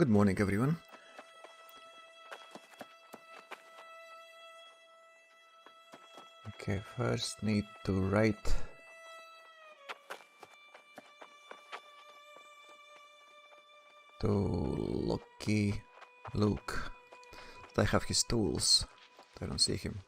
Good morning, everyone. Okay, first need to write to Luke. I have his tools. I don't see him.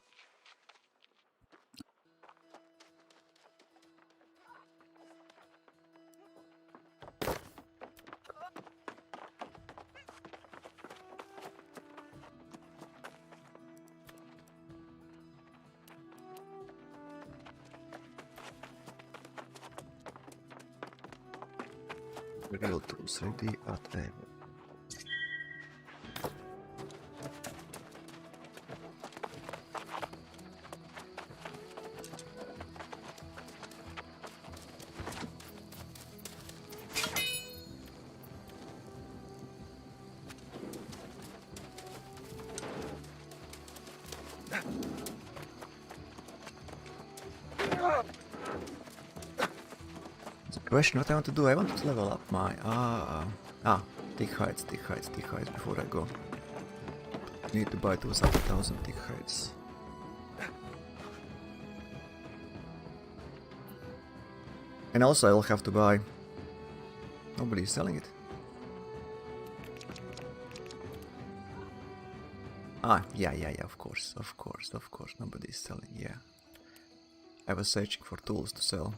Real tools ready at ever. Question what I want to do. I want to level up my tick heights before I go. Need to buy 2,000 tick heights. And also I'll have to buy. Nobody's selling it. Yeah, of course, nobody's selling, yeah. I was searching for tools to sell.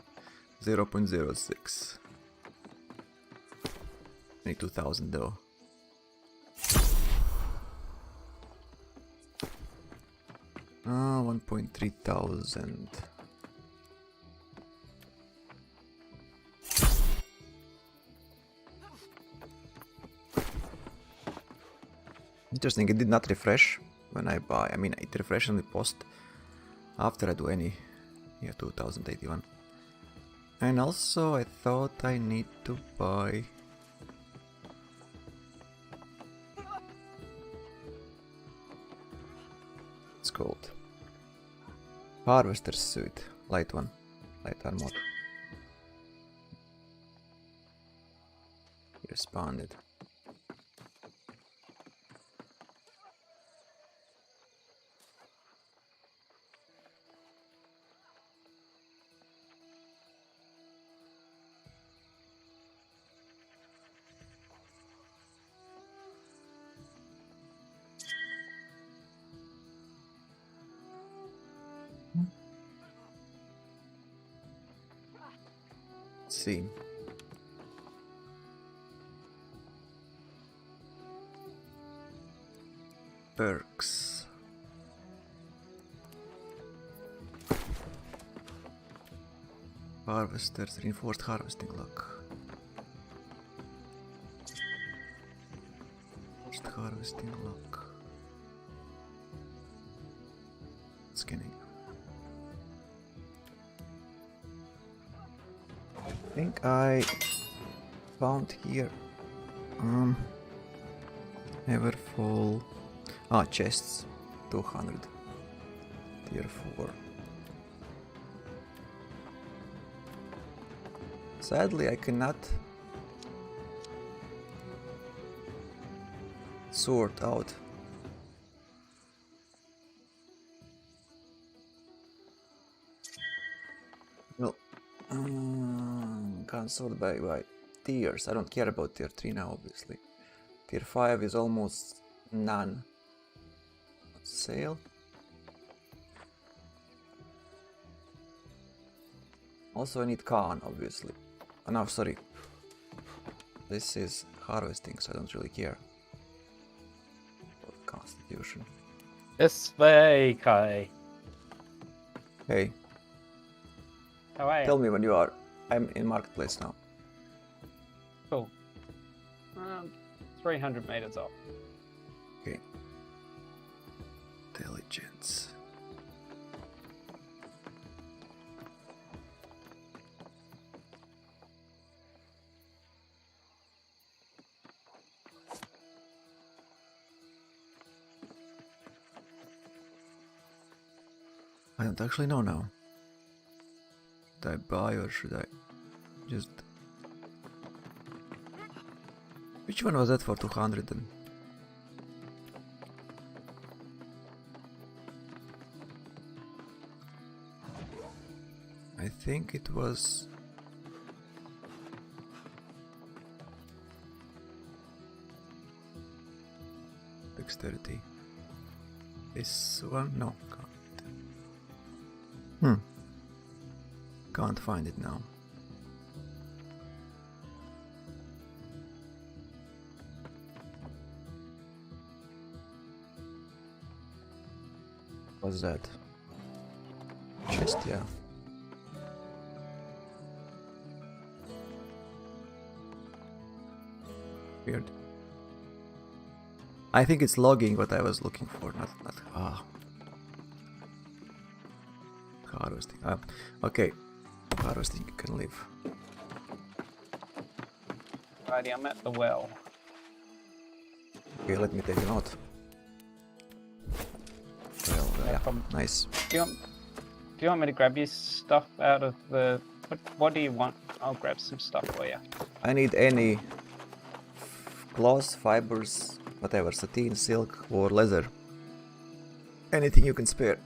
0.06. I need 2,000 though. Ah, 1.3 thousand. Interesting, it did not refresh when I buy. I mean, it refreshes on the post after I do any. Yeah, 2081. And also, I thought I need to buy. It's called Harvester's suit, light one, light armor. He responded. See. Perks. Harvesters, reinforced harvesting luck. Reinforced harvesting luck. Scanning. I think I found here Everfall chests 200 tier 4. Sadly I cannot sort out can't sort by tiers. I don't care about tier 3 now, obviously. Tier 5 is almost none. Sale. Also I need Khan, obviously. Oh no, sorry. This is harvesting, so I don't really care about constitution. This way, Kai. Hey. How are you? Tell me when you are. I'm in marketplace now. Cool. 300 meters off. Okay. Intelligence. I don't actually know now. Should I buy or should I just Which one was that for 200 then? I think it was... Dexterity. This one? No, can't. Can't find it now. What's that? Chest, yeah. Weird. I think it's logging what I was looking for, not harvesting. Okay. Harvesting can live. Righty, I'm at the well. Okay, let me take them out. Well, yeah, nice. Do you want me to grab your stuff out of the... What do you want? I'll grab some stuff for you. I need any cloth, fibers, whatever, satin, silk or leather. Anything you can spare.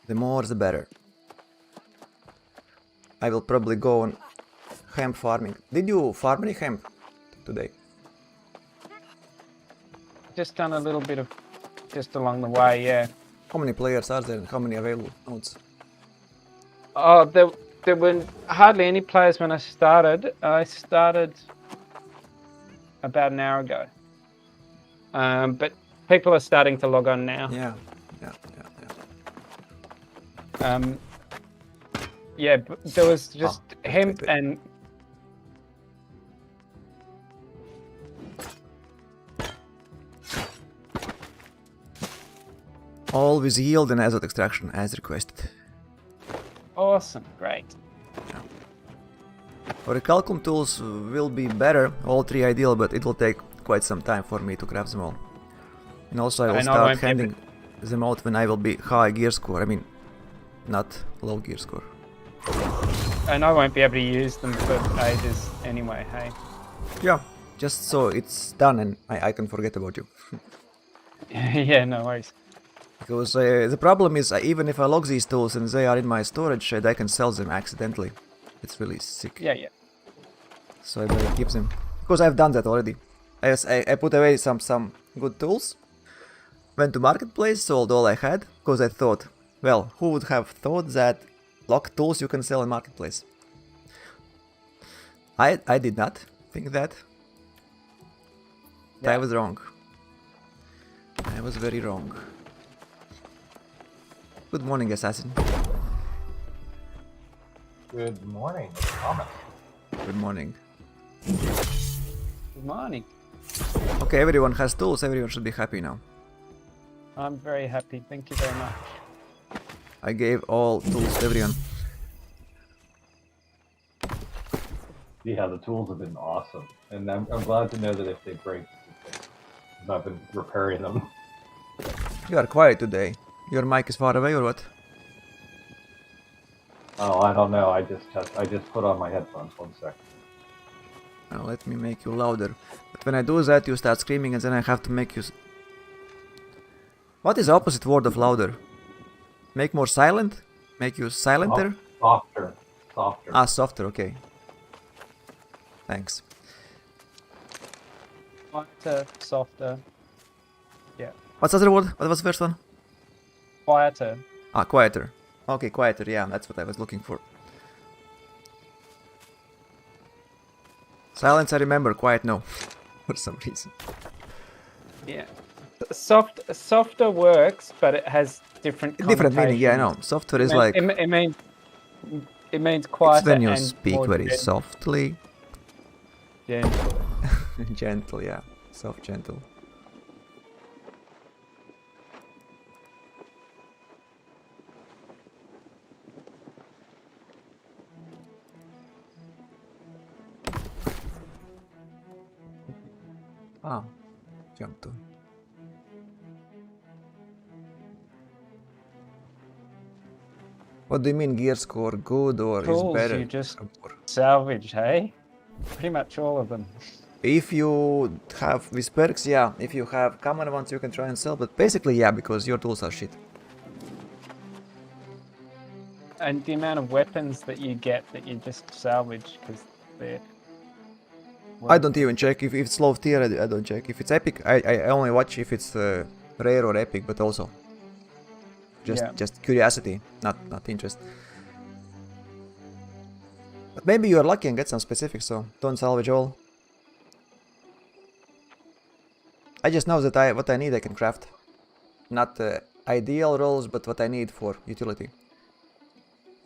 The more the better. I will probably go on hemp farming. Did you farm any hemp today? Just done a little bit of... just along the way, yeah. How many players are there and how many available nodes? Oh, there were hardly any players when I started. I started about an hour ago. But people are starting to log on now. Yeah. Yeah, but there was just hemp and... All with yield and azote extraction as requested. Awesome, great. For the Calcum tools will be better, all three ideal, but it will take quite some time for me to craft them all. And also I will start handing them out when I will be high gear score, I mean, not low gear score. And I won't be able to use them for ages anyway, hey? Yeah, just so it's done and I can forget about you. Yeah, no worries. Because the problem is, even if I log these tools and they are in my storage shed, I can sell them accidentally. It's really sick. Yeah. So I better keep them. Because I've done that already. I put away some good tools. Went to marketplace, sold all I had. Because I thought, well, who would have thought that locked tools you can sell in marketplace? I did not think that. Yeah. I was wrong. I was very wrong. Good morning, Assassin. Good morning, Thomas. Good morning. Good morning. Okay, everyone has tools, everyone should be happy now. I'm very happy, thank you very much. I gave all tools to everyone. Yeah, the tools have been awesome. And I'm glad to know that if they break, I've been repairing them. You are quiet today. Your mic is far away or what? Oh, I don't know. I just put on my headphones. 1 second. Now let me make you louder. But when I do that, you start screaming and then I have to make you... What is the opposite word of louder? Make more silent? Make you silenter? Softer. Softer. Ah, softer, okay. Thanks. Quieter, softer. Yeah. What's the other word? What was the first one? Quieter. Ah, quieter. Okay, quieter, yeah, that's what I was looking for. Silence I remember, quiet no. For some reason. Yeah. Softer works, but it has different Different meaning, yeah, I know. Softer is like... It means quieter. It's when you and speak very softly. Gentle. Gentle, yeah. Soft, gentle. Ah, jump to? What do you mean gear score good or is Tools better? you just Or salvage, hey? Pretty much all of them. if you have with perks, yeah. If you have common ones, you can try and sell. But basically, yeah, because your tools are shit. And the amount of weapons that you get that you just salvage because they're. I don't even check if it's low tier. I don't check if it's epic. I only watch if it's rare or epic, but also just curiosity, not interest. But maybe you are lucky and get some specifics, so don't salvage all. I just know that what I need I can craft. Not ideal rolls, but what I need for utility.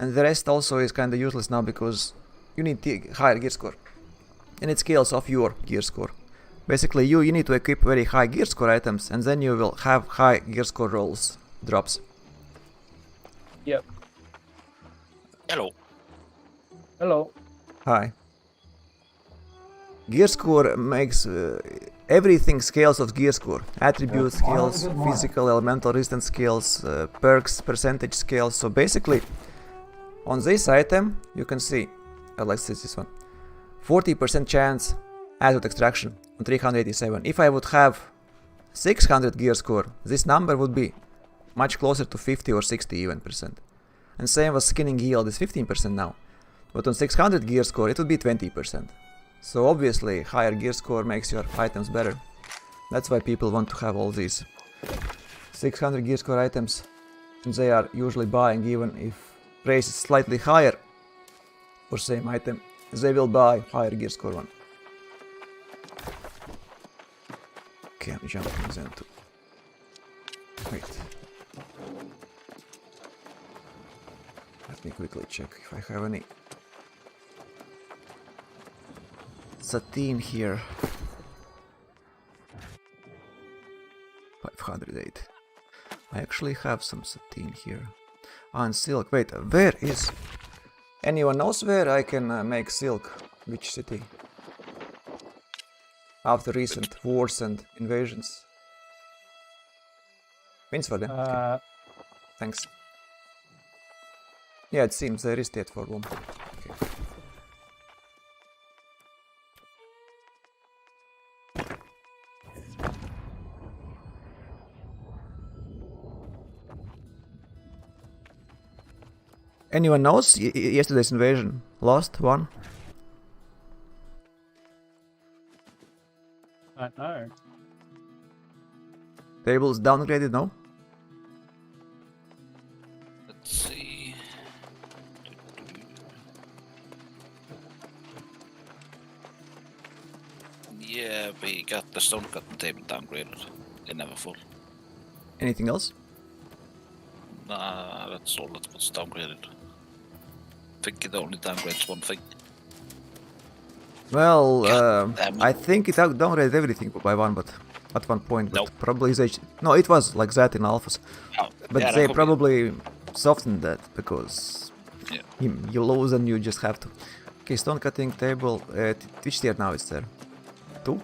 And the rest also is kinda useless now because you need higher gear score. And it scales off your gear score. Basically you need to equip very high gear score items and then you will have high gear score rolls drops. Yep. Hello. Hello. Hi. Gear score makes everything scales of gear score. Attribute scales, physical, elemental resistance scales, perks, percentage scales. So basically, on this item, you can see, let's see this one, 40% chance acid extraction on 387. If I would have 600 gear score, this number would be much closer to 50 or 60 even percent. And same with skinning yield is 15% now. But on 600 gear score, it would be 20%. So obviously, higher gear score makes your items better. That's why people want to have all these 600 gear score items. And they are usually buying even if price is slightly higher for same item. They will buy higher gear score one. Okay, I'm jumping then to... Wait. Let me quickly check if I have any sateen here. 508. I actually have some sateen here. Ah, and silk. Wait, where is... Anyone knows where I can make silk? Which city? After recent wars and invasions. Winsford, eh? Okay. Thanks. Yeah, it seems there is state for one. Okay. Anyone knows yesterday's invasion? Lost one? I don't know. Tables downgraded, no? Let's see. Yeah, we got the stone cutting table downgraded. It never full. Anything else? Nah, that's all that was downgraded. I think it only downgrades one thing. Well, damn it. I think it downgraded everything by one, but at one point. But Nope. probably they... No, it was like that in alphas. Oh, But yeah, that they could be- probably softened that because Yeah. you lose and you just have to. Okay, stone cutting table. Which tier now is there? 2?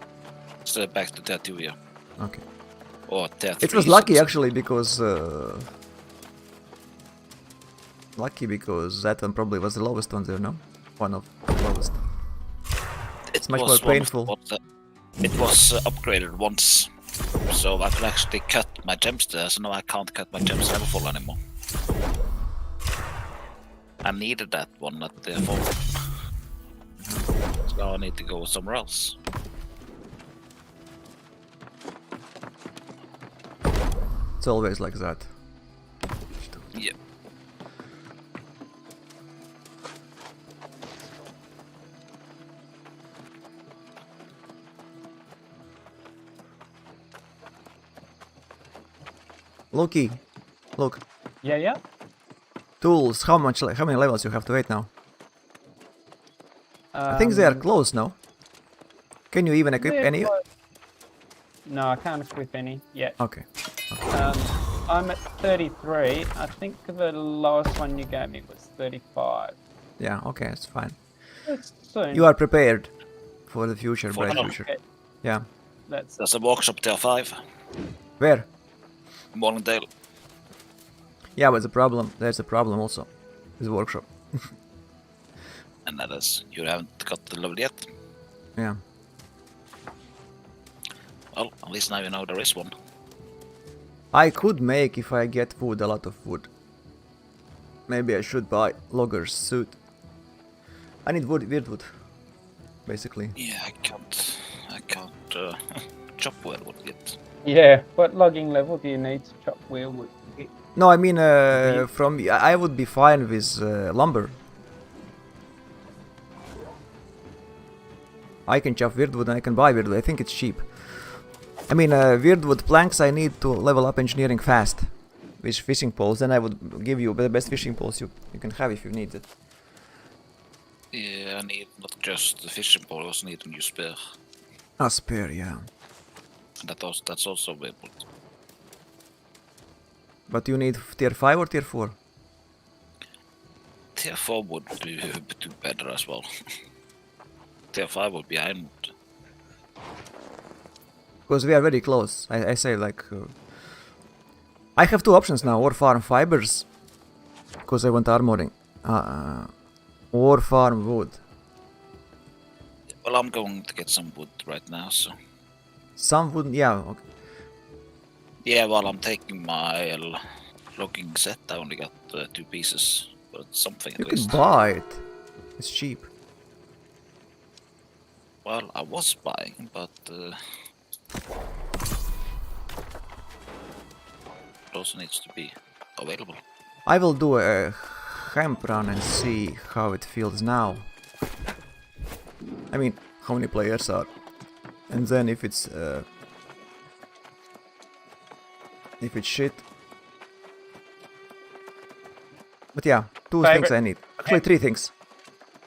It's back to that 2, yeah. Okay. Or that It was lucky actually because that one probably was the lowest one there, no? One of the lowest. It's much more painful. It was upgraded once, so I could actually cut my gems there. So now I can't cut my gems Everfall anymore. I needed that one at the fall, so now I need to go somewhere else. It's always like that. Yeah. Loki, look. Yeah. Tools. How many levels you have to wait now? I think they are close now. Can you even equip they're any? close. No, I can't equip any yet. Okay. I'm at 33. I think the lowest one you gave me was 35. Yeah. Okay, it's fine. It's soon. You are prepared for the future, For bright now. future. Okay. Yeah. That's There's a workshop tier 5. Where? Mourningdale. Yeah, but there's a problem also. This workshop. And that is, you haven't got the level yet. Yeah. Well, at least now you know there is one. I could make, if I get food, a lot of food. Maybe I should buy logger's suit. I need wood, weird wood. Basically. Yeah, I can't chop wood yet. yeah. What logging level do you need to chop weirwood? No, I mean, I would be fine with lumber. I can chop weirdwood and I can buy weirdwood. I think it's cheap. I mean, weirdwood planks I need to level up engineering fast. With fishing poles, then I would give you the best fishing poles you can have if you need it. Yeah, I need not just the fishing pole, I also need a new spear. A spear, yeah. That's also available. But you need tier 5 or tier 4? Tier 4 would do better as well. Tier 5 would be ironwood. Because we are very close. I say like... I have two options now, or farm fibers, because I want armoring, or farm wood. Well, I'm going to get some wood right now, so... Some wood, yeah, okay. Yeah, while I'm taking my logging set, I only got 2 pieces, but something You at can least. buy it. It's cheap. Well, I was buying, but... it also needs to be available. I will do a hemp run and see how it feels now. I mean, how many players are. And then if it's shit. But yeah, two things I need. Actually, 3 things.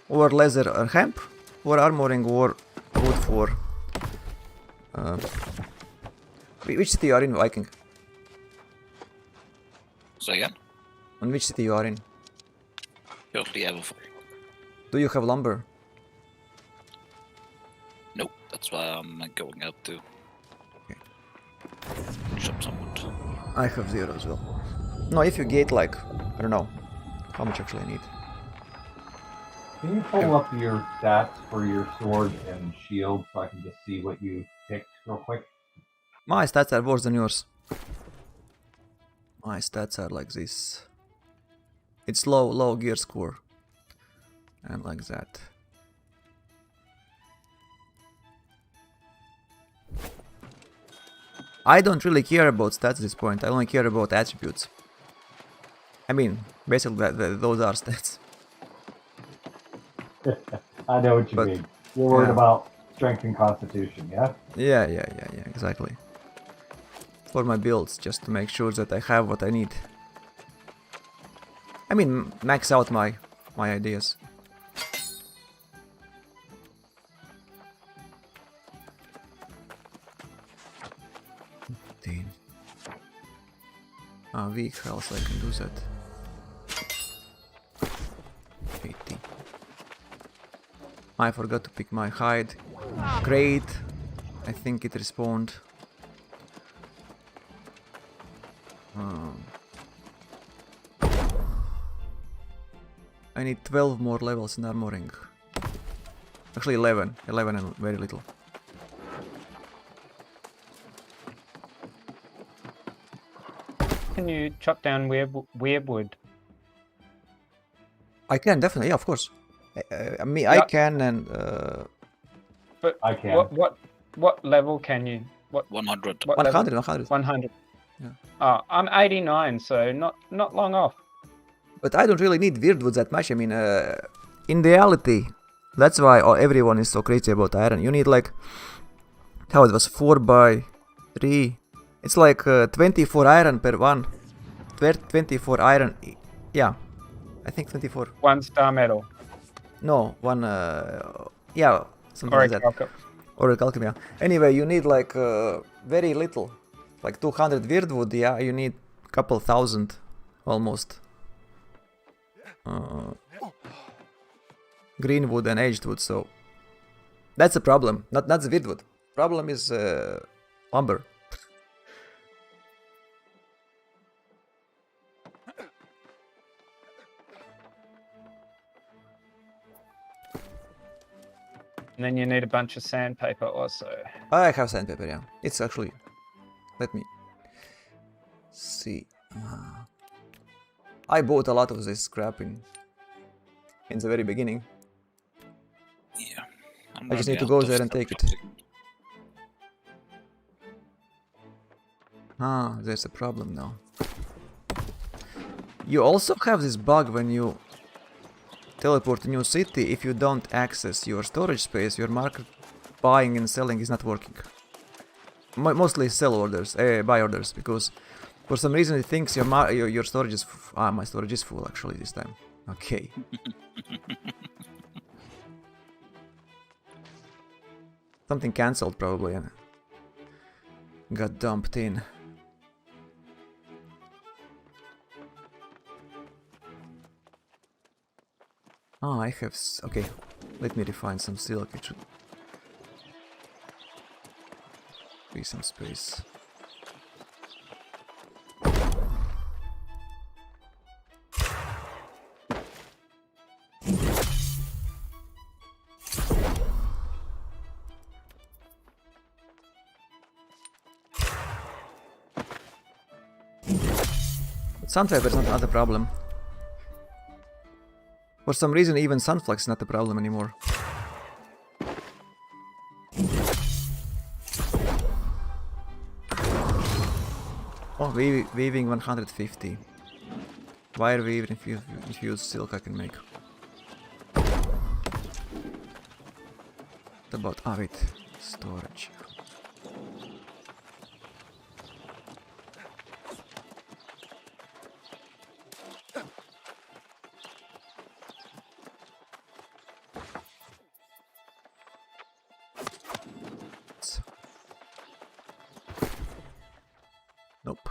Or leather or hemp, or armoring, or wood for... which city you are in, Viking? So again, On which city you are in? currently Everfall. Do you have lumber? Nope, that's why I'm going out to Okay. chop some wood. I have 0 as well. No, if you get like, I don't know, how much actually I need. Can you pull up your stats for your sword and shield so I can just see what you picked real quick? My stats are worse than yours. My stats are like this. It's low gear score. And like that. I don't really care about stats at this point. I only care about attributes. I mean, basically those are stats. I know what you But, mean. You're worried yeah. about strength and constitution, yeah? Yeah, exactly. For my builds, just to make sure that I have what I need. I mean, max out my ideas. Weak health, I can do that. 80. I forgot to pick my hide. Great. I think it respawned. I need 12 more levels in armoring. Actually 11. 11 and very little. Can you chop down weirwood? I can, definitely, yeah, of course. I Yeah. can and... But I can. what level can you? 100. What level? 100. 100. Yeah. Oh, I'm 89, so not long off. But I don't really need weirdwood that much. I mean, in reality, that's why everyone is so crazy about iron. You need like, how it was, 4 by 3. It's like 24 iron per one. 24 iron, yeah, I think 24. 1 star medal. No, one, yeah, something like that. Orichalcum, yeah. Anyway, you need like very little, like 200 weirdwood, yeah, you need a couple thousand, almost. Green wood and aged wood, so that's a problem. Not the weirdwood. Problem is lumber. And then you need a bunch of sandpaper also. I have sandpaper, yeah. It's actually... Let me see. I bought a lot of this scrap in the very beginning. Yeah. I just need to go there and take it. Ah, there's a problem now. You also have this bug when you teleport to new city. If you don't access your storage space, your market buying and selling is not working. Mostly sell orders, buy orders, because for some reason it thinks your storage is my storage is full actually this time. Okay. Something cancelled probably and got dumped in. Oh, I have... okay, let me refine some silk. It should be some space. But sandpaper is not a problem. For some reason, even sunflux is not a problem anymore. Oh, weaving 150. Wire weave infused silk I can make. What about... ah, wait. Storage. Nope.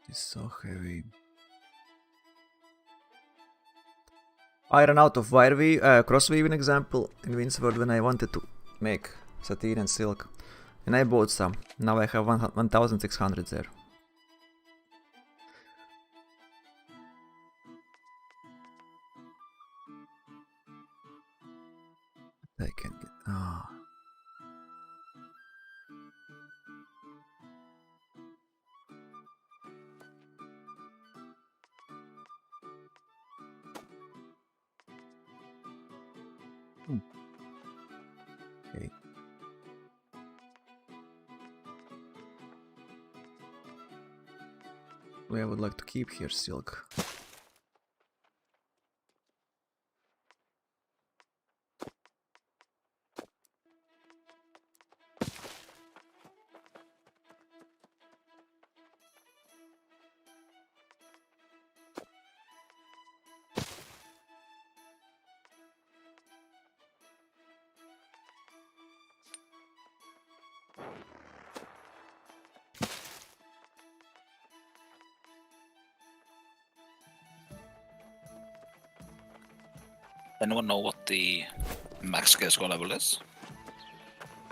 It's so heavy. I ran out of wire weave, cross weaving example in Winsford when I wanted to make sateen and silk. And I bought some. Now I have 1600 there. I can get... ah. Okay. I would like to keep here silk. Anyone know what the max gear score level is?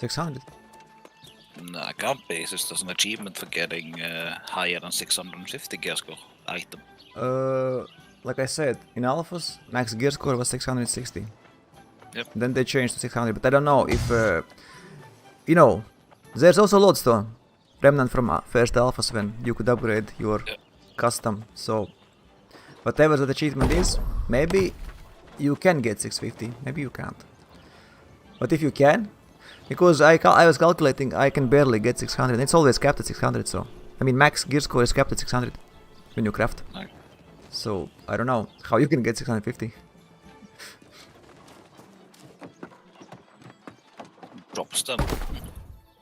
600. No, it can't be. It's just an achievement for getting higher than 650 gear score item. Like I said, in alphas, max gear score was 660. Yep. Then they changed to 600, but I don't know if... you know, there's also lodestone. Remnant from first alphas when you could upgrade your custom, so... whatever that achievement is, maybe you can get 650, maybe you can't. But if you can, because I was calculating, I can barely get 600, it's always capped at 600, so... I mean, max gear score is capped at 600 when you craft. Okay. So, I don't know how you can get 650. Drops them.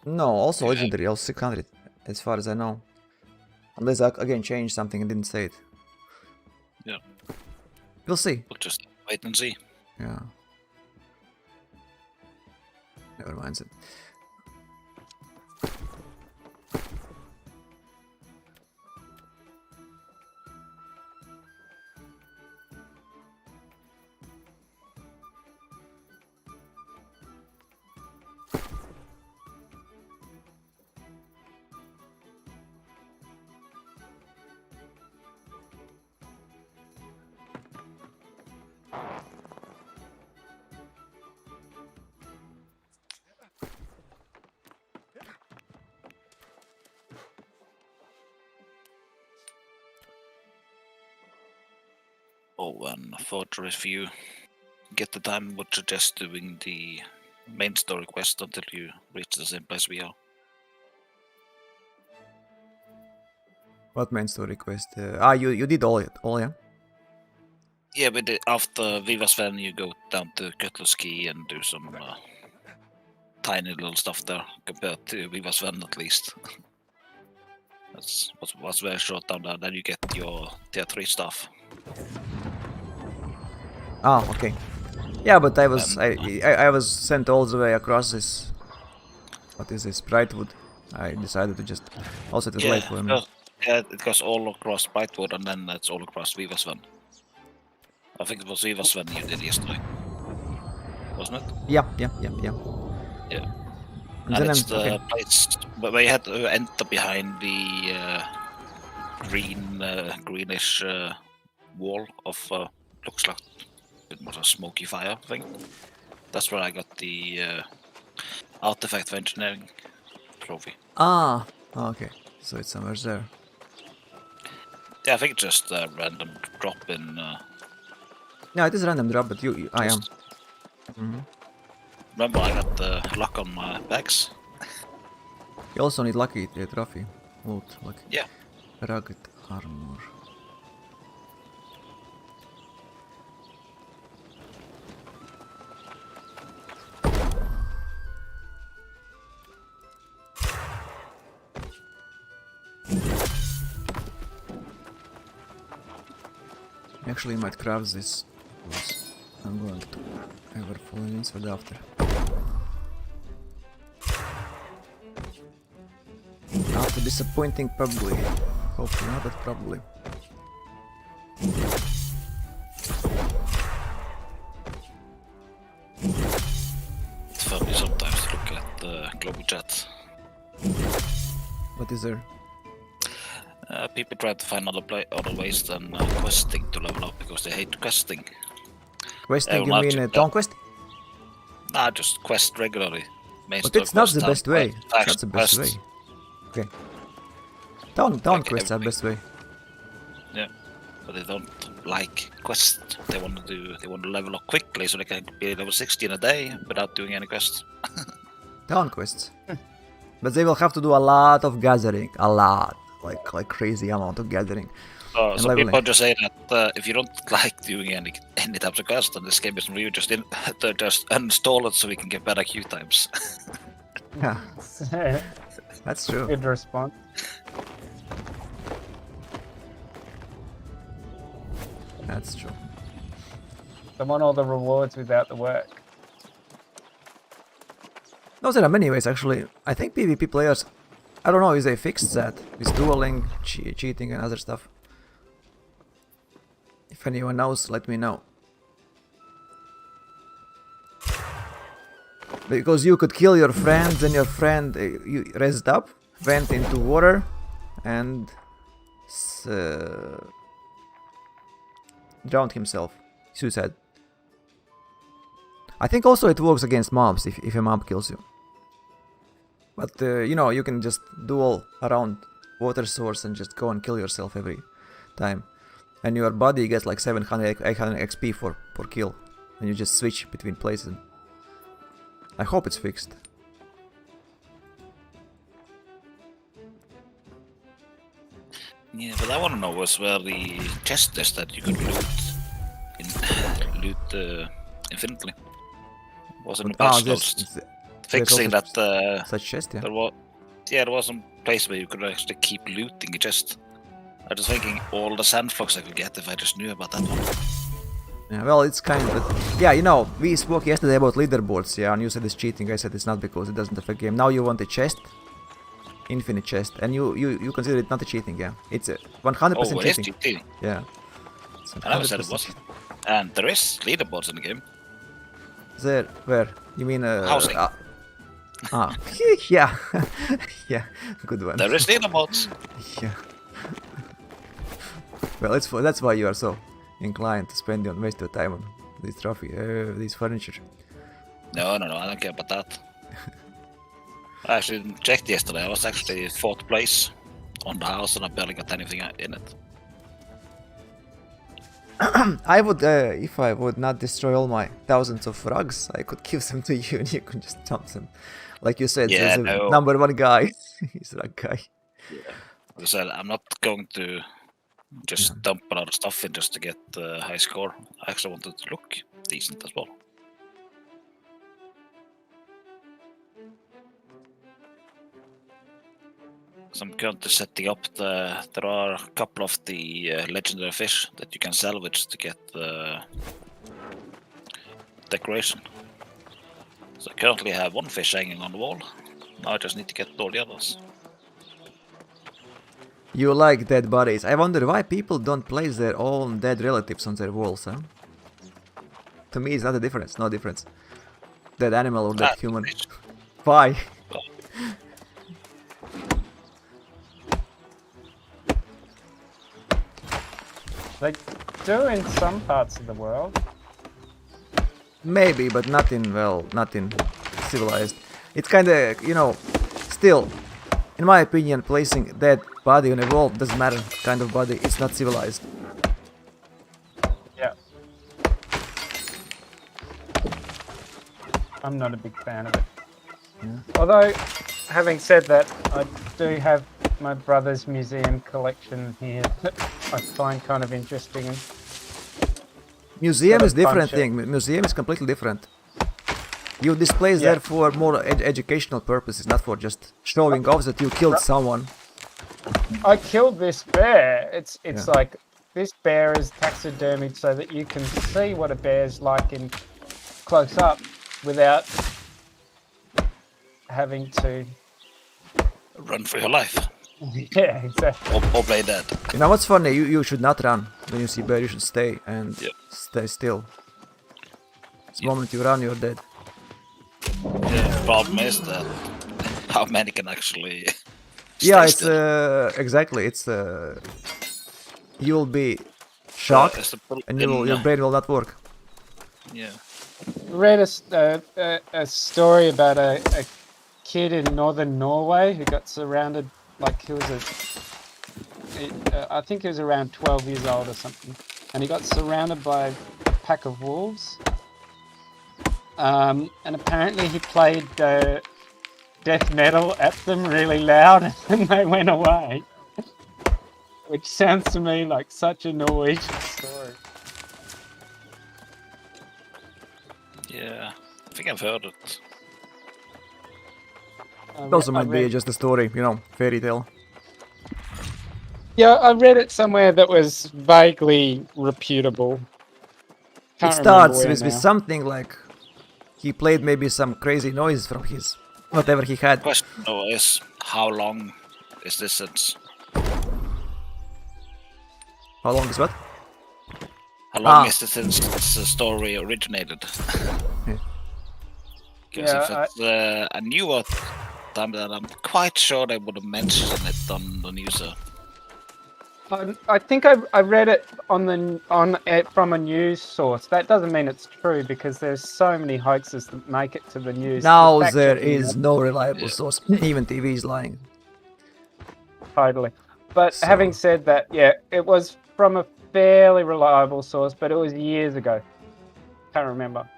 No, also Yeah. legendary, also 600, as far as I know. Unless I again changed something and didn't say it. Yeah. We'll see. We'll just wait and see. Yeah. Never mind it. Oh, and further, if you get the time, would suggest doing the main story quest until you reach the same place we are. What main story quest? You did all yeah? Yeah, but after Viva Sven, you go down to Cutlass Key and do some tiny little stuff there compared to Viva Sven, at least. That's was very short down there. Then you get your tier 3 stuff. Ah, okay. Yeah, but I was sent all the way across this. What is this? Brightwood. I decided to just. Also, it was late for me. Yeah, it goes all across Brightwood and then it's all across Viva Sven. I think it was Viva Sven you did yesterday, wasn't it? Yeah. Yeah. And And then it's the place where you had to enter behind the greenish wall of looks like it was a smoky fire thing. That's where I got the artifact for engineering trophy. Ah, okay. So it's somewhere there. Yeah, I think it's just a random drop in. Yeah, it is a random drop, but I am. Remember, I got the luck on my bags. You also need lucky trophy. Loot, lucky. Yeah. Rugged armor. Actually, might craft this. I'm going to ever fall in inside after. After disappointing probably. Hopefully not, but probably. It's funny sometimes to look at the global chat. What is there? People try to find other ways than questing to level up because they hate questing. Questing, you Well, mean not- town quest? Nah, just quest regularly. Main But story it's not quest, the town best way. quest, That's the best way. quests. Okay. Town Like quests are best way. Yeah, but they don't like quests. They want to level up quickly so they can be level 60 in a day without doing any quests. Town quests. But they will have to do a lot of gathering. A lot. Like crazy amount of gathering. And So leveling. people just say that if you don't like doing any types of quests, then this game isn't for you. Just uninstall it so we can get better queue times. Yeah, that's true. Good response. That's true. They want all the rewards without the work. No, there are many ways actually. I think PvP players, I don't know if they fixed that with dueling, cheating and other stuff. If anyone knows, let me know. Because you could kill your friends and your friend you raised up, went into water and drowned himself. Suicide. I think also it works against mobs if a mob kills you. But you know, you can just duel around water source and just go and kill yourself every time. And your body gets like 700, 800 XP for kill. And you just switch between places. I hope it's fixed. Yeah, but I want to know where the chest is that you could loot infinitely. Was in the patch notes fixing that such chest, yeah. There was some place where you could actually keep looting a chest. I was thinking all the sandflogs I could get if I just knew about that one. Yeah, well, it's kind of... Yeah, you know, we spoke yesterday about leaderboards, yeah, and you said it's cheating. I said it's not because it doesn't affect game. Now you want a chest, infinite chest, and you consider it not a cheating, yeah. It's 100% it is cheating. cheating. Yeah. I never said it wasn't. And there is leaderboards in the game. There, where? You mean Housing. Yeah. Yeah, good one. There is leaderboards. Yeah. Well, that's why you are so inclined to spend and waste your time on this trophy, this furniture. No, I don't care about that. I actually checked yesterday. I was actually 4th place on the house and I barely got anything in it. I would, if I would not destroy all my thousands of rugs, I could give them to you and you can just dump them. Like you said, Yeah, there's a no. number one guy. He's a rug guy. Yeah. Like I said, I'm not going to just dump a lot of stuff in just to get the high score. I actually want it to look decent as well. So I'm currently setting up there are a couple of the legendary fish that you can salvage to get the decoration. So I currently have one fish hanging on the wall. Now I just need to get all the others. You like dead bodies. I wonder why people don't place their own dead relatives on their walls, huh? To me, it's not a difference. No difference. Dead animal or dead human. Why? They do in some parts of the world. Maybe, but not in, well, not in civilized. It's kinda, you know, still, in my opinion, placing dead body on a wall doesn't matter kind of body, it's not civilized. Yeah. I'm not a big fan of it. Yeah. Although, having said that, I do have my brother's museum collection here that I find kind of interesting. And Museum got a is different bunch of- thing, museum is completely different. You display there for more educational purposes, not for just showing off that you killed someone. I killed this bear. It's Yeah. like this bear is taxidermied so that you can see what a bear's like in close up without having to. Run for your life. Yeah, exactly. Or play dead. You know what's funny? You should not run when you see bear. You should stay and Yep. stay still. The moment you run, you're dead. The problem is that how many can actually Yeah, stay it's still? exactly. It's you'll be shocked, It's the problem and in, your brain will not work. yeah. Read a story about a kid in northern Norway who got surrounded, like he was I think he was around 12 years old or something, and he got surrounded by a pack of wolves. And apparently he played death metal at them really loud and they went away. Which sounds to me like such a Norwegian story. Yeah, I think I've heard it. It also might be just a story, you know, fairy tale. Yeah, I read it somewhere that was vaguely reputable. It Can't remember starts where with now. something like he played maybe some crazy noise from his whatever he had. Question though is how long is this since? How long is what? How long is it since the story originated? Yeah. Because if Yeah, it's a newer time, then I'm quite sure they would have mentioned it on the news. I think I read it from a news source. That doesn't mean it's true because there's so many hoaxes that make it to the news. Now The there fact-checking is no reliable source. Even TV is lying. Totally. But So- having said that, yeah, it was from a fairly reliable source, but it was years ago. Can't remember.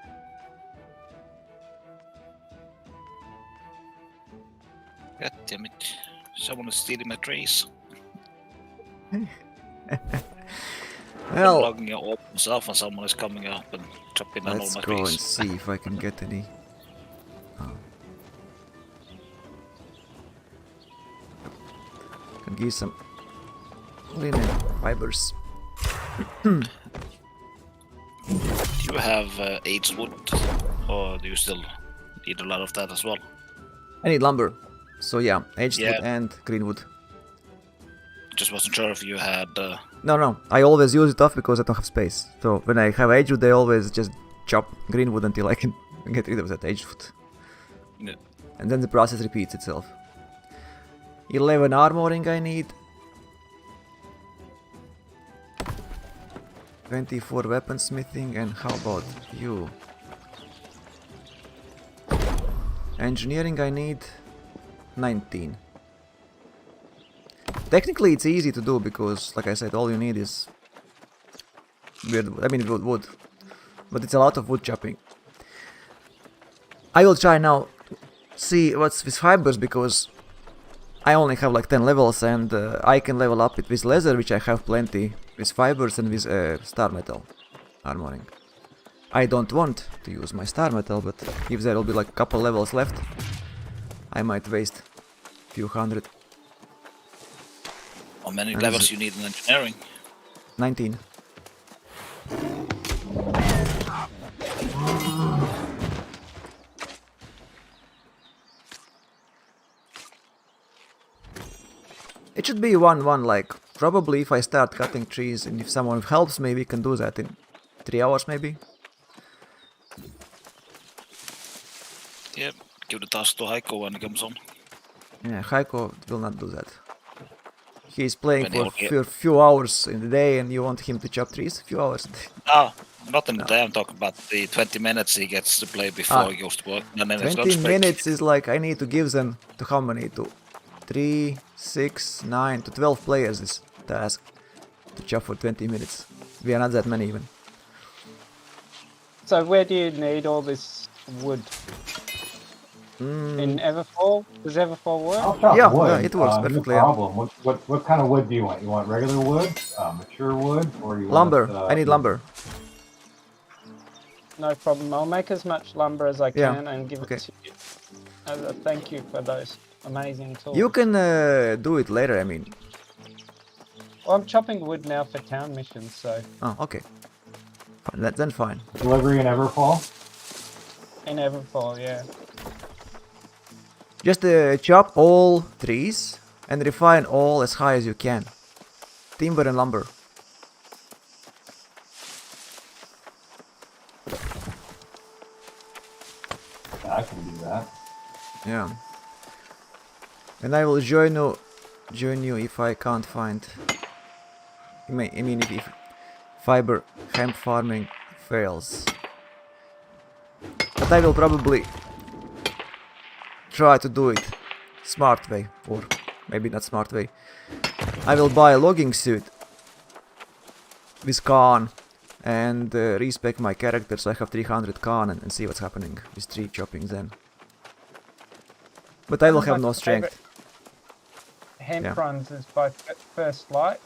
God damn it! Someone is stealing my trees. Well, I'm logging it all myself, and someone is coming up and chopping down all let's my go and trees. see if I can get any. Can give some linen fibers. Do you have aged wood, or do you still need a lot of that as well? I need lumber. So yeah, aged wood Yeah. and green wood. Just wasn't sure if you had. No, I always use it off because I don't have space. So when I have aged wood, I always just chop green wood until I can get rid of that aged wood. Yeah. And then the process repeats itself. 11 armoring I need. 24 weaponsmithing, and how about you? Engineering I need 19. Technically it's easy to do because, like I said, all you need is weird. I mean wood, but it's a lot of wood chopping. I will try now see what's with fibers because I only have like 10 levels and I can level up it with leather, which I have plenty, with fibers and with star metal armoring. I don't want to use my star metal, but if there will be like a couple levels left, I might waste a few hundred. How many levels you need in engineering? 19. It should be 1-1, like, probably if I start cutting trees and if someone helps me, we can do that in 3 hours maybe. Yeah, give the task to Heiko when he comes on. Yeah, Heiko will not do that. He's playing When for he'll a few hours in the day and you want him to chop trees? A few hours a day. No, not in the day, I'm talking about the 20 minutes he gets to play before he goes to work. And then it's 20 lunch break. minutes is like, I need to give them to how many? To 3, 6, 9, to 12 players this task to chop for 20 minutes. We are not that many even. So where do you need all this wood? In Everfall? Does Everfall work? I'll chop Yeah, wood. yeah, it works No perfectly, yeah. problem. What kind of wood do you want? You want regular wood, mature wood, or you Lumber. want? I need lumber. No problem. I'll make as much lumber as I Yeah, can and give okay. it to you. As a thank you for those amazing tools. You can do it later, I mean. Well, I'm chopping wood now for town missions, so Oh, okay. Fine, then fine. Delivery in Everfall. in Everfall, yeah. Just chop all trees and refine all as high as you can. Timber and lumber. I can do that. Yeah. And I will join you if I can't find. I mean if fiber hemp farming fails. But I will probably try to do it smart way, or maybe not smart way. I will buy a logging suit with Khan and respec my character so I have 300 Khan and see what's happening with tree chopping then. But I will have no strength. Hemp Yeah. runs is by First Light,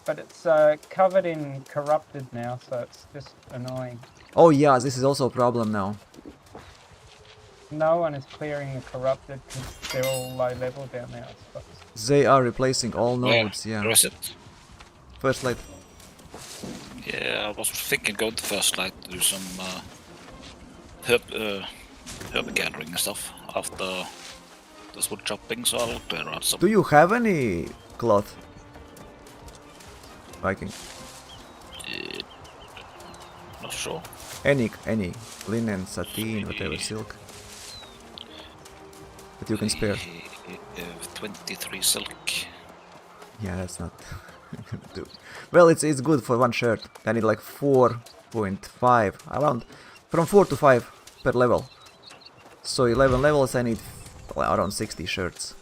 but it's covered in corrupted now, so it's just annoying. Oh yeah, this is also a problem now. No one is clearing the corrupted because they're all low level down there, I suppose. They are replacing all nodes, Where yeah. is it? First light. Yeah, I was thinking go to First Light to do some herb gathering and stuff after this wood chopping, so I'll clear out some. Do you have any cloth? Viking. Not sure. Any linen, sateen, whatever, silk that you can spare. 23 silk. Yeah, that's not do. Well, it's good for one shirt. I need like 4.5, around from 4 to 5 per level. So 11 levels, I need around 60 shirts.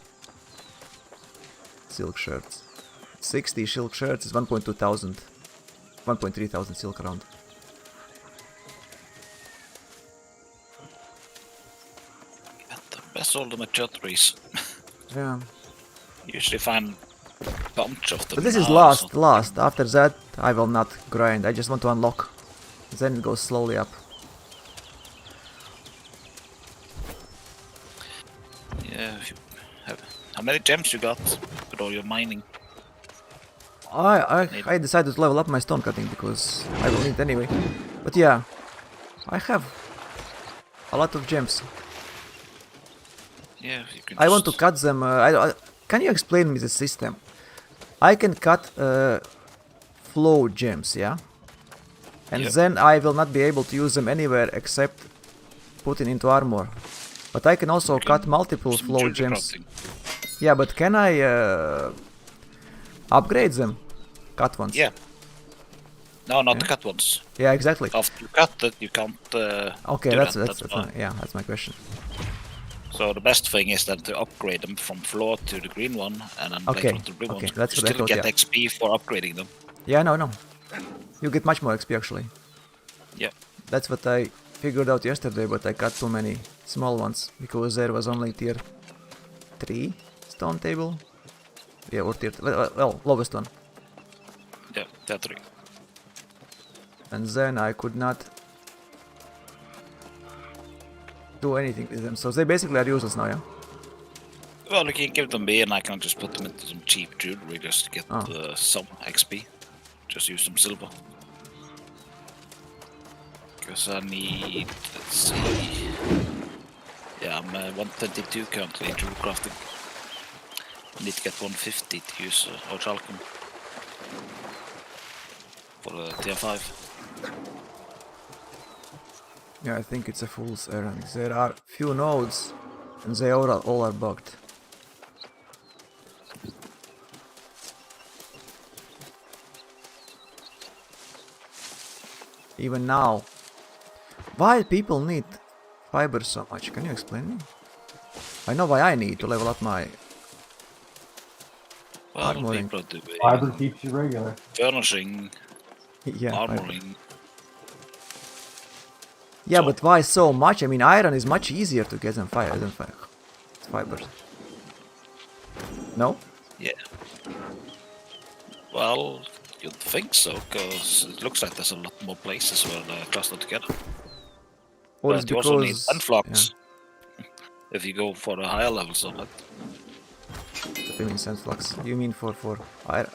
Silk shirts. 60 silk shirts is 1.2 thousand, 1.3 thousand silk around. That's all the mature trees. Yeah. Usually find a bunch of them. But this is now, so- last. After that, I will not grind. I just want to unlock. Then it goes slowly up. Yeah, if you have... How many gems you got with all your mining? I decided to level up my stone cutting because I will need it anyway. But yeah, I have a lot of gems. Yeah, you can I want to just- cut them. Can you explain me the system? I can cut flow gems, yeah? And Yep. then I will not be able to use them anywhere except putting into armor. But I can also cut multiple some flow jewelry gems. crafting. Yeah, but can I upgrade them? Cut ones? Yeah. No, not Yeah. the cut ones. Yeah, exactly. After you cut it, you can't. Okay, do that's that, fine. Yeah, that's my question. So the best thing is then to upgrade them from floor to the green one, and then Okay, later on to the blue okay, one. that's You what I still thought, get yeah. XP for upgrading them. Yeah, no. You get much more XP actually. Yeah. That's what I figured out yesterday, but I got too many small ones because there was only tier 3 stone table. Yeah, or tier well, lowest one. Yeah, tier 3. And then I could not do anything with them. So they basically are useless now, yeah? Well, you can give them me and I can just put them into some cheap jewelry just to get some XP. Just use some silver. Because I need, let's see. Yeah, I'm 122 currently in jewel crafting. I need to get 150 to use Orchalcum for tier 5. Yeah, I think it's a fool's errand. There are few nodes and they all are bugged. Even now. Why people need fiber so much? Can you explain me? I know why I need to level up my Well, armoring. people do Fiber keeps you regular. furnishing, Yeah, armoring. yeah, So- but why so much? I mean, iron is much easier to get than fibers. No? Yeah. Well, you'd think so, because it looks like there's a lot more places where they're clustered together. Or But it's you also need because sandflux if you go for the higher levels of it. What do you mean sandflux? You mean for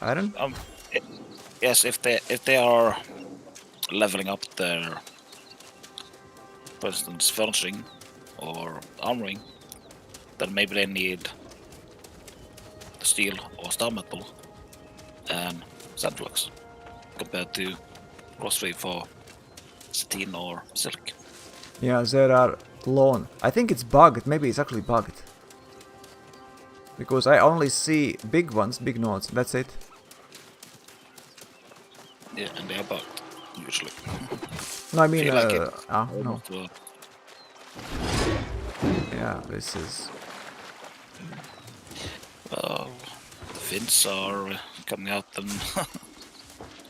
iron? Yes, if they are leveling up their, for instance, furnishing or armoring, then maybe they need the steel or star metal and sandflux compared to crossfade for sateen or silk. Yeah, there are lone. I think it's bugged. Maybe it's actually bugged. Because I only see big ones, big nodes. That's it. Yeah, and they are bugged usually. No, I mean, Feel like it. no. Almost, Yeah, this is. well, the Finns are coming out in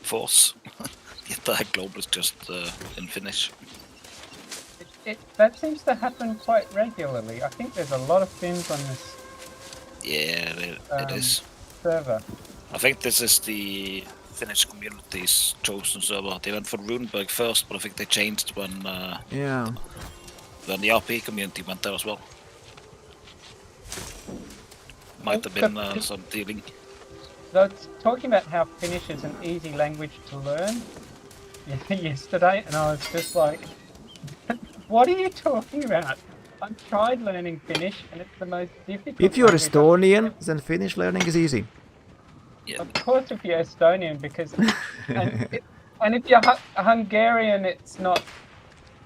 force. The entire globe is just in Finnish. That seems to happen quite regularly. I think there's a lot of Finns on this Yeah, it is. server. I think this is the Finnish community's chosen server. They went for Runeberg first, but I think they changed when Yeah. the RP community went there as well. Might have been some dealing. So talking about how Finnish is an easy language to learn yesterday, and I was just like, what are you talking about? I've tried learning Finnish, and it's the most difficult. If you're language Estonian, then Finnish learning is easy. Yeah. Of course, if you're Estonian, because and if you're Hungarian, it's not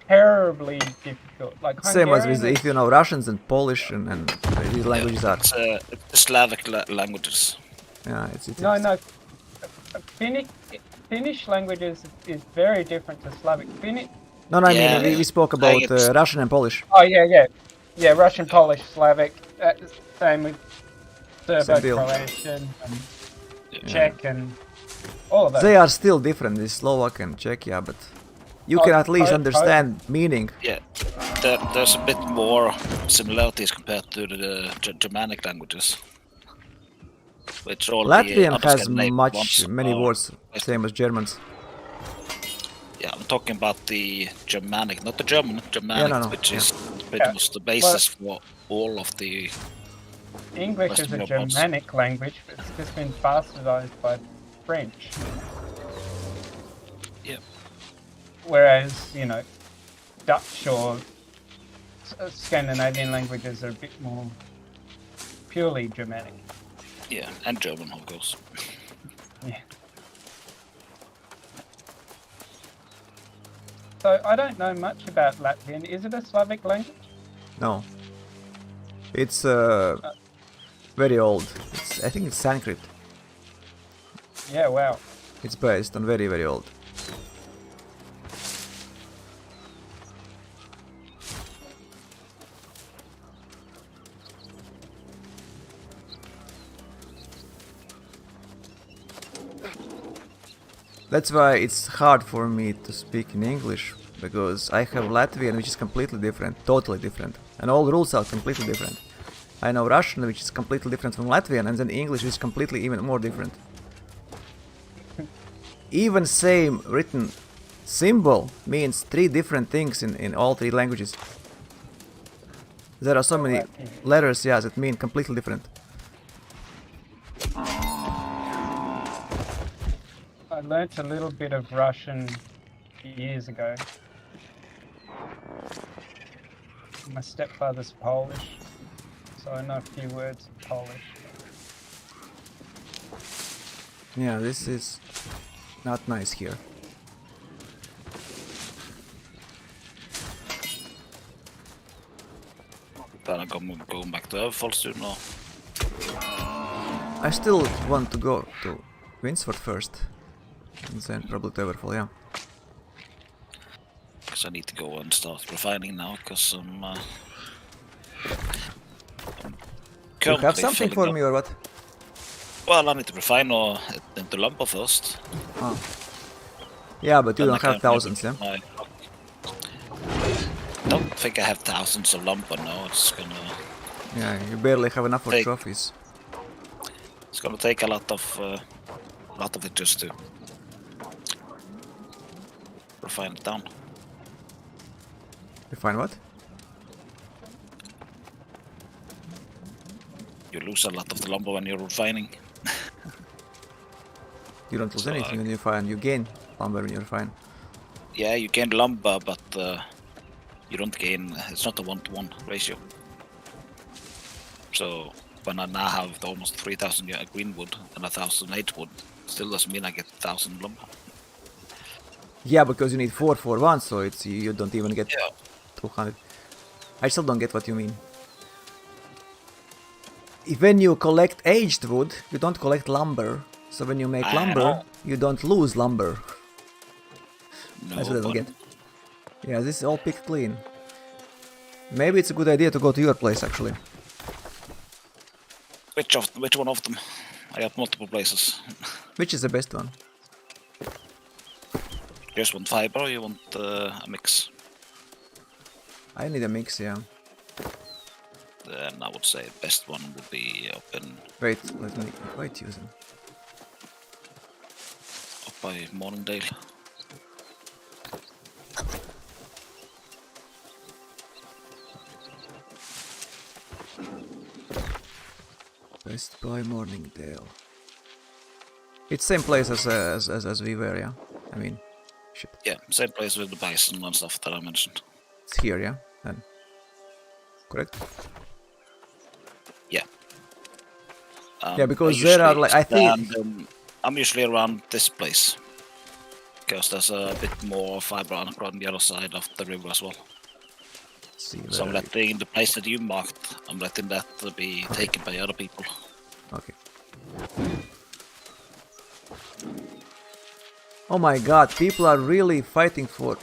terribly difficult. Like Same as with Hungarian if you know Russians and Polish and these languages are. It's the Slavic languages. Yeah, it's No. Finnish languages is very different to Slavic. No, I Yeah, mean we spoke about Russian and Polish. Oh yeah. Russian, Polish, Slavic. Same with Serbo, Same deal. Croatian, and Czech, and all of that. They are still different. This Slovak and Czech, yeah, but you can at least understand meaning. Yeah, there's a bit more similarities compared to the Germanic languages. Which all Latvian the has ones many are- words, same as Germans. Yeah, I'm talking about the Germanic, not the Germanic, no, which yeah. is pretty much the basis for all of the. English is a Western Europe. Germanic language, but it's just been bastardized by French. Yeah. Whereas, Dutch or Scandinavian languages are a bit more purely Germanic. Yeah, and German, of course. Yeah. So I don't know much about Latvian. Is it a Slavic language? No. It's very old. I think it's Sanskrit. Yeah, wow. It's based on very, very old. That's why it's hard for me to speak in English, because I have Latvian, which is completely different, totally different, and all rules are completely different. I know Russian, which is completely different from Latvian, and then English is completely even more different. Even same written symbol means 3 different things in all 3 languages. There are so many letters, yeah, that mean completely different. I learnt a little bit of Russian years ago. My stepfather's Polish, so I know a few words of Polish. Yeah, this is not nice here. Then I'm going back to Everfall soon now. I still want to go to Winsford first, and then probably to Everfall, yeah. Because I need to go and start refining now, because I'm You have currently something filling for up- me or what? Well, I need to refine into lumber first. Oh. Yeah, but you Then I don't have can thousands, yeah? I don't think I have thousands of lumber now. It's Yeah, you barely have enough for Take- trophies. gonna take a lot of it just to refine it down. You find what? You lose a lot of the lumber when you're refining. You don't lose So, anything when you find, you gain lumber when you refine. Yeah, you gain lumber, but you don't gain. It's not a 1-to-1 ratio. So when I now have almost 3,000 green wood and 1,008 wood, still doesn't mean I get 1,000 lumber. Yeah, because you need 4 for 1, so it's you don't even get Yeah. 200. I still don't get what you mean. When you collect aged wood, you don't collect lumber. So when you make I lumber, know. you don't lose lumber. No, That's what I don't but get. Yeah, this is all picked clean. Maybe it's a good idea to go to your place, actually. which one of them? I got multiple places. Which is the best one? You just want fiber or you want a mix? I need a mix, yeah. Then I would say best one would be up Let me invite you then. by Mourningdale. Best by Mourningdale. It's same place as we were, yeah? I mean, shit. Yeah, same place with the bison and stuff that I mentioned. It's here, yeah? Then. Correct? Yeah. Yeah, because I there are, usually like, I think- stand, I'm usually around this place. Because there's a bit more fiber on the other side of the river as well. See So I'm where letting the place that you marked, I'm letting that be taken by other people. Okay. Oh my god, people are really fighting for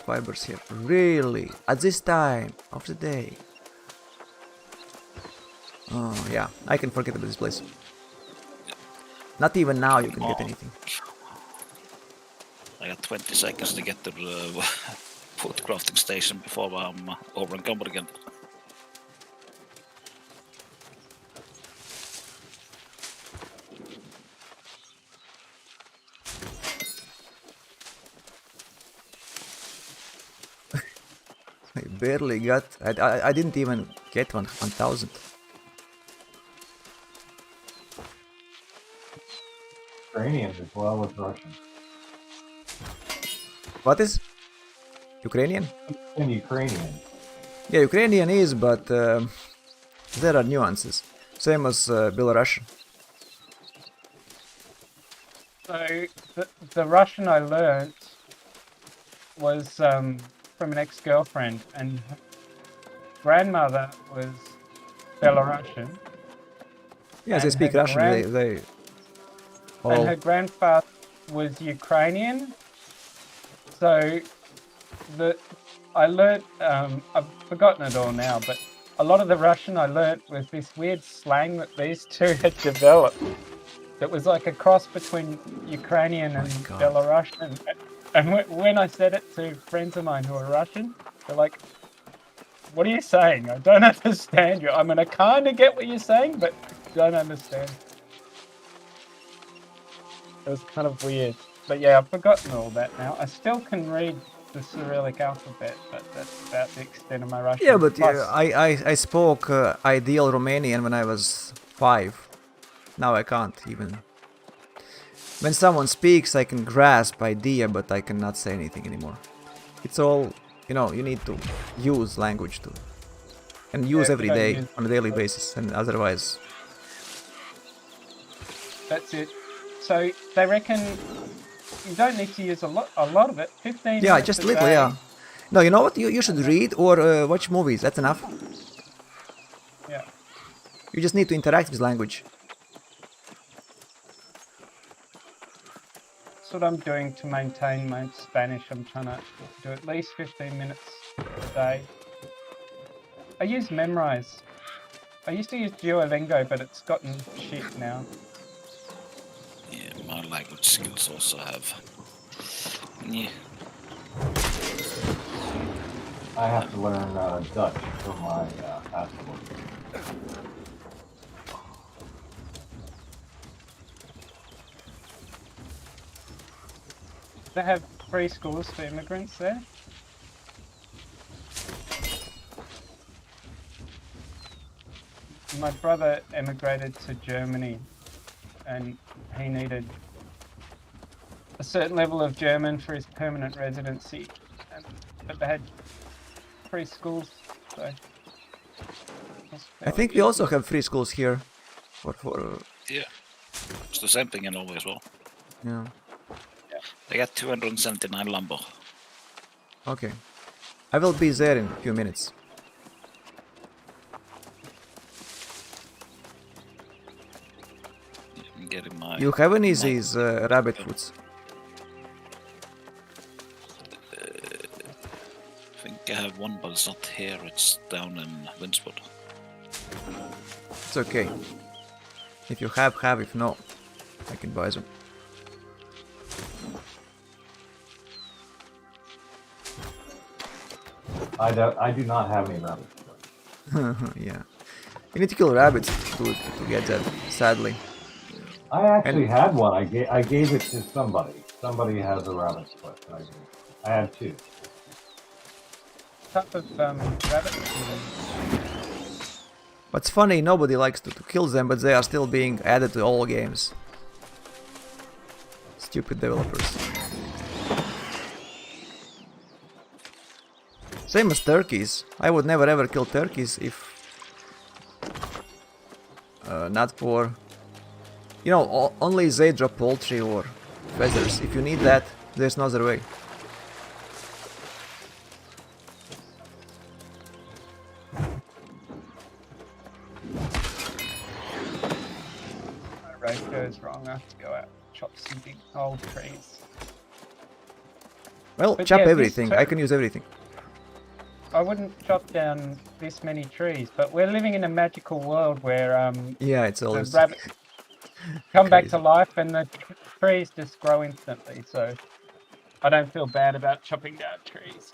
fibers here. Really? At this time of the day. Oh yeah, I can forget about this place. Not even now you can get anything. I got 20 seconds to get to the food crafting station before I'm over encumbered again. I barely got. I didn't even get 1,000. Ukrainians as well as Russians. What is? Ukrainian? And Ukrainians. Yeah, Ukrainian is, but there are nuances. Same as Belarusian. So the Russian I learnt was from an ex-girlfriend, and her grandmother was Belarusian. Yeah, they And speak her Russian. They And all. her grandfather was Ukrainian. So I learnt, I've forgotten it all now, but a lot of the Russian I learnt was this weird slang that these two had developed. that was like a cross between Ukrainian and God. Belarusian. And when I said it to friends of mine who are Russian, they're like, "What are you saying? I don't understand you. I mean, I kind of get what you're saying, but don't understand." It was kind of weird. But yeah, I've forgotten all that now. I still can read the Cyrillic alphabet, but that's about the extent of my Russian. Yeah, but Plus, I spoke ideal Romanian when I was 5. Now I can't even. When someone speaks, I can grasp idea, but I cannot say anything anymore. It's all, you know, you need to use language to, and use every gotta day use- on a daily basis, and otherwise, that's it. So they reckon you don't need to use a lot of it. 15 yeah, minutes just a little, day. yeah. No, you know what? You should read or watch movies. That's enough. Yeah. You just need to interact with language. That's what I'm doing to maintain my Spanish. I'm trying to do at least 15 minutes a day. I use Memrise. I used to use Duolingo, but it's gotten shit now. Yeah, my language skills also have. Yeah. I have to learn Dutch for my passport. They have free schools for immigrants there. My brother emigrated to Germany and he needed a certain level of German for his permanent residency. But they had free schools, so... I think we also have free schools here. For Yeah. It's the same thing in Norway as well. yeah. They got 279 lumber. Okay. I will be there in a few minutes. I'm getting my. You have any these rabbit foods? I think I have one, but it's not here. It's down in Winswood. It's okay. If you have. If no, I can buy them. I do not have any rabbits. Yeah. You need to kill rabbits to get that, sadly. I actually had one. I gave it to somebody. Somebody has a rabbit foot. I had 2. Type of rabbit. What's funny, nobody likes to kill them, but they are still being added to all games. Stupid developers. Same as turkeys. I would never ever kill turkeys if not for, you know, only they drop poultry or feathers. If you need that, there's no other way. My road goes wrong. I have to go out and chop some big old trees. Well, But chop yeah, this everything. I can use everything. I wouldn't chop down this many trees, but we're living in a magical world where Yeah, it's the always rabbits come back to crazy. life and the trees just grow instantly. So I don't feel bad about chopping down trees.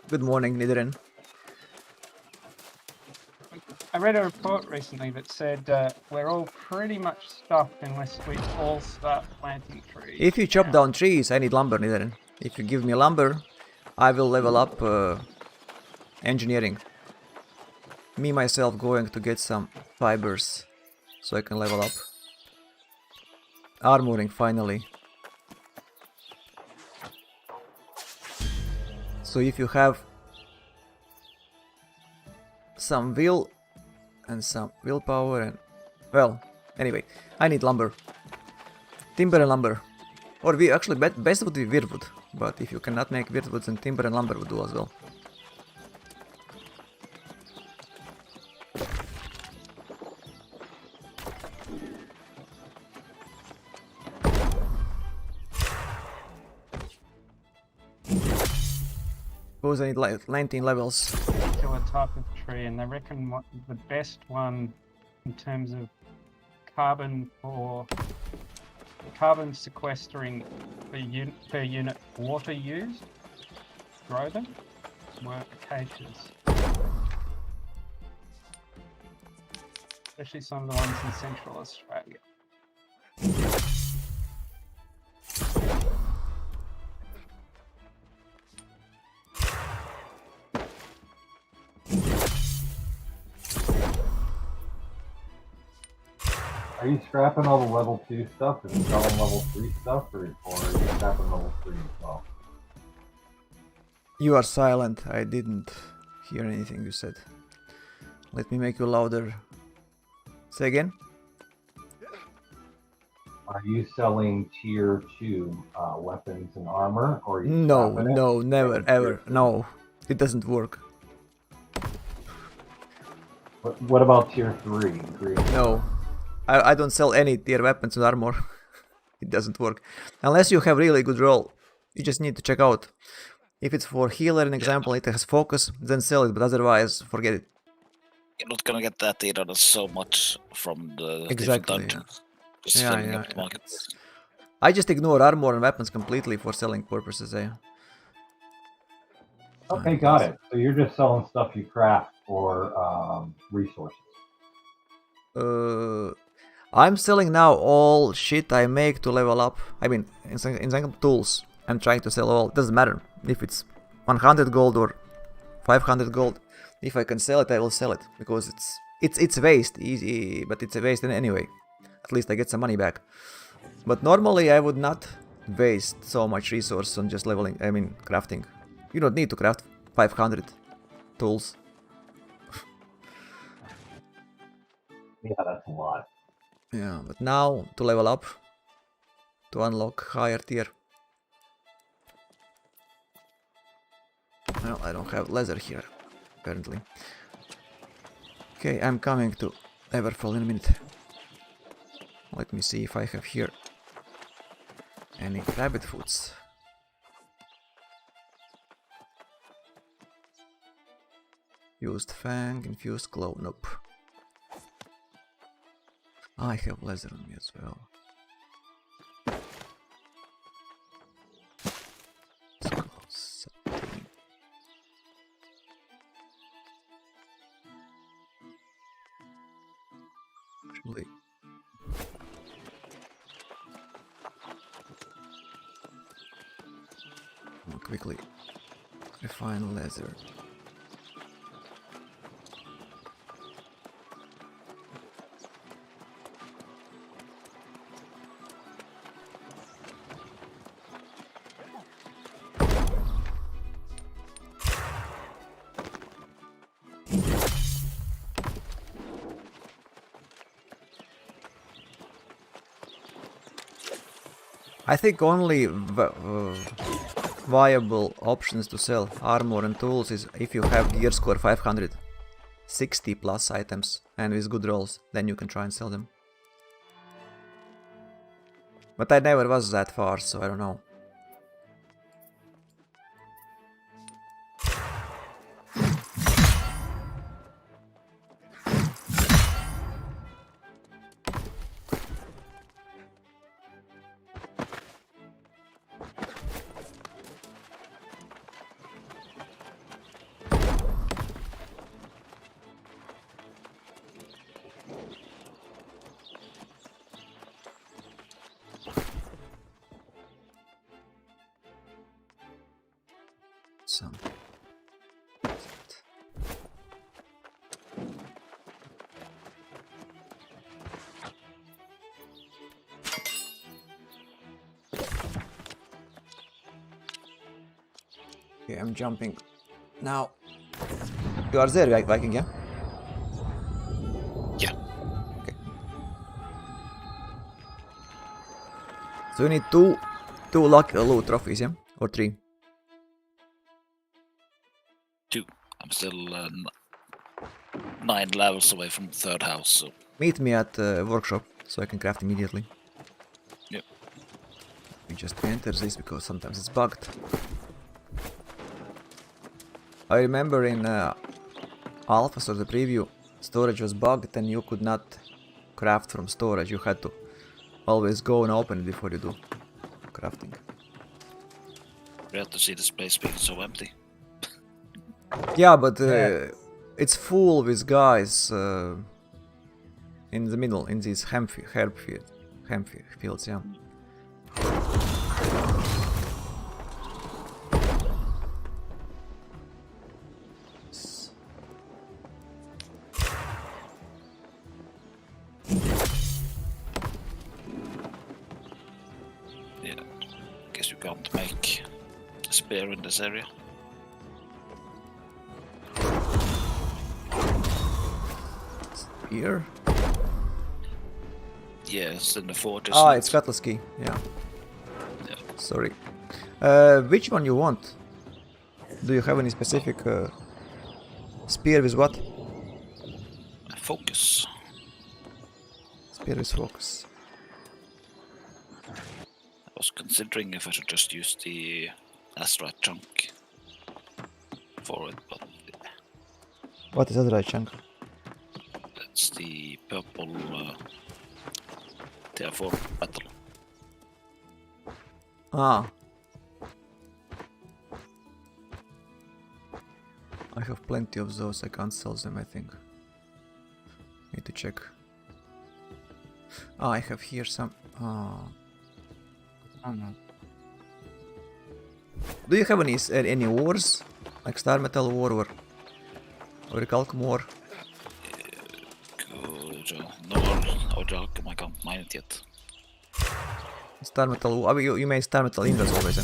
Good morning, Nidoran. I read a report recently that said we're all pretty much stuffed unless we all start planting trees. If you chop now. down trees, I need lumber, Nidoran. If you give me lumber, I will level up engineering. Me myself going to get some fibers so I can level up. Armoring finally. So if you have some will and some willpower and, well, anyway, I need lumber. Timber and lumber. Or we actually best would be wirtwood, but if you cannot make wirtwood, then timber and lumber would do as well. Suppose I need like 19 levels. To a type of tree, and they reckon what the best one in terms of carbon sequestering per unit water used. Grow them. Were acacias. Especially some of the ones in Central Australia. Are you scrapping all the level 2 stuff and selling level 3 stuff, or are you scrapping level 3 as well? You are silent. I didn't hear anything you said. Let me make you louder. Say again? Are you selling tier 2 weapons and armor, or are you No, scrapping it? no, never, And ever. tier 3? No, it doesn't work. What about tier 3? No, I don't sell any tier weapons and armor. It doesn't work. Unless you have really good roll. You just need to check out. If it's for healer, an example, it has focus, then sell it, but otherwise, forget it. You're not gonna get that either. There's so much from the Exactly, different yeah. dungeons. Just Yeah, filling yeah, up the yeah. marketplace. I just ignore armor and weapons completely for selling purposes, eh? Okay, got it. So you're just selling stuff you craft for resources. I'm selling now all shit I make to level up. I mean, in example, tools. I'm trying to sell all. Doesn't matter if it's 100 gold or 500 gold. If I can sell it, I will sell it because it's waste, easy, but it's a waste anyway. At least I get some money back. But normally I would not waste so much resource on just leveling. I mean, crafting. You don't need to craft 500 tools. Yeah, that's a lot. Yeah, but now to level up, to unlock higher tier. Well, I don't have leather here, apparently. Okay, I'm coming to Everfall in a minute. Let me see if I have here any rabbit foods. Used fang, infused glow, nope. I have leather on me as well. Let's go 17. Actually, I'll quickly refine leather. I think only viable options to sell armor and tools is if you have gear score 560 plus items and with good rolls, then you can try and sell them. But I never was that far, so I don't know. Some. Okay, I'm jumping now. You are there, Viking, yeah? Yeah. Okay. So you need two lucky loot trophies, yeah? Or 3? 2. I'm still 9 levels away from the 3rd house, so Meet me at the workshop so I can craft immediately. yep. We just enter this because sometimes it's bugged. I remember in alphas or the preview, storage was bugged and you could not craft from storage. You had to always go and open it before you do crafting. We have to see this place being so empty. Yeah, but Yeah. it's full with guys in the middle, in these hemp fields, yeah. Yeah, guess you can't make a spear in this area. Here? Yes, in the fortress. Ah, it's Cutlass key, yeah. Yeah. Sorry. Which one you want? Do you have any specific spear with what? Focus. Spear with focus. I was considering if I should just use the Astrite chunk for it, but What is that right chunk? it's the purple tier 4 metal. Ah. I have plenty of those, I can't sell them, I think. Need to check. Ah, I have here some. Ah. Do you have any ores? Like Star Metal ore or Recalcum ore? Good. No more Orjalcum, I can't mine it yet. Star Metal. I mean, you made Star Metal ingots always,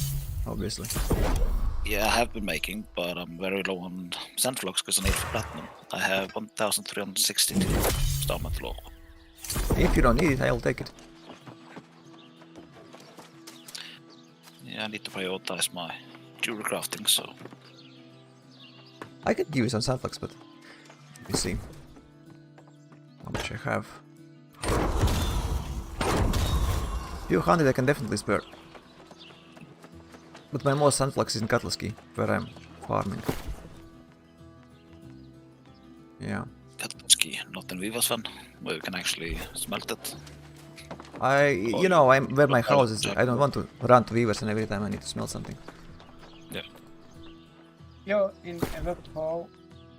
obviously. Yeah, I have been making, but I'm very low on Sandflux because I need it for platinum. I have 1362 star metal ore. If you don't need it, I'll take it. Yeah, I need to prioritize my jewelry crafting, so I could give you some Sandflux, but let me see how much I have. Few hundred I can definitely spare. But my most Sandflux is in Cutlass Key, where I'm farming. Yeah. Katowski, not in Vivasven, where you can actually smelt it. You know, I'm where my house is. I don't want to run to Weavers and every time I need to smell something. Yeah. You're in Everpole.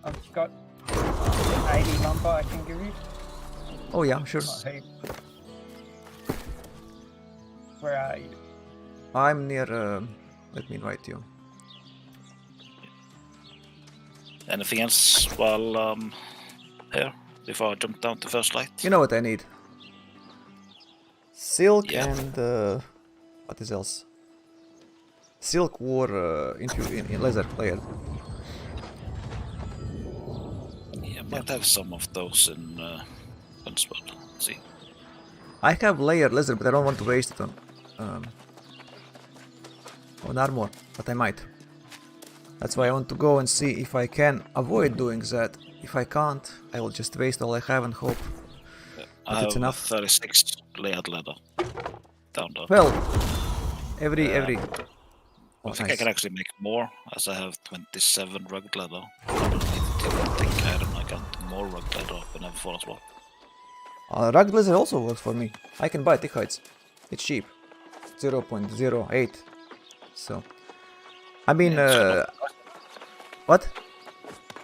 I've got 80 lumber I can give you. Oh yeah, sure. Not heap. Where are you? I'm near. Let me invite you. Anything else while here, before I jump down to first light? You know what I need? Silk Yeah. and what is else? Silk war in leather layer. Yeah, might have some of those in Huntsville. Let's see. I have layered leather, but I don't want to waste it on armor, but I might. That's why I want to go and see if I can avoid doing that. If I can't, I will just waste all I have and hope I that it's have enough. 36 layered leather down there. Well, every. Oh, I think I nice. can actually make more, as I have 27 rugged leather. I don't need to think I got more rugged leather up in Everfall as well. Rugged leather also works for me. I can buy thick hides. It's cheap. 0.08. So, I mean, what?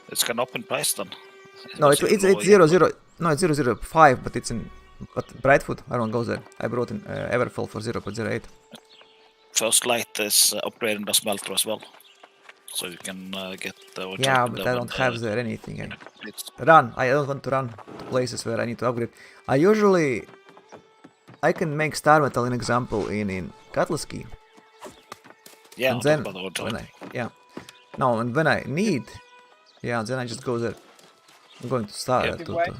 It's gone up in price then. No, was it's even lower 0.0. No, it's 0.05, but it's in. But Brightfoot, I don't go there. I brought in Everfall for 0.08. First light is upgrading the smelter as well, so you can get the. Yeah, but I don't have there anything. I don't want to run to places where I need to upgrade. I can make Star Metal, an example, in Cutlass Key. Yeah, And then when I need, then I just go there. I'm going to start. Yeah. To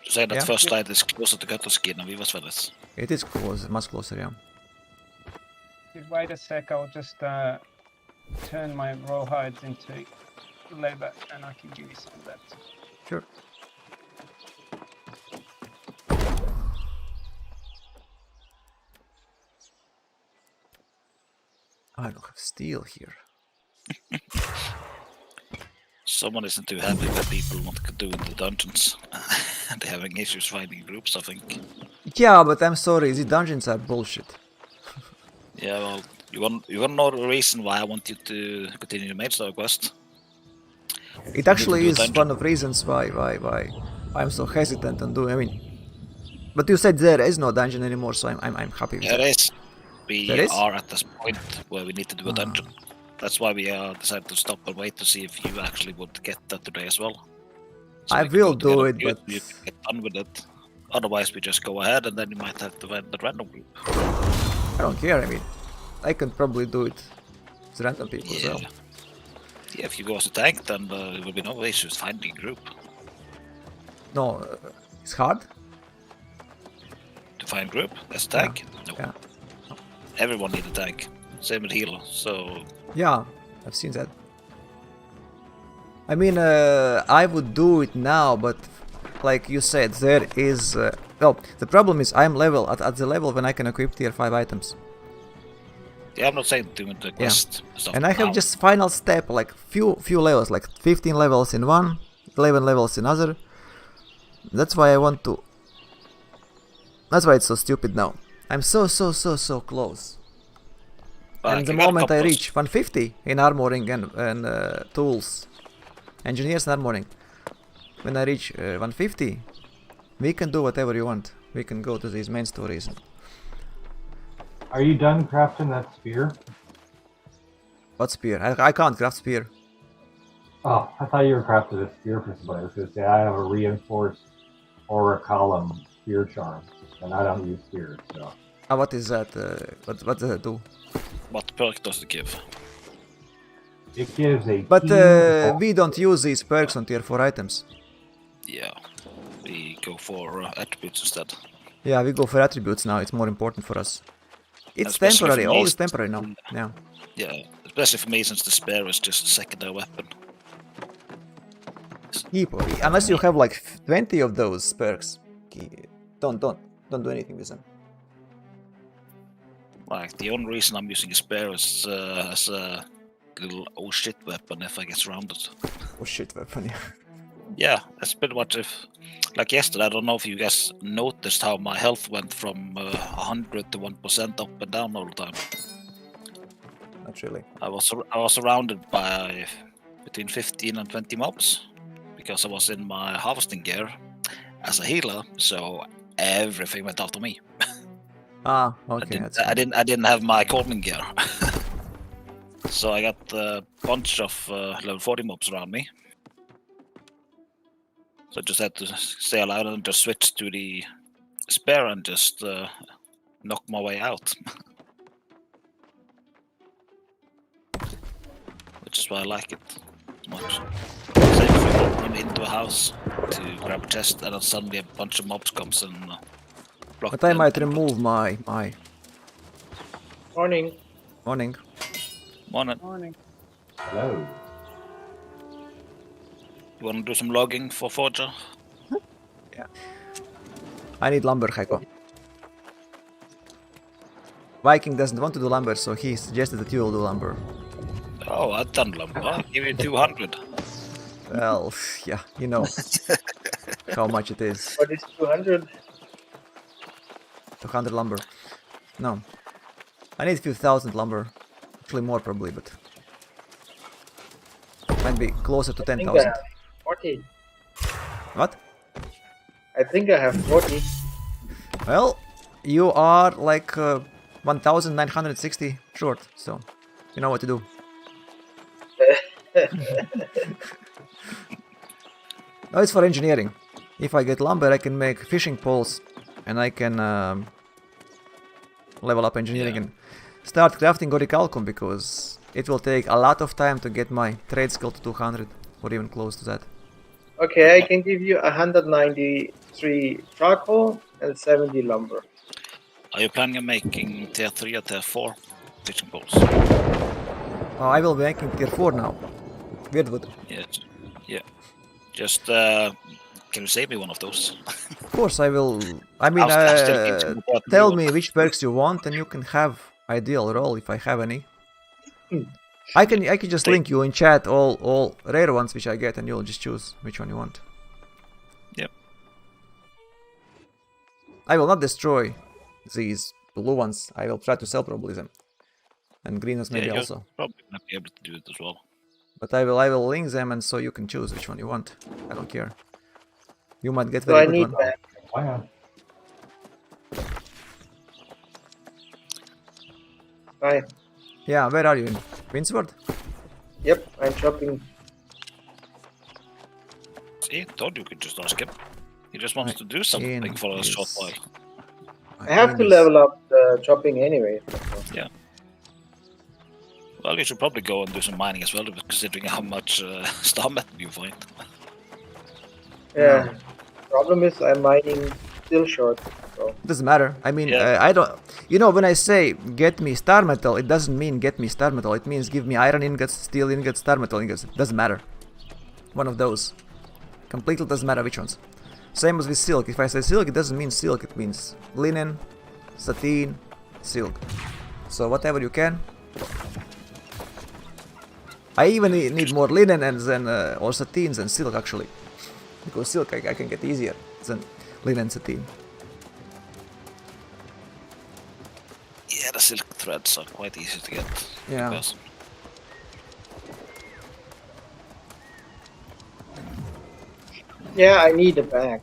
say that Yeah. first light is closer to Katowski than Vivasven is. It is close, much closer, yeah. Wait a sec, I'll just turn my raw hides into leather and I can give you some of that. Sure. I don't have steel here. Someone isn't too happy with people what to do in the dungeons. They're having issues finding groups, I think. Yeah, but I'm sorry, the dungeons are bullshit. Yeah, well, you want to know the reason why I want you to continue the Metsola quest? It actually do a is dungeon. one of reasons why I'm so hesitant on doing. I mean, but you said there is no dungeon anymore, so I'm happy with There that. is. We There is? are at this point where we need to do a dungeon. That's why we decided to stop and wait to see if you actually would get that today as well. So I we can go will do together it, with you, but you can get done with it. Otherwise, we just go ahead and then you might have to find the random group. I don't care. I mean, I can probably do it with random people as well. Yeah, if you go as a tank, then there will be no issues finding a group. No, it's hard. To find a group as a tank? No. Yeah. Everyone needs a tank. Same with healer, so... Yeah, I've seen that. I mean, I would do it now, but like you said, there is... well, the problem is I'm level at the level when I can equip tier 5 items. Yeah, I'm not saying doing the quest stuff And I have now. just final step, like few levels, like 15 levels in one, 11 levels in other. That's why I want to... That's why it's so stupid now. I'm so close. But And the you got a moment I couple of- reach 150 in armoring and tools, engineers and armoring, when I reach 150, we can do whatever you want. We can go to these main stories. Are you done crafting that spear? What spear? I can't craft spear. Oh, I thought you were crafting a spear for somebody. I was going to say, I have a reinforced aura column spear charm, and I don't use spears, so. What is that? What does it do? What perk does it give? It gives a But keen- we don't use these perks on tier 4 items. Yeah, we go for attributes instead. Yeah, we go for attributes now. It's more important for us. It's Especially temporary. for me, All is it's- temporary now. Yeah. Yeah, especially for me since the spear is just a secondary weapon. Keep, unless you have like 20 of those perks, don't do anything with them. Like, the only reason I'm using a spear is as a little oh shit weapon if I get surrounded. Oh shit, weapon. Yeah. Yeah, that's pretty much if... Like yesterday, I don't know if you guys noticed how my health went from 100 to 1% up and down all the time. Not really. I was surrounded by between 15 and 20 mobs because I was in my harvesting gear as a healer, so everything went after me. Ah, okay. I didn't have my calming gear, so I got a bunch of level 40 mobs around me. So I just had to stay alive and just switch to the spear and just knock my way out. Which is why I like it so much. Same if you run into a house to grab a chest and then suddenly a bunch of mobs comes and block But I them. might remove my Morning. morning. Morning. Hello. You wanna do some logging for Forger? I need lumber, Heiko. Viking doesn't want to do lumber, so he suggested that you will do lumber. Oh, I've done lumber. I'll give you 200. Well, yeah, you know how much it is. What is 200? 200 lumber. No. I need a few thousand lumber. Actually more probably, but... Might be closer to 10,000. 40. What? I think I have 40. Well, you are like 1,960 short, so you know what to do. No, it's for engineering. If I get lumber, I can make fishing poles, and I can level up engineering and start crafting orichalcum, because it will take a lot of time to get my trade skill to 200, or even close to that. Okay, I can give you 193 charcoal and 70 lumber. Are you planning on making tier 3 or tier 4 fishing poles? I will be making tier 4 now. Weirdwood. Yes. Yeah. Just can you save me one of those? Of course, I will. I mean, I'll still keep some about the tell new me one. which perks you want, and you can have ideal roll if I have any. I can just link you in chat all rare ones which I get, and you'll just choose which one you want. Yep. I will not destroy these blue ones. I will try to sell probably them. And green ones maybe you're also. probably gonna be able to do it as well. But I will link them, and so you can choose which one you want. I don't care. You might get So very I good need one. that. Plan. Right. Yeah, where are you in Windsward? Yep, I'm chopping. See, told you could just ask him. He just wants to do something for a short while. I have to level up the chopping anyway. Well, you should probably go and do some mining as well, considering how much star metal you find. Yeah. Problem is I'm mining still short. So. Doesn't matter. I mean, Yeah. I don't. You know, when I say get me star metal, it doesn't mean get me star metal. It means give me iron ingots, steel ingots, star metal ingots. It doesn't matter. One of those. Completely doesn't matter which ones. Same as with silk. If I say silk, it doesn't mean silk. It means linen, sateen, silk. So whatever you can. I even need more linen and then or sateen than silk actually, because silk I can get easier than linen and sateen. Yeah, the silk threads are quite easy to get. Yeah. Because Yeah, I need a bag.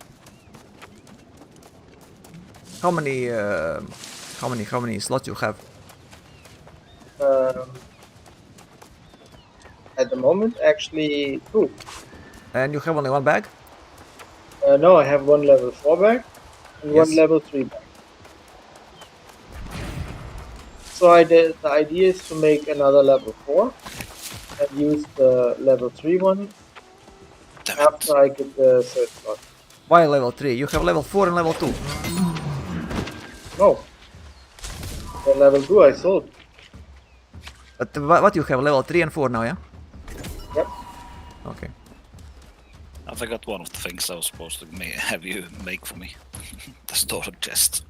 How many slots you have? At the moment, actually 2. And you have only one bag? No, I have one level 4 bag and Yes. one level 3 bag. So the idea is to make another level 4 and use the level 3 one damn it. after I get the third slot. Why level 3? You have level 4 and level 2. No. The level 2 I sold. But what you have? Level 3 and 4 now, yeah? Yep. Okay. I forgot one of the things I was supposed to have you make for me. The storage chest.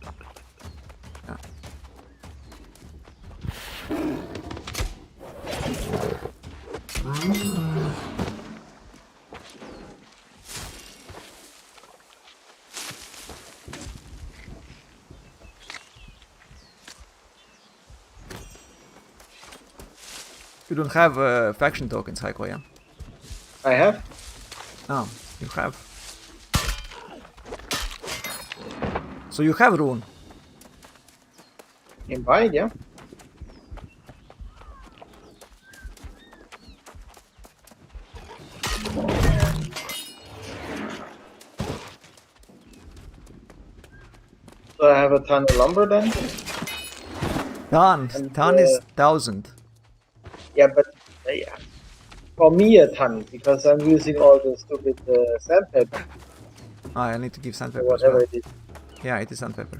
You don't have faction tokens, Heiko, yeah? I have. Oh, you have. So you have rune. In buy it, yeah. So I have a ton of lumber then. Ton. And, Ton is 1,000. Yeah, but yeah. For me a ton because I'm using all the stupid sandpaper Ah, I need to give or sandpaper as whatever well. it is. Yeah, it is sandpaper.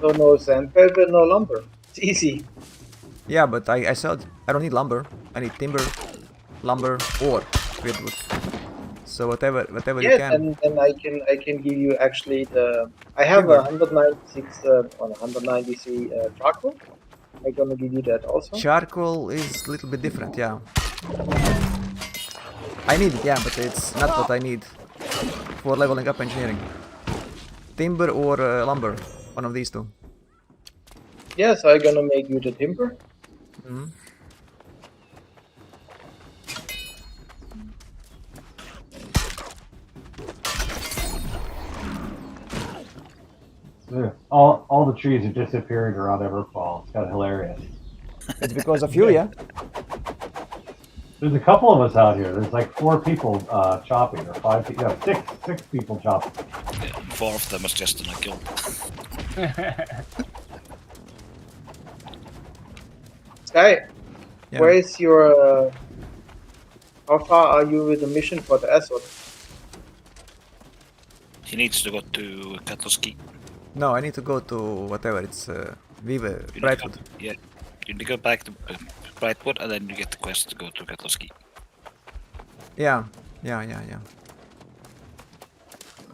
So no sandpaper, no lumber. It's easy. Yeah, but I said I don't need lumber. I need timber, lumber, or redwood. So whatever you Yes, can. and I can give you actually the. I have a 196 or 193 charcoal. I'm gonna give you that also. Charcoal is a little bit different, yeah. I need it, yeah, but it's not what I need for leveling up engineering. Timber or lumber, one of these two. Yeah, so I'm gonna make you the timber. Mhm. Yeah. All the trees are disappearing around Everfall. It's kind of hilarious. It's because of you, yeah? There's a couple of us out here. There's like 4 people chopping, or 5 people. No, six people chopping. Yeah, 4 of them was just in a guild. Sky, Yeah. where is your? How far are you with the mission for the Azot? He needs to go to Katloski. No, I need to go to whatever, it's Vive, Brightwood. Yeah, you need to go back to Brightwood and then you get the quest to go to Katloski. Yeah.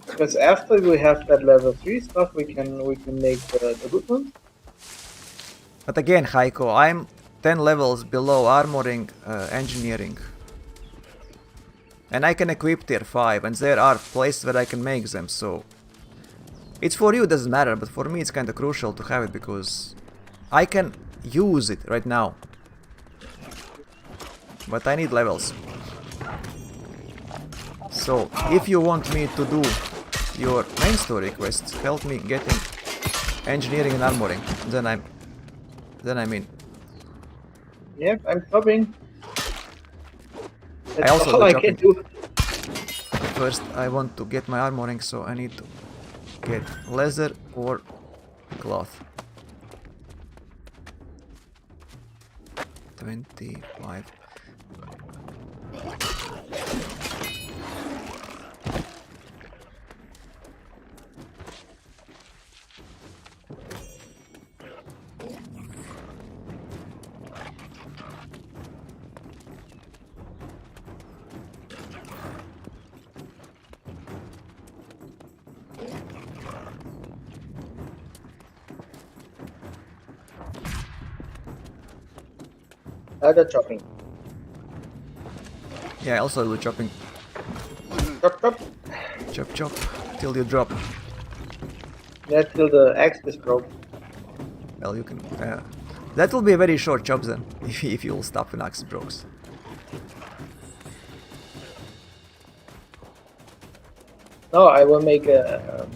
Because after we have that level 3 stuff, we can make the good ones. But again, Heiko, I'm 10 levels below armoring, engineering. And I can equip tier 5, and there are places where I can make them, so... It's for you, it doesn't matter, but for me it's kinda crucial to have it, because... I can use it right now. But I need levels. So, if you want me to do your main story quests, help me getting engineering and armoring, then I'm in. Yep, I'm stopping. That's also all do I chopping. can do. First, I want to get my armoring, so I need to get leather or cloth. 25. Other chopping. Yeah, I also do chopping. Chop, chop. Chop chop till you drop. Yeah, till the axe is broke. Well, you can. That will be a very short chop then, if you'll stop when axe breaks. No, I will make a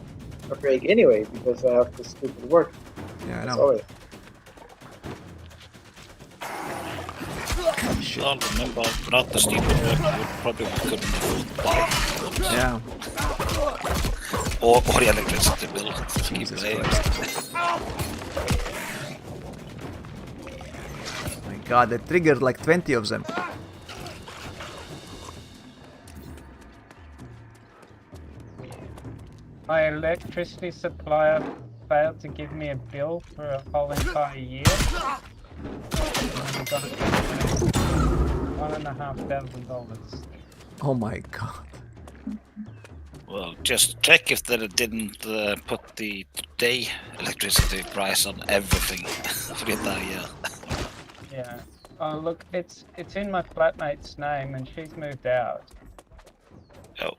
break anyway because I have to stupid work. Yeah, I That's know. always. Shit. Well, remember, without the stupid work, you probably couldn't afford to buy. Yeah. Or the electricity bill. Jesus Either way. Christ. My god, they triggered like 20 of them. My electricity supplier failed to give me a bill for a whole entire year. And I got it $1,500. Oh my god. Well, just check if they didn't put the day electricity price on everything for the entire year. Yeah. Oh look, it's in my flatmate's name and she's moved out. Oh,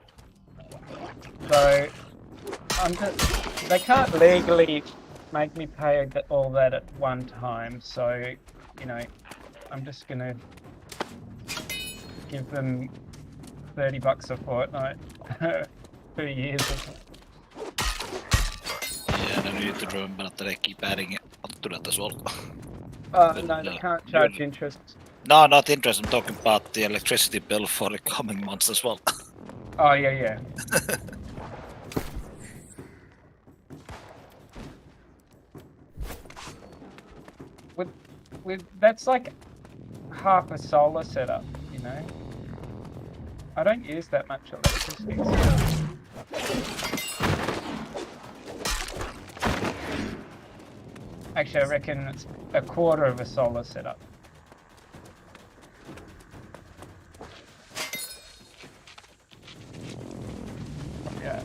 So I'm just, they can't legally make me pay all that at one time. So, you know, I'm just gonna give them $30 a fortnight, 2 years or something. yeah, then you need to remember that they keep adding it onto that as well. No, they can't charge interest. No, not interest. I'm talking about the electricity bill for the coming months as well. Oh yeah. With that's like half a solar setup, you know. I don't use that much electricity. Actually, I reckon it's a quarter of a solar setup. Yeah.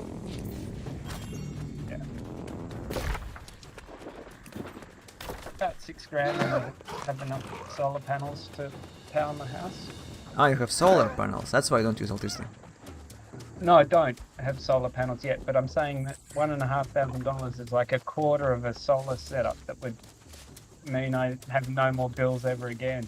About $6,000 and I have enough solar panels to power my house. Ah, you have solar panels. That's why I don't use electricity. No, I don't have solar panels yet, but I'm saying that $1,500 is like a quarter of a solar setup that would mean I have no more bills ever again.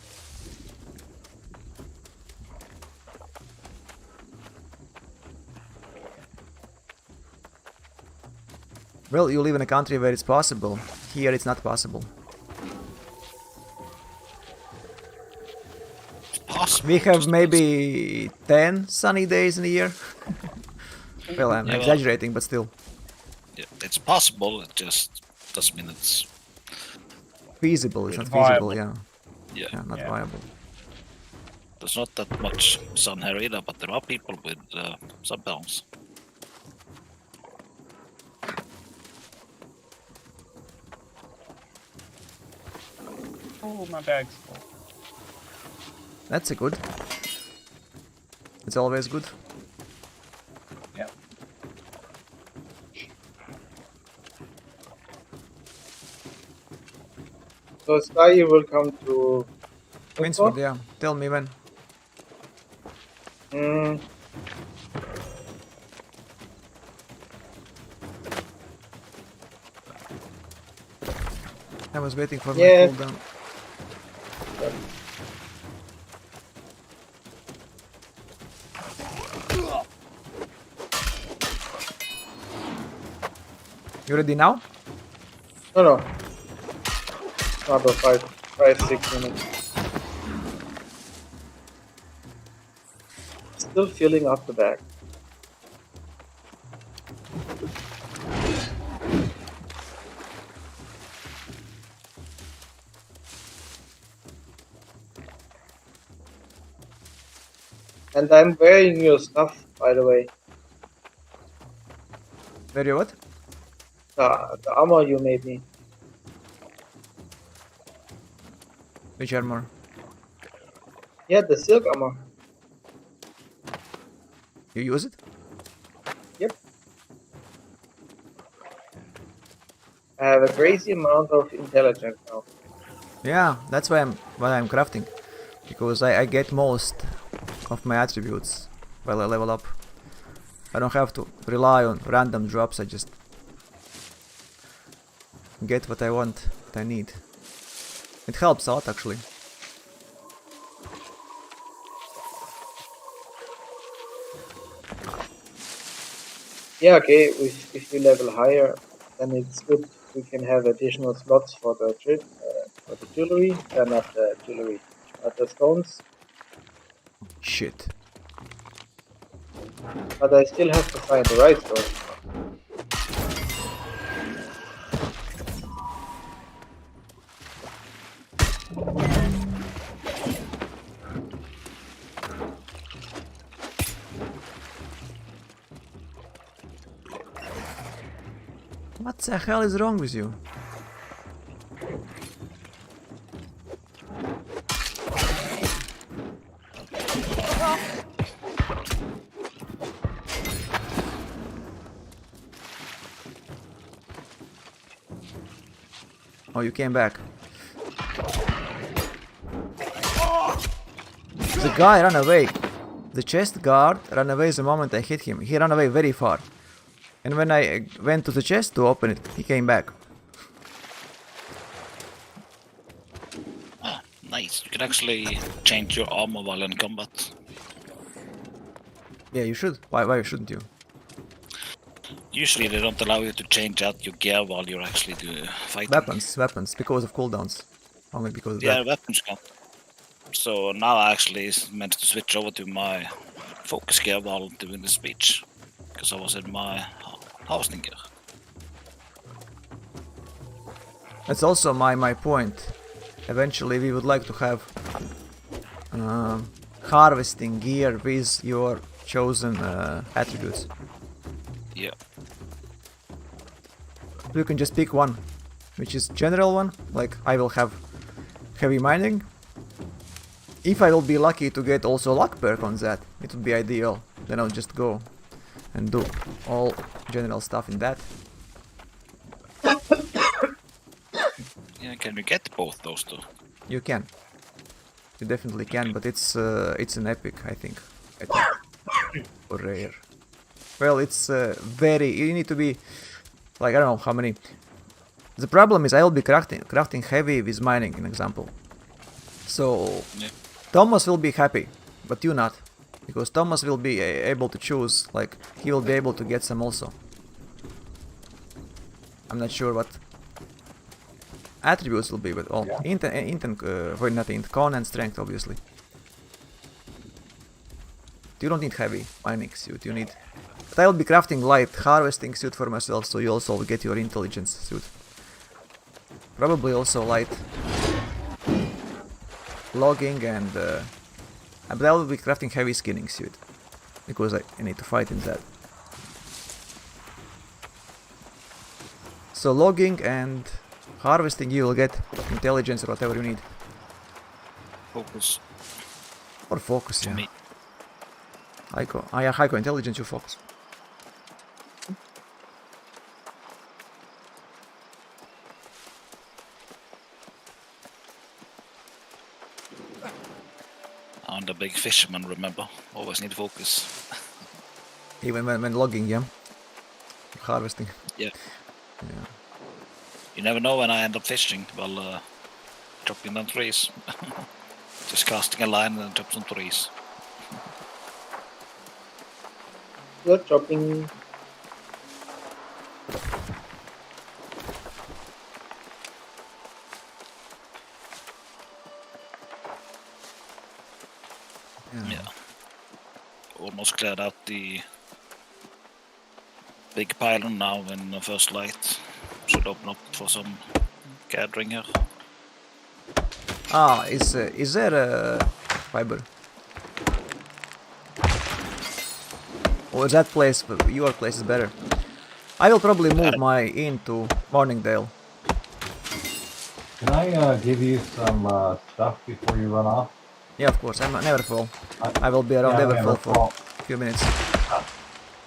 Well, you live in a country where it's possible. Here it's not possible. Possible. We have just- maybe 10 sunny days in a year. Well, I'm Yeah, well- exaggerating, but still. Yeah, it's possible. It just doesn't mean it's Feasible, it's not Viable. feasible, yeah. yeah. Yeah, not Yeah. viable. There's not that much sun here either, but there are people with sun panels. Oh, my bag's full. That's a good. It's always good. Yep. So Sky, you will come to Winsford, yeah. Tell me when. I was waiting for Yeah. my cooldown. You ready now? No. Another 6 minutes. Still filling up the bag. And I'm wearing your stuff, by the way. Very what? The armor you made me. Which armor? Yeah, the silk armor. You use it? Yep. I have a crazy amount of intelligence now. Yeah, that's why I'm crafting. Because I get most of my attributes while I level up. I don't have to rely on random drops, I just get what I want, what I need. It helps a lot actually. Yeah, okay, if we level higher, then it's good. We can have additional slots for the jewelry, not the jewelry, but the stones. Shit. But I still have to find the right stone. What the hell is wrong with you? Oh, you came back. The guy ran away. The chest guard ran away the moment I hit him. He ran away very far. And when I went to the chest to open it, he came back. Ah, nice. You can actually change your armor while in combat. Yeah, you should. Why shouldn't you? Usually they don't allow you to change out your gear while you're actually fighting. Weapons, because of cooldowns. Only because of Yeah, that. weapons count. So now I actually managed to switch over to my focus gear while doing the speech. Because I was in my housing gear. That's also my point. Eventually we would like to have harvesting gear with your chosen attributes. Yeah. You can just pick one, which is general one, like I will have heavy mining. If I will be lucky to get also luck perk on that, it would be ideal. Then I'll just go and do all general stuff in that. Yeah, can you get both those two? You can. You definitely can, but it's an epic, I think. Or rare. Well, it's very. You need to be like I don't know how many. The problem is I will be crafting heavy with mining, an example. So Yeah. Thomas will be happy, but you not, because Thomas will be able to choose. Like he will be able to get some also. I'm not sure what attributes will be, but all con and strength obviously. You don't need heavy mining suit. You need. But I will be crafting light harvesting suit for myself, so you also will get your intelligence suit. Probably also light logging and. But I will be crafting heavy skinning suit because I need to fight in that. So logging and harvesting, you will get intelligence or whatever you need. Focus. Or focus, For yeah. me. High intelligence, you focus. I'm the big fisherman, remember? Always need focus. Even when logging, yeah? Harvesting. Yeah. Yeah. You never know when I end up fishing while chopping down trees. Just casting a line and then chop some trees. Good chopping. Yeah. Almost cleared out the big pylon now in the first light. Should open up for some gathering here. Ah, is there a fiber? Or is that place, your place is better? I will probably move my inn to Mourningdale. Can I give you some stuff before you run off? Yeah, of course, I'm never full. I will be around Yeah, Neverfull for a few minutes.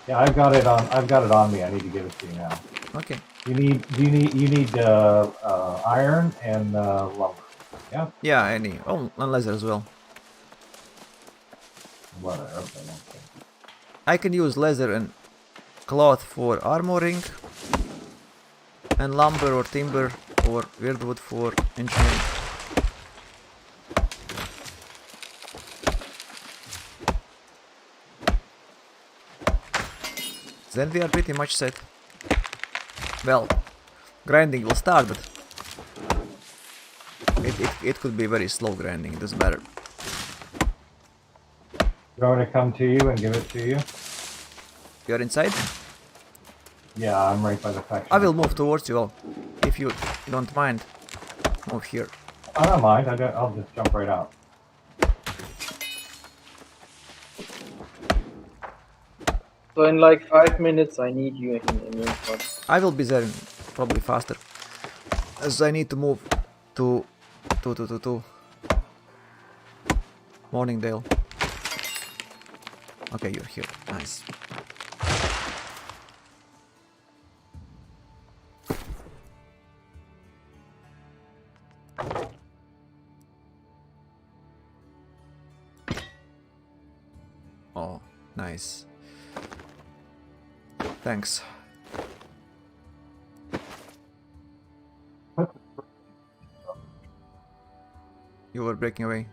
Yeah, I've got it on me. I need to give it to you now. Okay. You need iron and lumber. Yeah. Yeah, any. Oh, and leather as well. Leather. Okay. I can use leather and cloth for armoring, and lumber or timber or weirdwood for engineering. Then we are pretty much set. Well, grinding will start, but it could be very slow grinding, it doesn't matter. You want me to come to you and give it to you? You're inside? Yeah, I'm right by the factory. I will move towards you all, if you don't mind. Move here. I don't mind. I'll just jump right out. So in like 5 minutes, I need you in your spot. I will be there probably faster, as I need to move to Mourningdale. Okay, you're here. Nice. Oh, nice. Thanks. You were breaking away.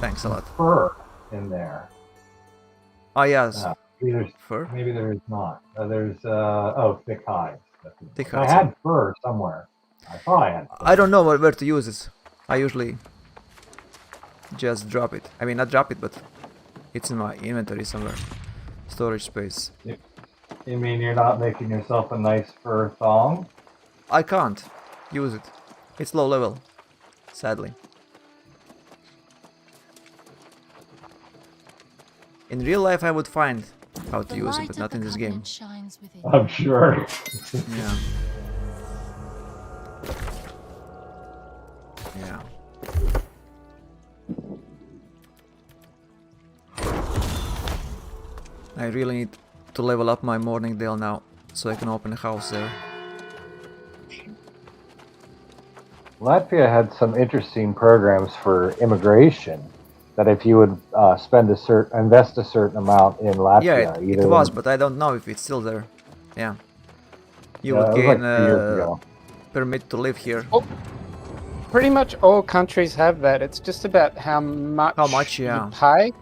Thanks a lot. Fur in there. Ah, yes. Fur? Maybe there is not. There's thick hides. Thick I hides. had fur somewhere. I thought I had fur. I don't know where to use it. I usually just drop it. I mean, not drop it, but it's in my inventory somewhere. Storage space. You mean you're not making yourself a nice fur thong? I can't use it. It's low level, sadly. In real life I would find how to use it, but not in this game. I'm sure. Yeah. Yeah. I really need to level up my Mourningdale now, so I can open a house there. Latvia had some interesting programs for immigration. That if you would invest a certain amount in Latvia, Yeah, it was, but I don't know if it's still there. Yeah. You would gain a permit to live here. Oh, pretty much all countries have that. It's just about how much yeah. you pay.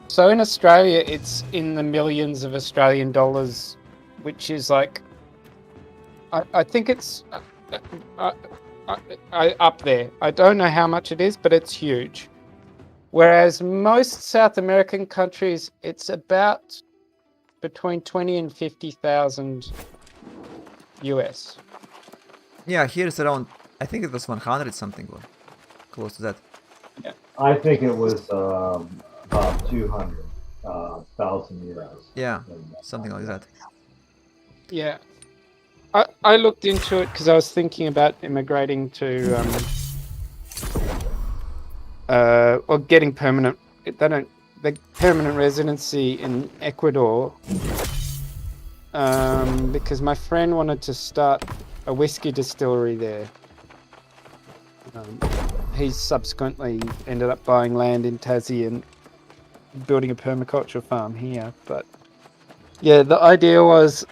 So in Australia, it's in the millions of Australian dollars, which is like, I think it's up there. I don't know how much it is, but it's huge. Whereas most South American countries, it's about between 20 and 50,000 US. Yeah, here it's around, I think it was 100 something, or close to that. Yeah. I think it was about 200,000 euros. Yeah, something like that. Yeah. I looked into it because I was thinking about immigrating to or getting permanent. The permanent residency in Ecuador, because my friend wanted to start a whiskey distillery there. He subsequently ended up buying land in Tassie and building a permaculture farm here. But yeah, the idea was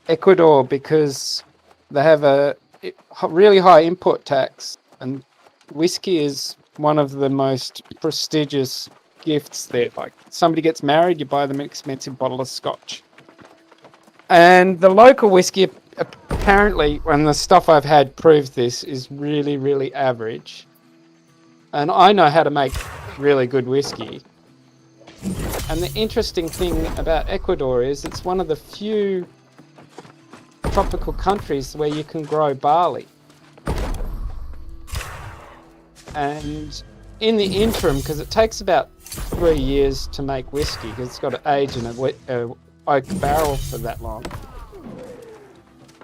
Ecuador, because they have a really high import tax, and whiskey is one of the most prestigious gifts there. Like, somebody gets married, you buy them an expensive bottle of scotch. And the local whiskey, apparently, and the stuff I've had proves this, is really, really average. And I know how to make really good whiskey. And the interesting thing about Ecuador is it's one of the few tropical countries where you can grow barley. And in the interim, because it takes about 3 years to make whiskey, because it's got to age in a oak barrel for that long.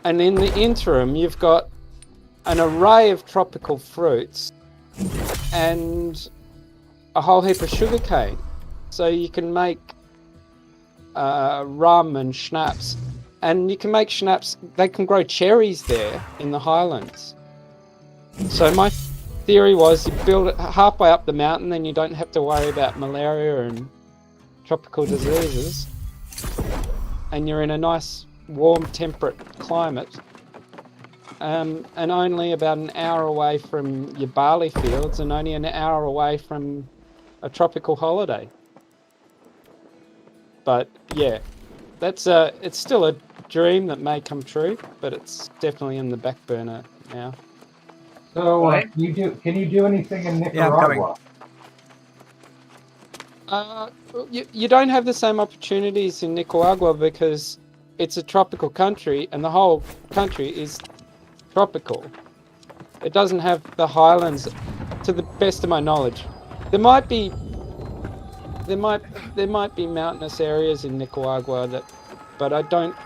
And in the interim, you've got an array of tropical fruits and a whole heap of sugarcane. So you can make rum and schnapps. And you can make schnapps, they can grow cherries there in the highlands. So my theory was you build it halfway up the mountain, then you don't have to worry about malaria and tropical diseases. And you're in a nice, warm, temperate climate. And only about an hour away from your barley fields, and only an hour away from a tropical holiday. But yeah, that's it's still a dream that may come true, but it's definitely in the back burner now. So, can you do anything in Yeah, I'm coming. Nicaragua? You don't have the same opportunities in Nicaragua because it's a tropical country, and the whole country is tropical. It doesn't have the highlands, to the best of my knowledge. There might be mountainous areas in Nicaragua but I don't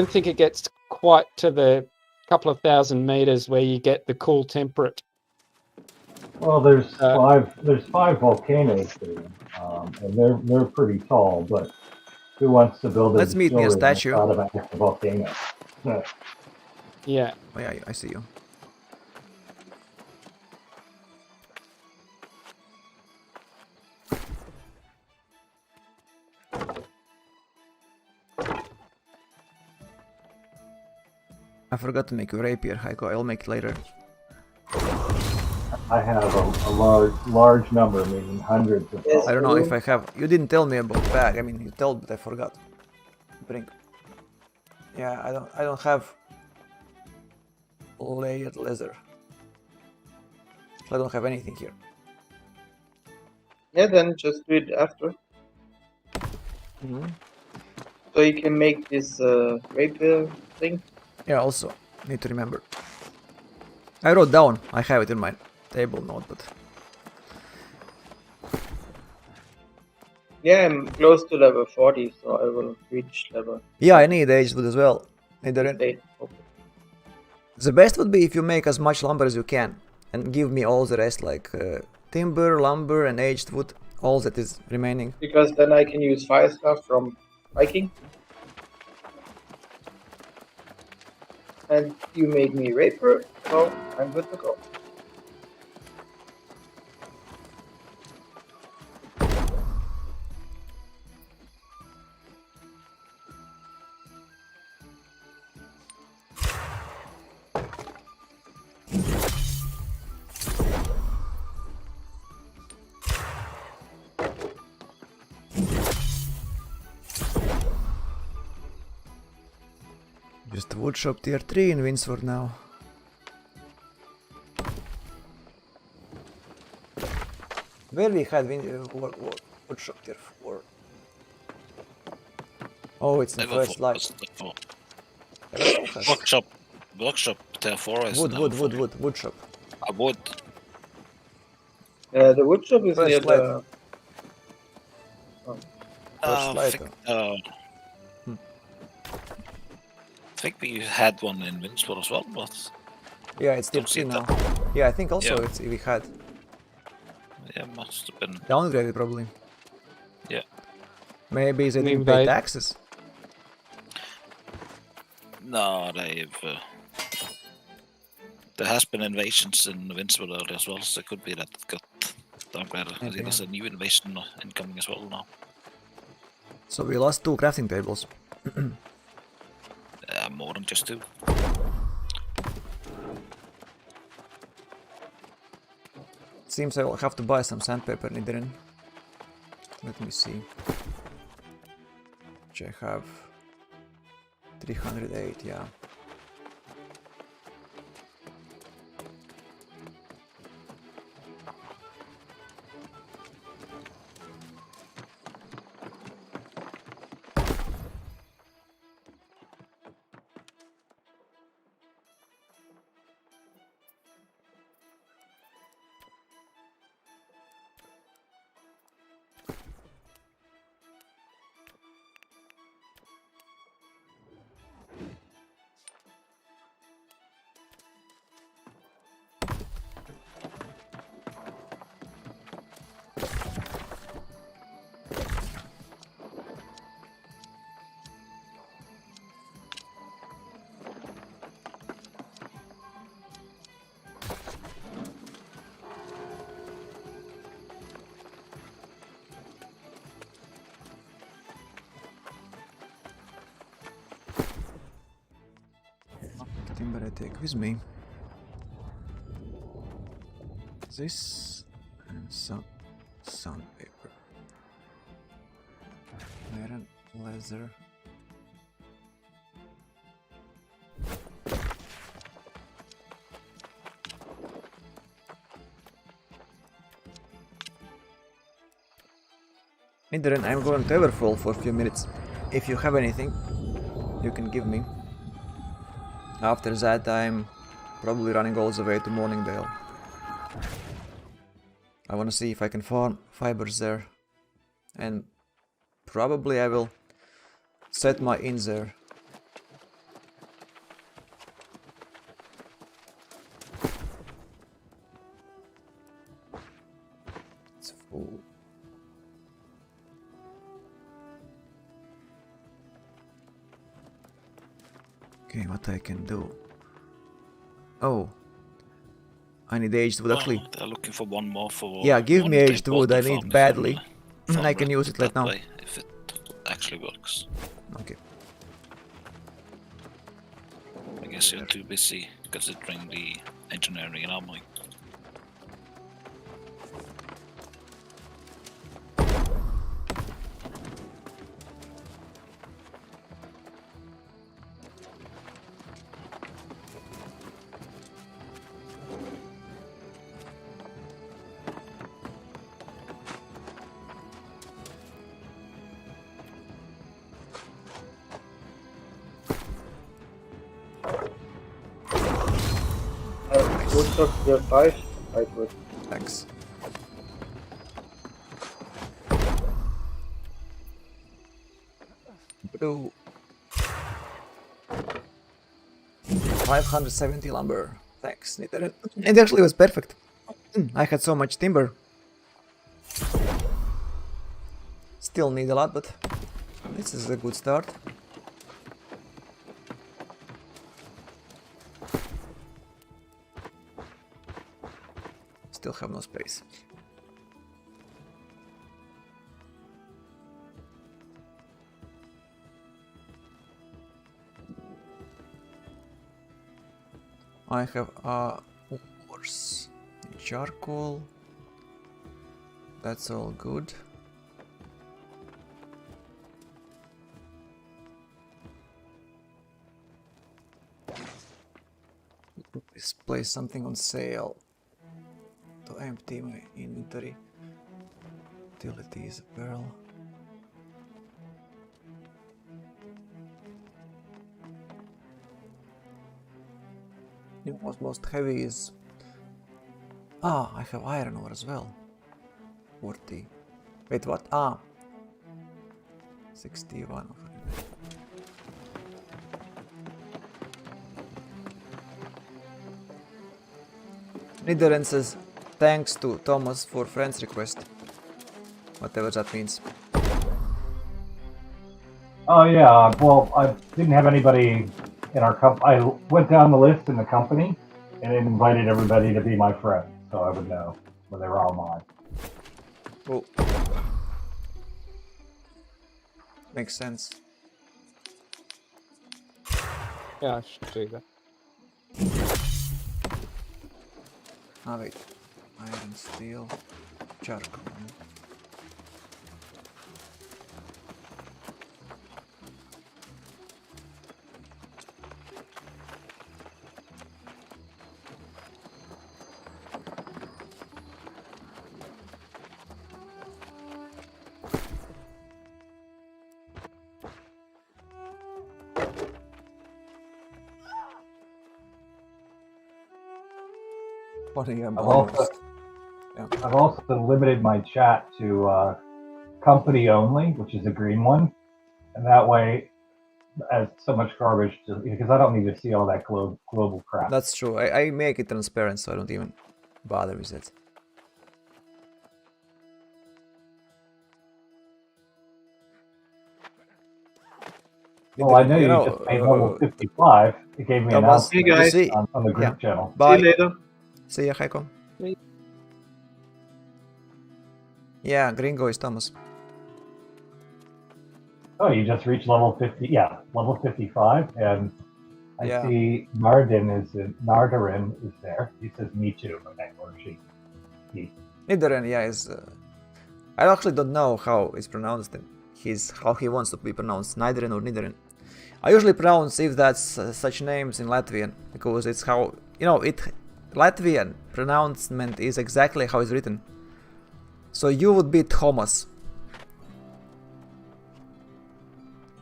think it gets quite to the couple of thousand meters where you get the cool temperate. Well, there's five volcanoes there, and they're pretty tall. But who wants to build a Let's meet me a distillery statue. out of an active volcano? Yeah. Oh yeah, I see you. I forgot to make a rapier, Heiko. I'll make it later. I have a large number, meaning hundreds of. Yes. I don't know if I have. You didn't tell me about bag. I mean, you told, but I forgot. Bring. Yeah, I don't have layered leather. I don't have anything here. Yeah, then just do it after. Mm-hmm. So you can make this rapier thing. Yeah, also need to remember. I wrote down. I have it in my table note, but Yeah, I'm close to level 40, so I will reach level. yeah, I need aged wood as well. The best would be if you make as much lumber as you can and give me all the rest, like timber, lumber, and aged wood, all that is remaining. Because then I can use fire stuff from Viking. And you made me rapier, so I'm good to go. Just woodshop tier 3 in Winsford now. Where we had woodshop tier 4? Oh, it's the first slide. Workshop tier 4 is Woodshop. Wood. The woodshop is First near slide. the. I think we had one in Winsford as well, but Yeah, it's tier 3 now. Yeah, I think also we had. Yeah, must have been. Downgraded probably. Yeah. Maybe they didn't pay taxes. No, they've. There has been invasions in Winsford earlier as well, so it could be that it got I'm glad Maybe, there's a new innovation incoming as well now. So we lost 2 crafting tables. More than just 2. Seems I will have to buy some sandpaper, Nidoran. Let me see. Which I have 308, yeah. Timber I take with me. This and some sandpaper. Iron, leather. Nidoran, I'm going to Everfall for a few minutes. If you have anything, you can give me. After that, I'm probably running all the way to Mourningdale. I want to see if I can farm fibers there. And probably I will set my inn there. It's full. Okay, what I can do? Oh, I need aged wood actually. They're looking for one more for. Yeah, give me aged wood. I farm need if badly. farm I can use it right that now. way, if it actually works. Okay. I guess you're too busy considering the engineering and armoring. Woodstock tier 5, right wood. Thanks. Blue. 570 lumber. Thanks, Nidoran. It actually was perfect. I had so much timber. Still need a lot, but this is a good start. Still have no space. I have horse, charcoal. That's all good. Let's place something on sale to empty my inventory. Utilities, apparel. What's most heavy is... Ah, I have iron ore as well. 40. Wait, what? Ah. 61. Nidoran says, thanks to Thomas for friends request. Whatever that means. Oh yeah, well, I didn't have anybody in our company. I went down the list in the company and invited everybody to be my friend, so I would know when they were all mine. Oh. Makes sense. Yeah, I should do that. Ah, wait. Iron, steel, charcoal. Funny, I'm almost. Yeah. I've also limited my chat to company only, which is a green one, and that way, as so much garbage, because I don't need to see all that global crap. That's true. I make it transparent so I don't even bother with it. Well, I know you just made level 55. It gave me an Thomas, announcement Hey, guys. on the group channel. Bye. See you later. See ya, Heiko. Yeah, Gringo is Thomas. Oh, you just reached level 50. Yeah, level 55, and I Yeah. see Nardarin is there. He says me too, okay, or she. He. Nidaren, yeah, is. I actually don't know how it's pronounced. How he wants to be pronounced, Nidaren or Nidaren. I usually pronounce if that's such names in Latvian because it's how Latvian pronouncement is exactly how it's written. So you would be Thomas.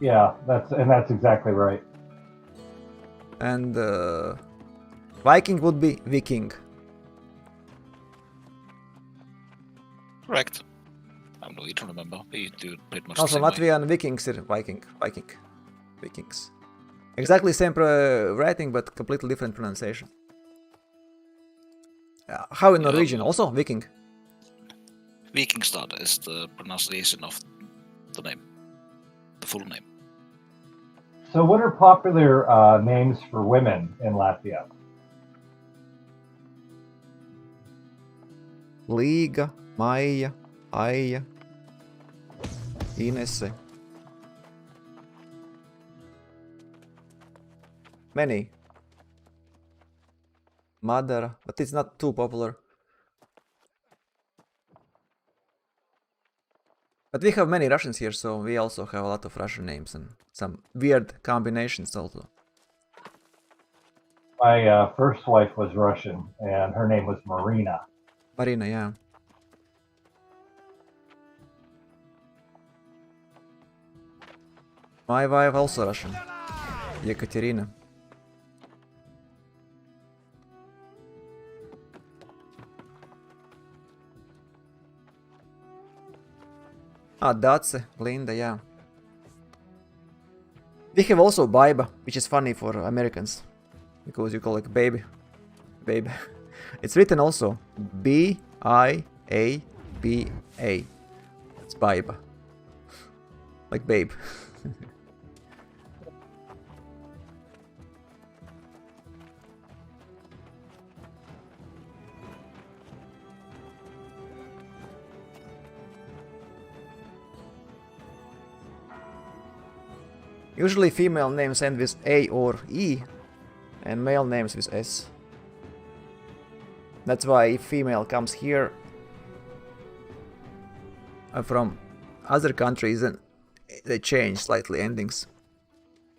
Yeah, that's exactly right. And Viking would be Viking. Correct. I don't know, you don't remember. We do pretty much Also the same way. Latvian Vikings are Vikings. Exactly same writing but completely different pronunciation. How in Norwegian? Also Viking. Vikingstad is the pronunciation of the name. The full name. So, what are popular names for women in Latvia? Liga, Maija, Aija, Inese. Many. Madara, but it's not too popular. But we have many Russians here, so we also have a lot of Russian names and some weird combinations also. My first wife was Russian, and her name was Marina. Marina, yeah. My wife also Russian. Yekaterina. Dace, Linda, yeah. We have also Baiba, which is funny for Americans. Because you call it baby. Babe. It's written also B-I-A-B-A. It's Baiba. Like babe. Usually female names end with A or E, and male names with S. That's why if female comes here from other countries, then they change slightly endings.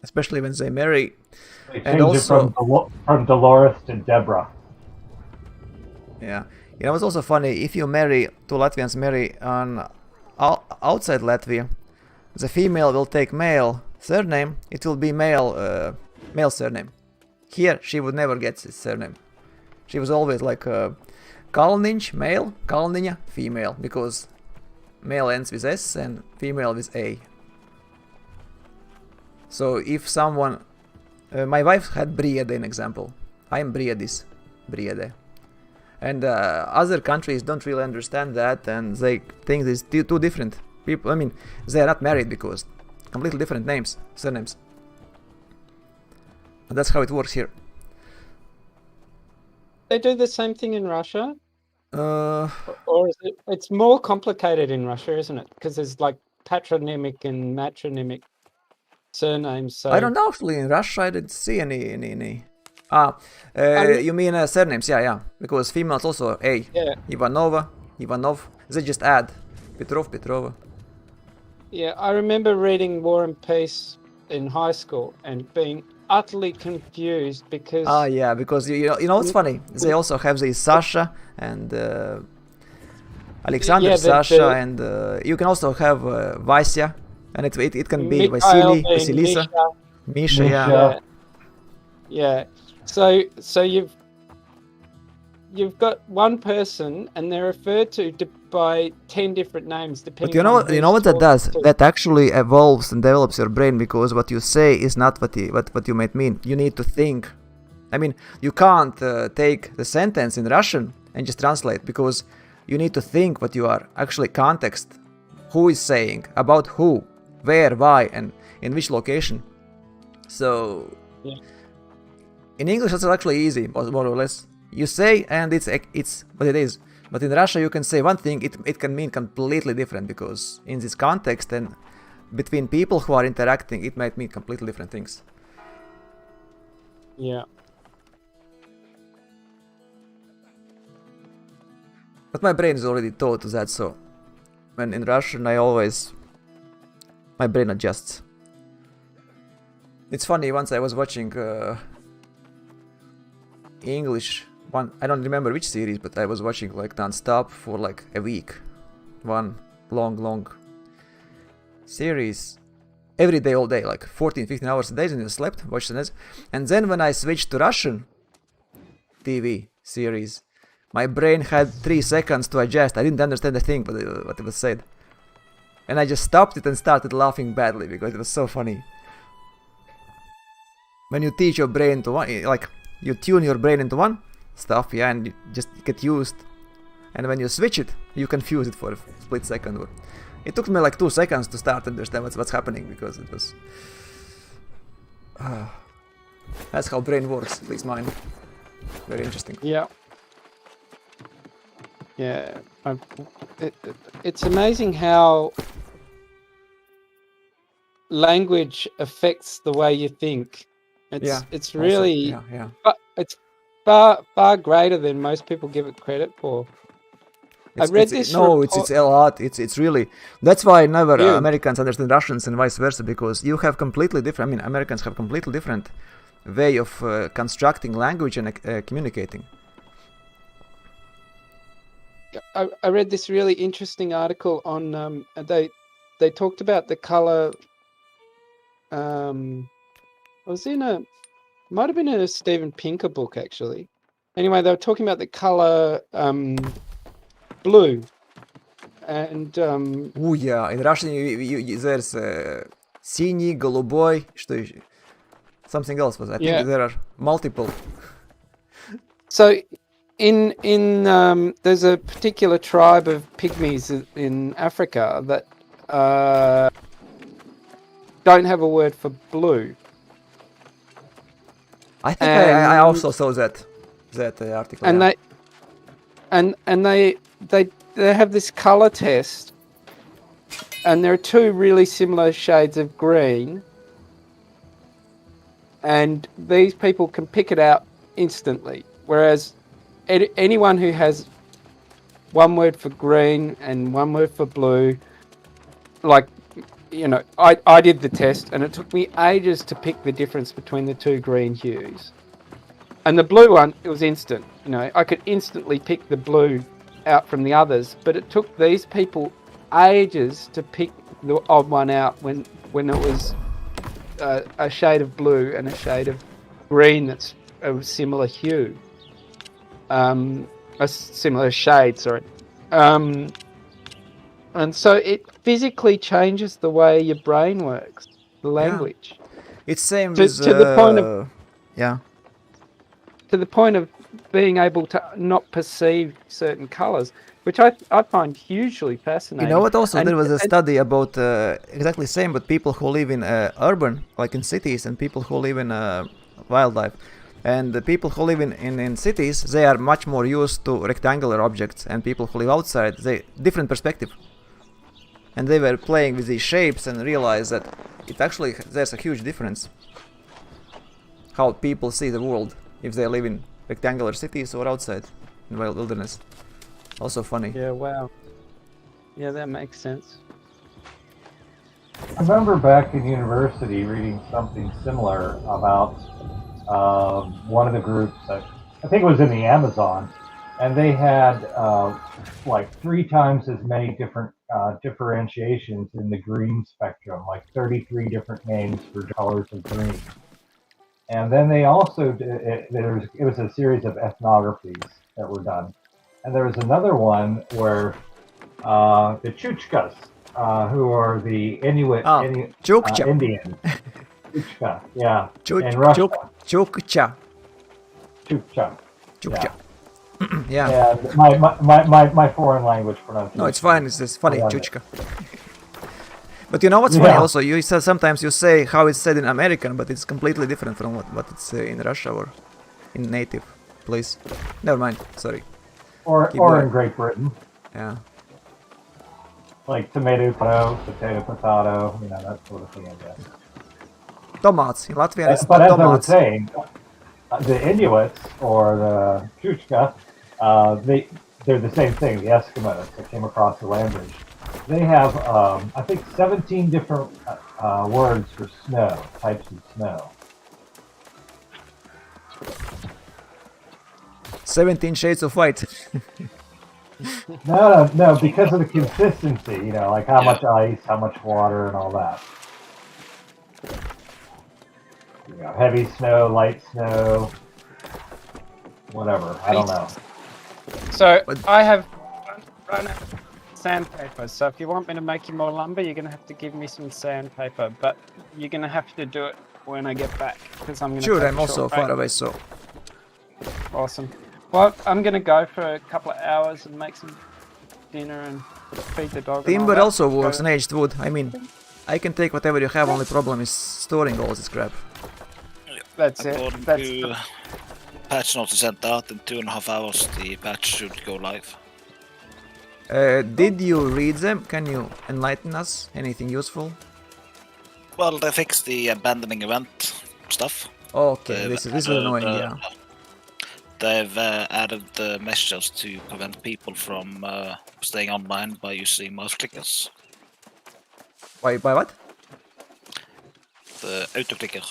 Especially when they marry. They And changed it from Dolores to Deborah. Yeah. You know, it's also funny, if you marry, two Latvians marry on outside Latvia, the female will take male surname, it will be male surname. Here, she would never get this surname. She was always like Kalniņš, male, Kalniņa, female, because male ends with S and female with A. So if someone... my wife had Briede in example. I'm Briedis. Briede. And other countries don't really understand that, and they think it's two different people. I mean, they are not married because completely different names, surnames. And that's how it works here. They do the same thing in Russia? Or is it? It's more complicated in Russia, isn't it? Because there's like patronymic and matronymic surnames. So I don't know, actually. In Russia, I didn't see any. You mean surnames? Yeah. Because females also A. Yeah. Ivanova, Ivanov. They just add Petrov, Petrova. Yeah, I remember reading War and Peace in high school and being utterly confused because Yeah, because you know what's funny? They also have the Sasha and Alexander, Yeah, Sasha, and you can also have Vasya, and it can be Vasily, Mikhail, Vasilisa, Misha. Misha. Yeah. Yeah. So you've got one person and they're referred to by 10 different names depending But you know what that does? That actually evolves and develops your brain, because what you say is not what you might mean. You need to think. I mean, you can't take the sentence in Russian and just translate, because you need to think what you are actually context. Who is saying, about who, where, why, and in which location. So Yeah. in English it's actually easy, more or less. You say and it's what it is. But in Russia you can say one thing, it can mean completely different, because in this context and between people who are interacting, it might mean completely different things. Yeah. But my brain is already taught to that, so when in Russian my brain adjusts. It's funny, once I was watching English one, I don't remember which series, but I was watching like non-stop for like a week. One long series. Every day, all day, like 14-15 hours a day, and I slept, watched the and then when I switched to Russian TV series, my brain had 3 seconds to adjust. I didn't understand a thing what it was said. And I just stopped it and started laughing badly, because it was so funny. When you teach your brain to one, like, you tune your brain into one stuff, yeah, and you just get used. And when you switch it, you confuse it for a split second. It took me like 2 seconds to start to understand what's happening, because it was... that's how brain works, at least mine. Very interesting. Yeah. Yeah. It's amazing how language affects the way you think. It's really also, yeah. It's far greater than most people give it credit for. I read this. No, it's a lot. It's really. That's why never Yeah. Americans understand Russians and vice versa, because you have completely different. I mean, Americans have completely different way of constructing language and communicating. I read this really interesting article on they talked about the color. It was might have been in a Steven Pinker book actually. Anyway, they were talking about the color blue, and Oh yeah, in Russian there's синий, голубой, что еще? Something else was. I think there are multiple. So in there's a particular tribe of pygmies in Africa that don't have a word for blue. I think I also saw that article. And yeah. they have this color test, and there are 2 really similar shades of green, and these people can pick it out instantly, whereas anyone who has 1 word for green and 1 word for blue, like, you know, I did the test and it took me ages to pick the difference between the 2 green hues. And the blue one, it was instant. You know, I could instantly pick the blue out from the others, but it took these people ages to pick the odd one out when it was a shade of blue and a shade of green that's a similar hue. A similar shade, sorry. And so it physically changes the way your brain works, the language. Yeah. It's same to the point of to the point of being able to not perceive certain colors, which I find hugely fascinating. You know what? Also, there was a study about exactly same, but people who live in urban, like in cities, and people who live in wildlife. And the people who live in cities, they are much more used to rectangular objects, and people who live outside, they different perspective. And they were playing with these shapes and realized that it actually there's a huge difference how people see the world if they live in rectangular cities or outside in wilderness. Also funny. Yeah, wow. Yeah, that makes sense. I remember back in university reading something similar about one of the groups. I think it was in the Amazon, and they had like 3 times as many different differentiations in the green spectrum, like 33 different names for colors of green. And then they also did, it was a series of ethnographies that were done, and there was another one where the Chukchas, who are the Inuit Chukcha. Indians. Chukcha, yeah. In Chukcha. Russia. Chukcha. Chukcha. Yeah. Yeah, my foreign language pronunciation. No, it's fine. It's just funny, Chuchka. But you know what's funny also? You said sometimes you say how it's said in American, but it's completely different from what it's in Russia or in native place. Never mind. Sorry. Or in Great Britain. Yeah. Like tomato, potato, you know, that sort of thing, I guess. Tomats. In Latvian it's but as I was tomats. saying, the Inuits or the Chukcha, they're the same thing, the Eskimos that came across the land bridge. They have, I think, 17 different words for snow, types of snow. 17 shades of white. No, because of the consistency, you know, like how much ice, how much water, and all that. You know, heavy snow, light snow, whatever. I don't know. So I have run out of sandpaper. So if you want me to make you more lumber, you're gonna have to give me some sandpaper. But you're gonna have to do it when I get back because I'm gonna. Sure, I'm also far away, so. Awesome. Well, I'm gonna go for a couple of hours and make some dinner and feed the dog. Timber also works on aged wood. I mean, I can take whatever you have. Only problem is storing all this crap. That's it. According That's to patch notes sent out, in 2.5 hours the patch should go live. Did you read them? Can you enlighten us? Anything useful? Well, they fixed the abandoning event stuff. Okay, this is annoying, yeah. They've added the messages to prevent people from staying online by using mouse clickers. By what? The auto-clicker.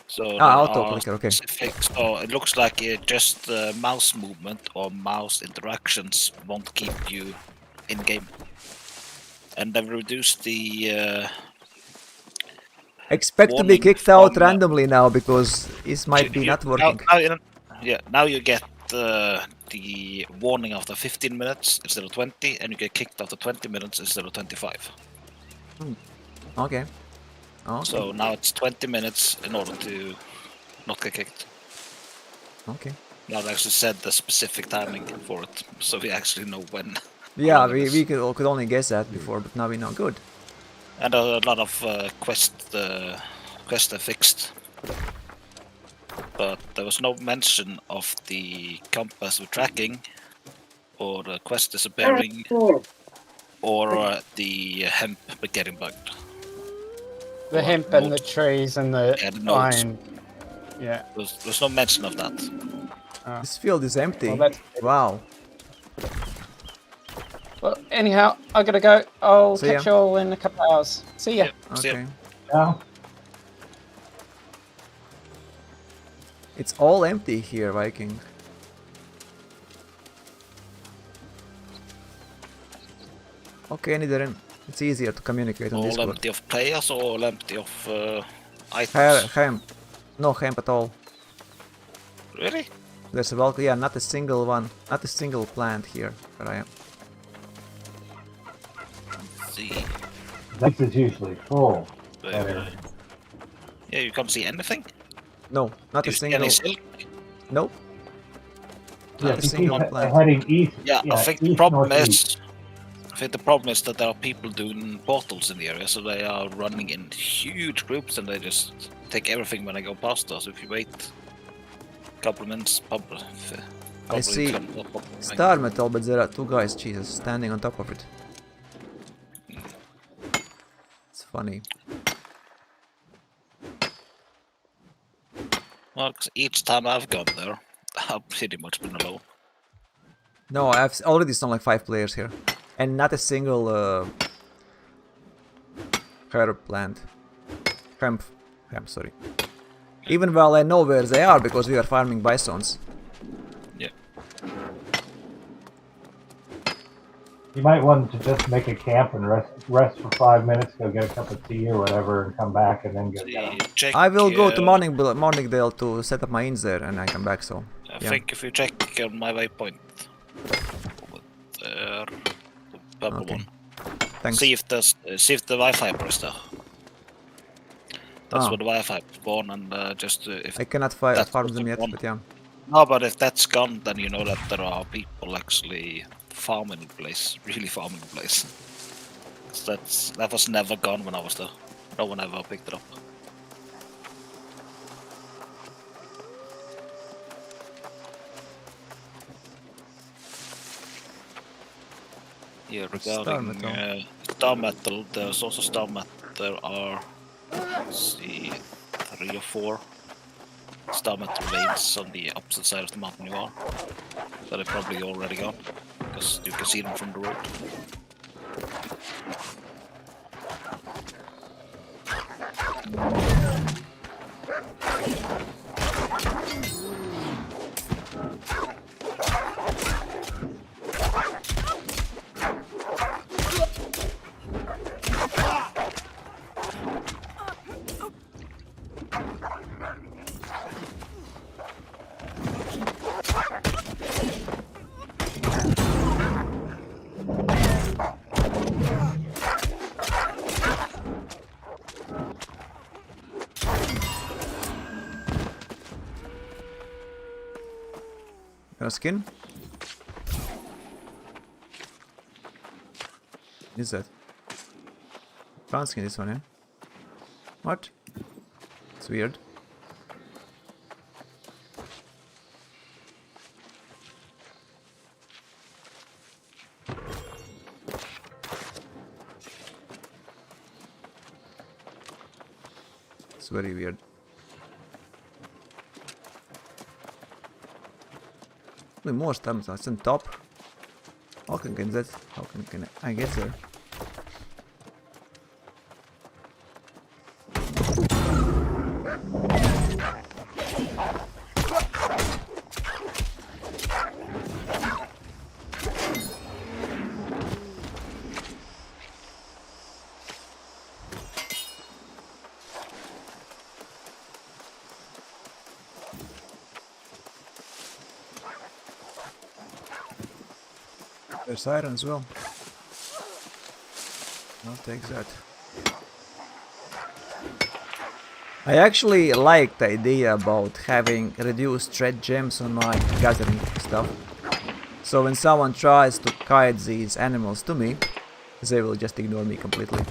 So auto-clicker, okay. So it looks like just mouse movement or mouse interactions won't keep you in-game. And they've reduced the... Expect to be kicked out randomly now, because it might be not working. Now you get the warning after 15 minutes instead of 20, and you get kicked after 20 minutes instead of 25. Okay. So now it's 20 minutes in order to not get kicked. Okay. Now they actually said the specific timing for it, so we actually know when. Yeah, we could only guess that before, but now we know. Good. And a lot of quests are fixed. But there was no mention of the compass with tracking, or the quest disappearing, or the hemp getting bugged. the hemp and the trees and the iron. Yeah. There's no mention of that. This field is empty. Well, wow. Well, anyhow, I gotta go. I'll See catch ya. you all in a couple of hours. See ya. Yeah, see ya. Okay. Yeah. It's all empty here, Viking. Okay, Nidoran. It's easier to communicate on All Discord. empty of players or all empty of items? Hemp. No hemp at all. Really? There's a bulk, yeah, not a single one. Not a single plant here where I am. Let's see. This is usually full. Yeah, you can't see anything? No, not Do a you see single. any silk? Nope. Yeah, Not a you keep single plant. heading east. Yeah, I think the east, problem northeast. is... I think the problem is that there are people doing portals in the area, so they are running in huge groups and they just take everything when they go past us. If you wait Couple minutes, probably. I see come up of the star metal, but there are two guys, Jesus, standing on top of it. It's funny. Well, 'cause each time I've gone there, I've pretty much been alone. No, I've already seen like 5 players here. And not a single herb plant. Hemp, sorry. Even while I know where they are because we are farming bisons. Yeah. You might want to just make a camp and rest for 5 minutes, go get a cup of tea or whatever, and come back and then go get them. Check, I will go to Mourningdale to set up my inns there and I come back, so... I yeah. think if you check on my waypoint, there, the purple Okay. one. Thanks. See if the Wi-Fi is there. That's Ah. where the Wi-Fi is born, and just if I cannot that's farm what them they yet, want. but yeah. No, but if that's gone, then you know that there are people actually farming the place, really farming the place. 'Cause that was never gone when I was there. No one ever picked it up. Yeah, regarding star metal, there's also star metal. There are, let's see, 3 or 4 star metal veins on the opposite side of the mountain you are. That are probably already gone, because you can see them from the road. Got a skin? Is that? Brown skin, this one, yeah? What? It's weird. It's very weird. More stuff, that's on top. How can that? How can I get there? There's iron as well. I'll take that. I actually like the idea about having reduced thread gems on my gathering stuff. So when someone tries to kite these animals to me, they will just ignore me completely.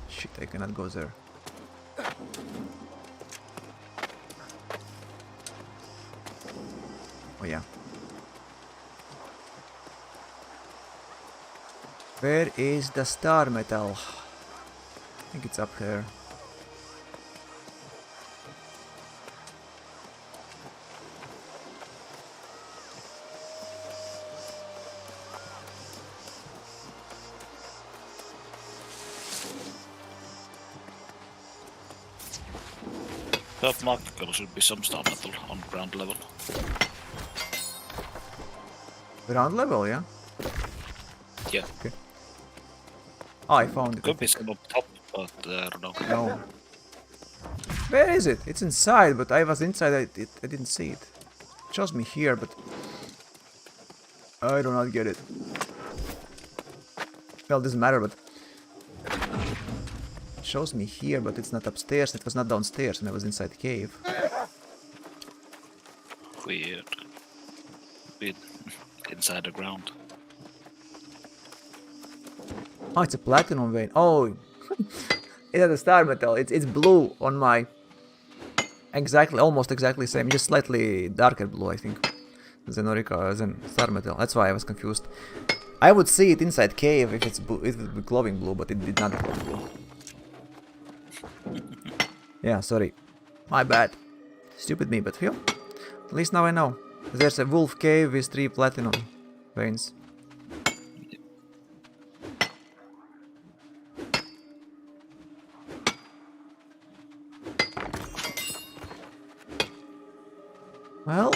Shit, I cannot go there. Oh yeah. Where is the star metal? I think it's up here. Top marker should be some star metal on ground level. Ground level, yeah? Yeah. Okay. Oh, I found it. Could be some up top, but I don't know. No. Where is it? It's inside, but I was inside, I didn't see it. It shows me here, but... I do not get it. Well, it doesn't matter, but it shows me here, but it's not upstairs. It was not downstairs, and I was inside the cave. Weird. Bit inside the ground. Oh, it's a platinum vein. Oh, it has a star metal. It's blue on my exactly, almost exactly same, just slightly darker blue, I think. Than Orica, than star metal. That's why I was confused. I would see it inside cave if it's blue, it would be glowing blue, but it did not glow blue. Yeah, sorry, my bad. Stupid me, but phew. At least now I know. There's a wolf cave with 3 platinum veins. Well,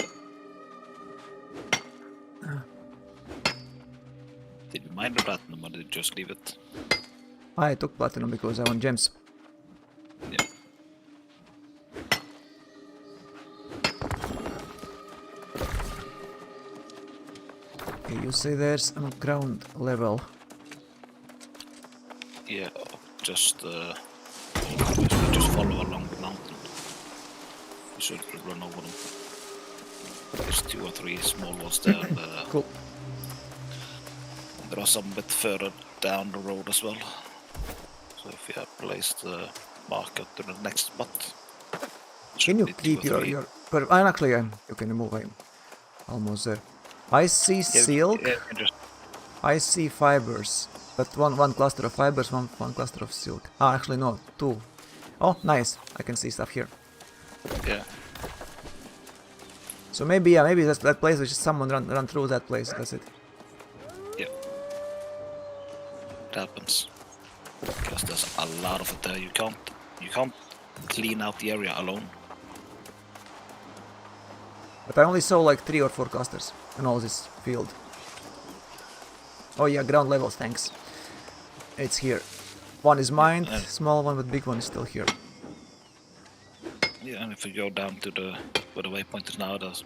Did you mine the platinum or did you just leave it? I took platinum because I want gems. Yeah. Okay, you say there's a ground level. Yeah, just follow along the mountain. You should run over them. There's 2 or 3 small ones there. And, Cool. there are some a bit further down the road as well. So if you have placed the marker to the next spot. Can you keep your actually, you can move. I'm almost there. I see silk. Yeah, just I see fibers, but one cluster of fibers, one cluster of silk. Ah, actually no, 2. Oh, nice. I can see stuff here. yeah. So maybe maybe that's that place. Which is someone run through that place. That's it. Yeah. It happens. Because there's a lot of it there. You can't clean out the area alone. But I only saw like 3 or 4 clusters in all this field. Oh yeah, ground levels. Thanks. It's here. One is mined, small one, but big one is still here. Yeah, and if you go down to where the waypoint is now, there's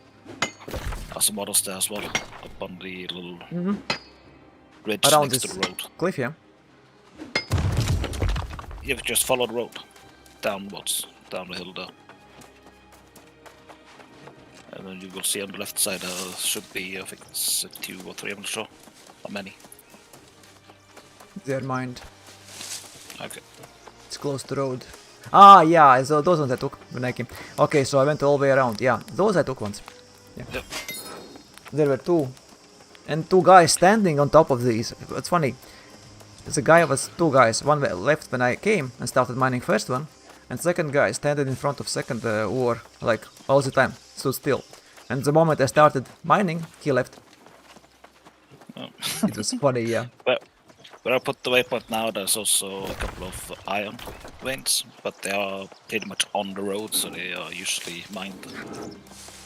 some others there as well, up on the little ridge Around next this to the road. cliff, yeah. You have just follow the road downwards, down the hill there. And then you will see on the left side there should be, I think it's 2 or 3, I'm not sure how many. They're mined. Okay. It's close to the road. Ah, yeah, so those ones I took when I came. Okay, so I went all the way around. Yeah, those I took once. Yeah. Yep. There were 2. And 2 guys standing on top of these. It's funny. There's a guy was 2 guys. One left when I came and started mining first one. And second guy standing in front of second ore, like all the time, stood still. And the moment I started mining, he left. Oh. It was funny, yeah. But where I put the waypoint now, there's also a couple of iron veins, but they are pretty much on the road, so they are usually mined.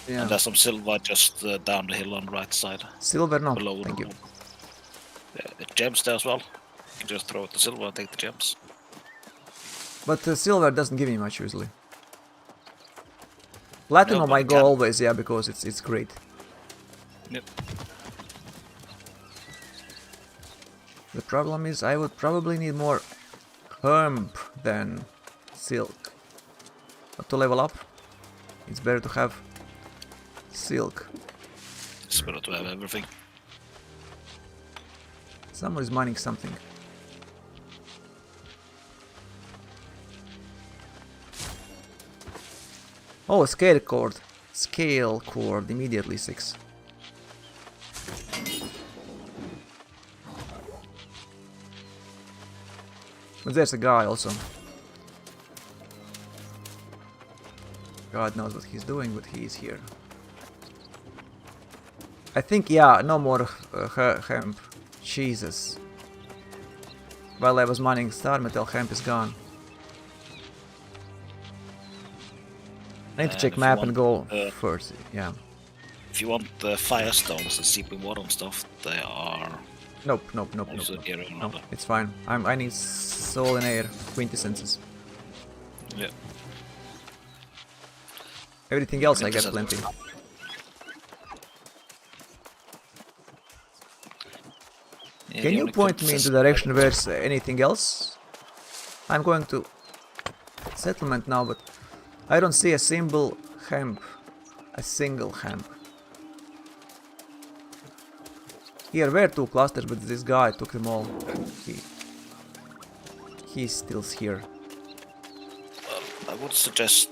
Yeah. And there's some silver just down the hill on the right side. Silver, no, Below thank the you. road. The gems there as well. You can just throw out the silver and take the gems. But silver doesn't give me much usually. Platinum but I it go can. always, yeah, because it's great. Yep. The problem is I would probably need more hemp than silk. But to level up, it's better to have silk. It's better to have everything. Someone is mining something. Oh, scale cord. Scale cord, immediately 6. But there's a guy also. God knows what he's doing, but he's here. I think, yeah, no more hemp. Jesus. While I was mining star metal, hemp is gone. I need to check if you map and go want, first, yeah. If you want firestones and seeping water and stuff, they are Nope. also here in No, order. it's fine. I need soul and air quintessences. Yeah. Everything else I get Quintessence. plenty. Can you point me in the direction where there's anything else? I'm going to settlement now, but I don't see a single hemp. A single hemp. Here were 2 clusters, but this guy took them all. He's still here. I would suggest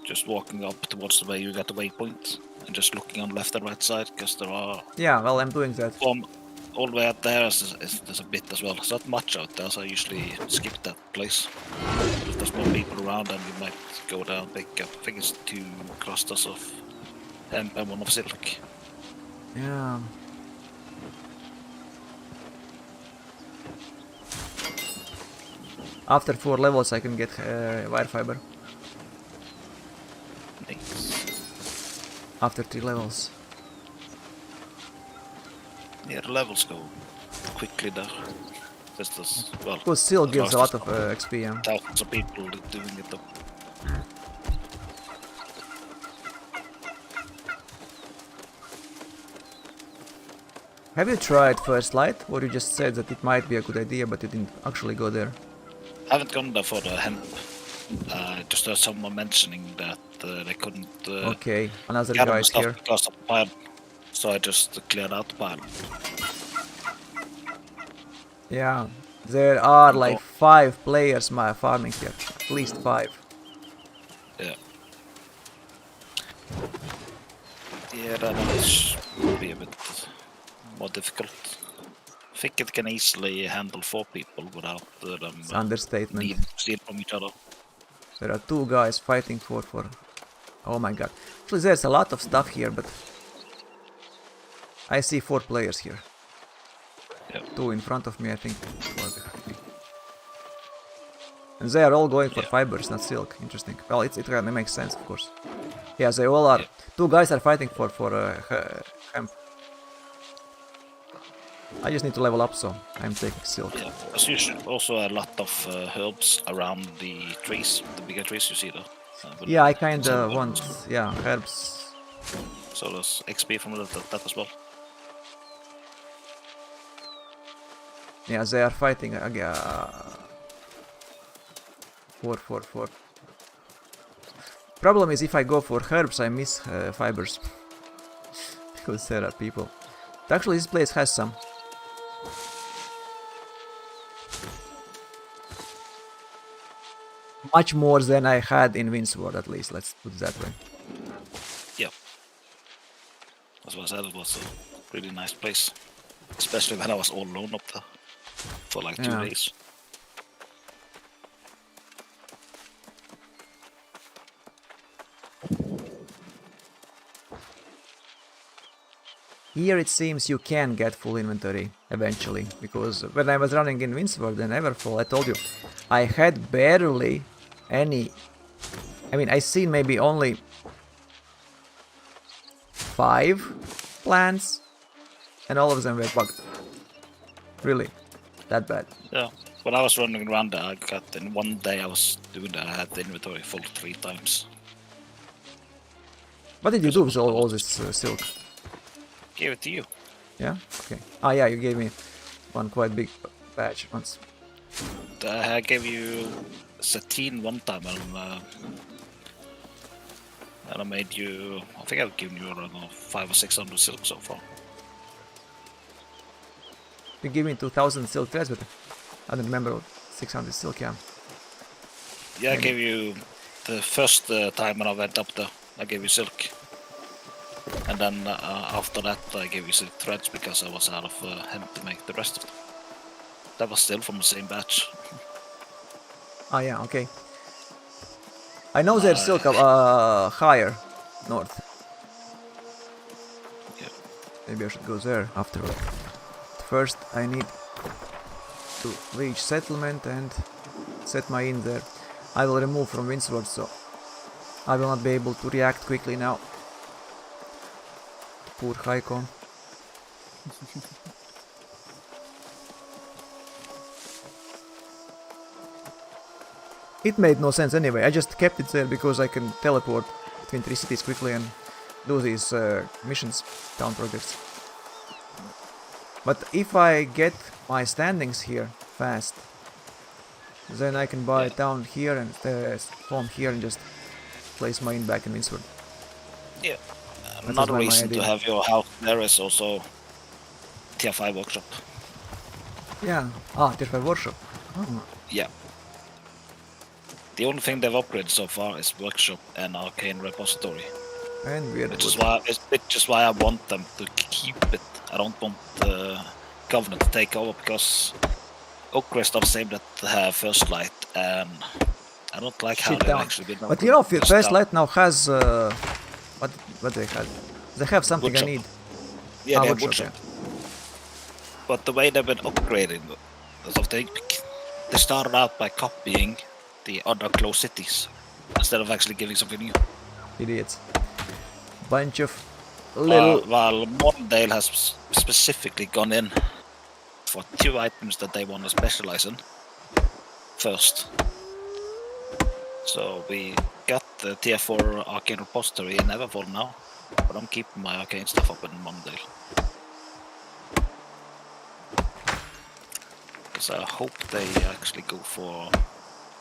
just walking up towards the way you got the waypoint and just looking on left and right side, because there are. Yeah, well, I'm doing that. All the way out there there's a bit as well. There's not much out there, so I usually skip that place. But if there's more people around, then you might go down, pick up. I think it's 2 clusters of hemp and 1 of silk. Yeah. After 4 levels, I can get wire fiber. Thanks. After 3 levels. Yeah, the levels go quickly there. Just as well. Because still gives a lot of XP, yeah. Thousands of people doing it though. Have you tried First Light? Or you just said that it might be a good idea, but you didn't actually go there? I haven't gone there for the hemp. Just heard someone mentioning that they couldn't Okay, another gather guy's stuff here. because of the pile. So I just cleared out the pile. Yeah, there are like 5 players farming here. At least 5. Yeah. Yeah, that might be a bit more difficult. I think it can easily handle 4 people without them It's understatement. needing to steal from each other. There are 2 guys fighting for... Oh my god. Actually, there's a lot of stuff here, but... I see 4 players here. Yep. 2 in front of me, I think. And they are all going for fibers, not silk. Interesting. Well, it really makes sense, of course. Yeah, they all are. 2 guys are fighting for hemp. I just need to level up, so I'm taking silk. Yeah, there's usually also a lot of herbs around the trees, the bigger trees you see there. Yeah, I kinda want, herbs. So there's XP from that as well. Yeah, they are fighting again. 4. Problem is, if I go for herbs, I miss fibers. Because there are people. But actually, this place has some. Much more than I had in Windsward, at least. Let's put it that way. Yeah. As I said, it was a really nice place. Especially when I was all alone up there for like 2 days. Here it seems you can get full inventory eventually, because when I was running in Windsward and Everfall, I told you, I had barely any... I mean, I seen maybe only 5 plants, and all of them were bugged. Really, that bad. Yeah, when I was running around there, I got in one day I was doing that, I had the inventory full 3 times. What did you do with all this silk? Gave it to you. Yeah? Okay. Ah yeah, you gave me one quite big batch once. I gave you sateen one time and I made you, I think I've given you around 500 or 600 silk so far. You gave me 2000 silk threads, but I don't remember 600 silk, yeah. Yeah, I gave you the first time when I went up there, I gave you silk. And then after that I gave you silk threads because I was out of hemp to make the rest of them. That was still from the same batch. Ah yeah, okay. I know there's silk higher north. Yeah. Maybe I should go there afterward. First I need to reach settlement and set my inn there. I will remove from Windsward, so I will not be able to react quickly now. Poor Haiko. It made no sense anyway, I just kept it there because I can teleport between 3 cities quickly and do these missions, town projects. But if I get my standings here fast, then I can buy a town here and home here and just place mine back in Winsford. Yeah. That was Another my reason idea. to have your house there is also tier 5 workshop. Yeah. Tier 5 workshop. Oh. Yeah. The only thing they've upgraded so far is workshop and arcane repository. And weird Which is wood. why I want them to keep it. I don't want the Covenant to take over because Oakrest are the same that have First Light, and I don't like how Shit they've down. actually been. But you know, just First down. Light now has what they had. They have something Woodshop. I need. Yeah, they have Woodshop, Woodshop. But the way they've been upgrading, so they started out by copying the other closed cities instead of actually giving something new. Idiots. Bunch of little. While Mourningdale has specifically gone in for 2 items that they want to specialize in first. So we got the tier 4 arcane repository in Everfall now, but I'm keeping my arcane stuff up in Mourningdale. Because I hope they actually go for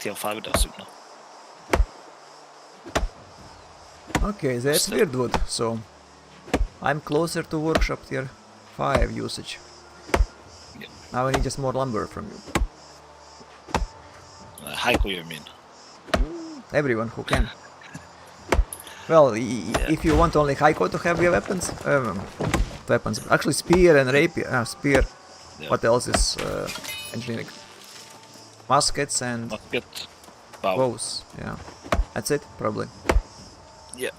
tier 5 there soon now. Okay, that's Still. weird wood. So I'm closer to workshop tier 5 usage. Yeah. Now I need just more lumber from you. Haiku, you mean? Everyone who can. Well, if you want only Haiku to have your weapons, actually spear and rapier. Spear. Yeah. What else is engineering? Muskets and Musket, bow. bows. Yeah, that's it probably. Yeah.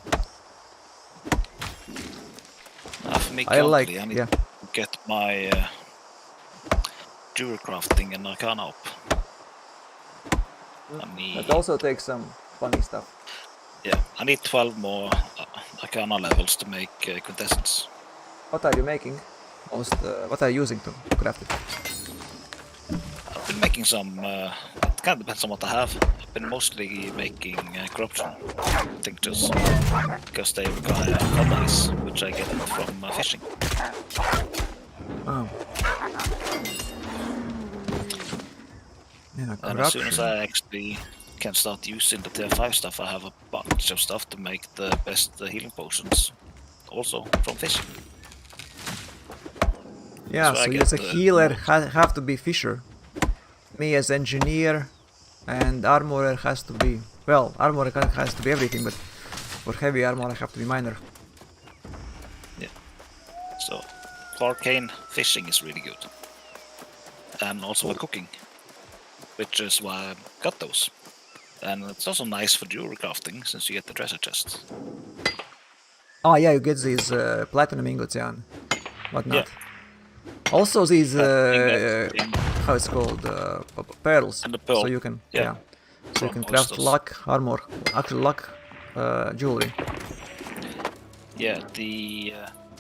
For me, I like. currently, I need Yeah. to get my jewelry crafting and arcana up. I need, That also takes some funny stuff. yeah, I need 12 more arcana levels to make quintessence. What are you making? What are you using to craft it? I've been making some, it kind of depends on what I have. I've been mostly making corruption tinctures because they require commodities, which I get from fishing. Oh. Yeah, And as soon as corruption. I actually can start using the tier 5 stuff, I have a bunch of stuff to make the best healing potions, also from fishing. Yeah, So I so get as a the healer most. have to be fisher. Me as engineer and armorer has to be, well, armorer has to be everything, but for heavy armor I have to be miner. So for arcane, fishing is really good. And also for cooking, which is why I got those. And it's also nice for jewelry crafting, since you get the treasure chest. Oh yeah, you get these platinum ingots, yeah, and whatnot. Yeah. Also these, Ingots, how it's called, pearls. And the pearl. So you can, Yeah. So you From can craft oysters. luck armor, actually luck jewelry. Yeah, the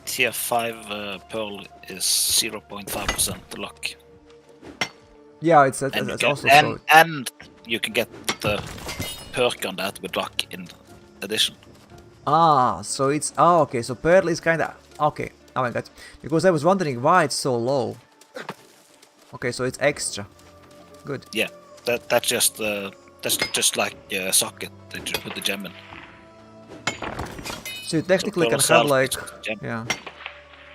tier 5 pearl is 0.5% luck. Yeah, it's And, that's you also get, so. and you can get the perk on that with luck in addition. So it's okay. So pearl is kind of okay. Now I got, because I was wondering why it's so low. Okay, so it's extra. Good. Yeah, that's just like a socket that you put the gem in. So you technically pearl can have itself like, is just a gem. yeah.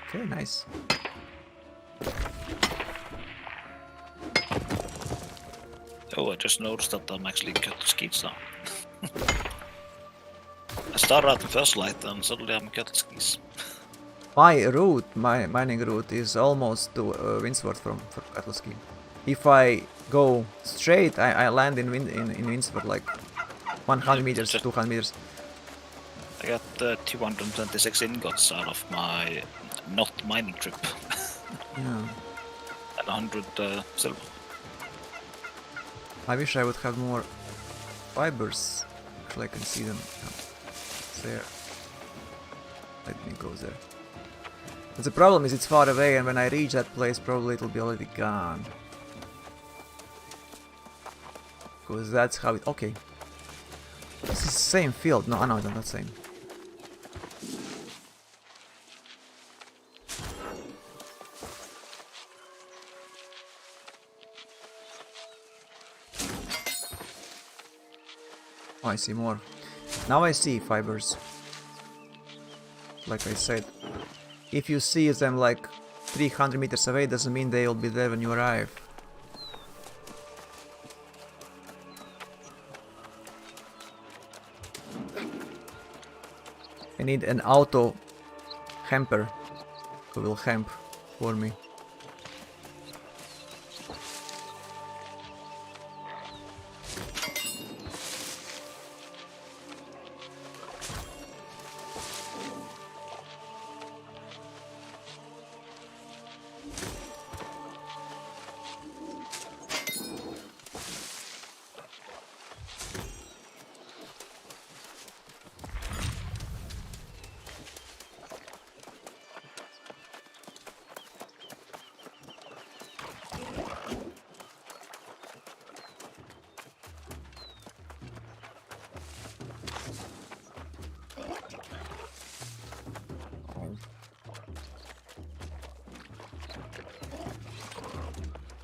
Okay, nice. Oh, I just noticed that I'm actually cut the skis now. I started out in First Light and suddenly I'm cut the skis. My route, my mining route is almost to Winsford from Katleski. If I go straight, I land in Winsford like 100 meters, just- 200 meters. I got 226 ingots out of my not mining trip Yeah. and 100 silver. I wish I would have more fibers. Actually, I can see them. It's there. Let me go there. But the problem is it's far away, and when I reach that place, probably it'll be already gone. Because that's how it. Okay. This is the same field. No, no, not same. Oh, I see more. Now I see fibers. Like I said, if you see them like 300 meters away, doesn't mean they'll be there when you arrive. I need an auto hemper who will hemp for me.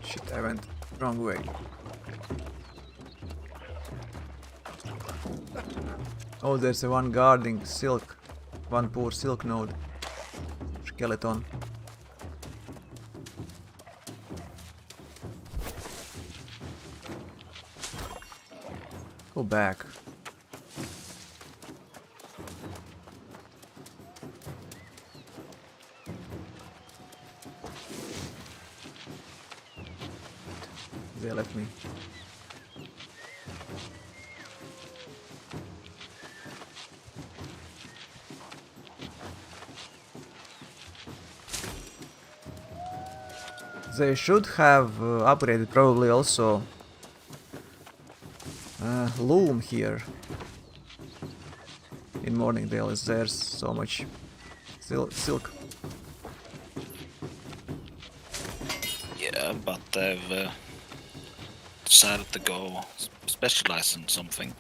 Shit, I went wrong way. Oh, there's a one guarding silk. One poor silk node. Skeleton. Go back. They left me. They should have upgraded probably also loom here in Mourningdale, as there's so much silk. Yeah, but they've decided to go specialize in something.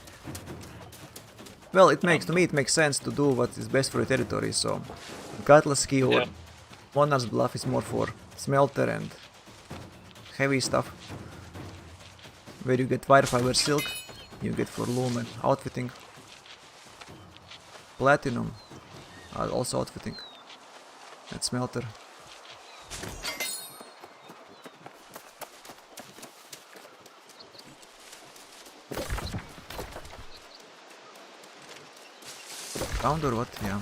Well, it makes to me it makes sense to do what is best for your territory. So, Cutlass Key or Yeah. Monarch's Bluff is more for smelter and heavy stuff. Where you get wire fiber silk, you get for loom and outfitting. Platinum, also outfitting. And smelter. Found or what? Yeah.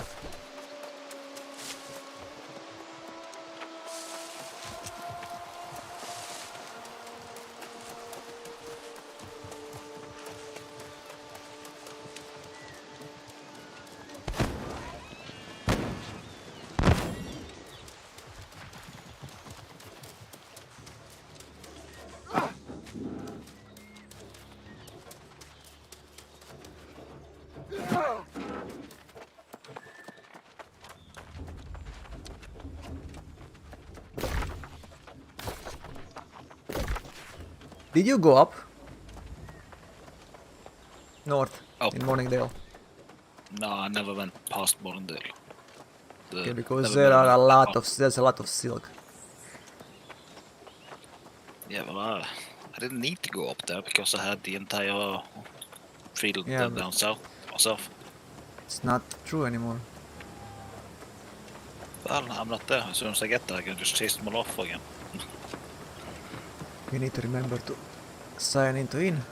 Did you go up? North, Up. in Mourningdale. No, I never went past Mourningdale. Okay, because never there been are a lot up. of there's a lot of silk. Yeah, well, I didn't need to go up there because I had the entire field Yeah, but- down south myself. It's not true anymore. Well, I'm not there. As soon as I get there, I can just chase them all off again. You need to remember to sign into in.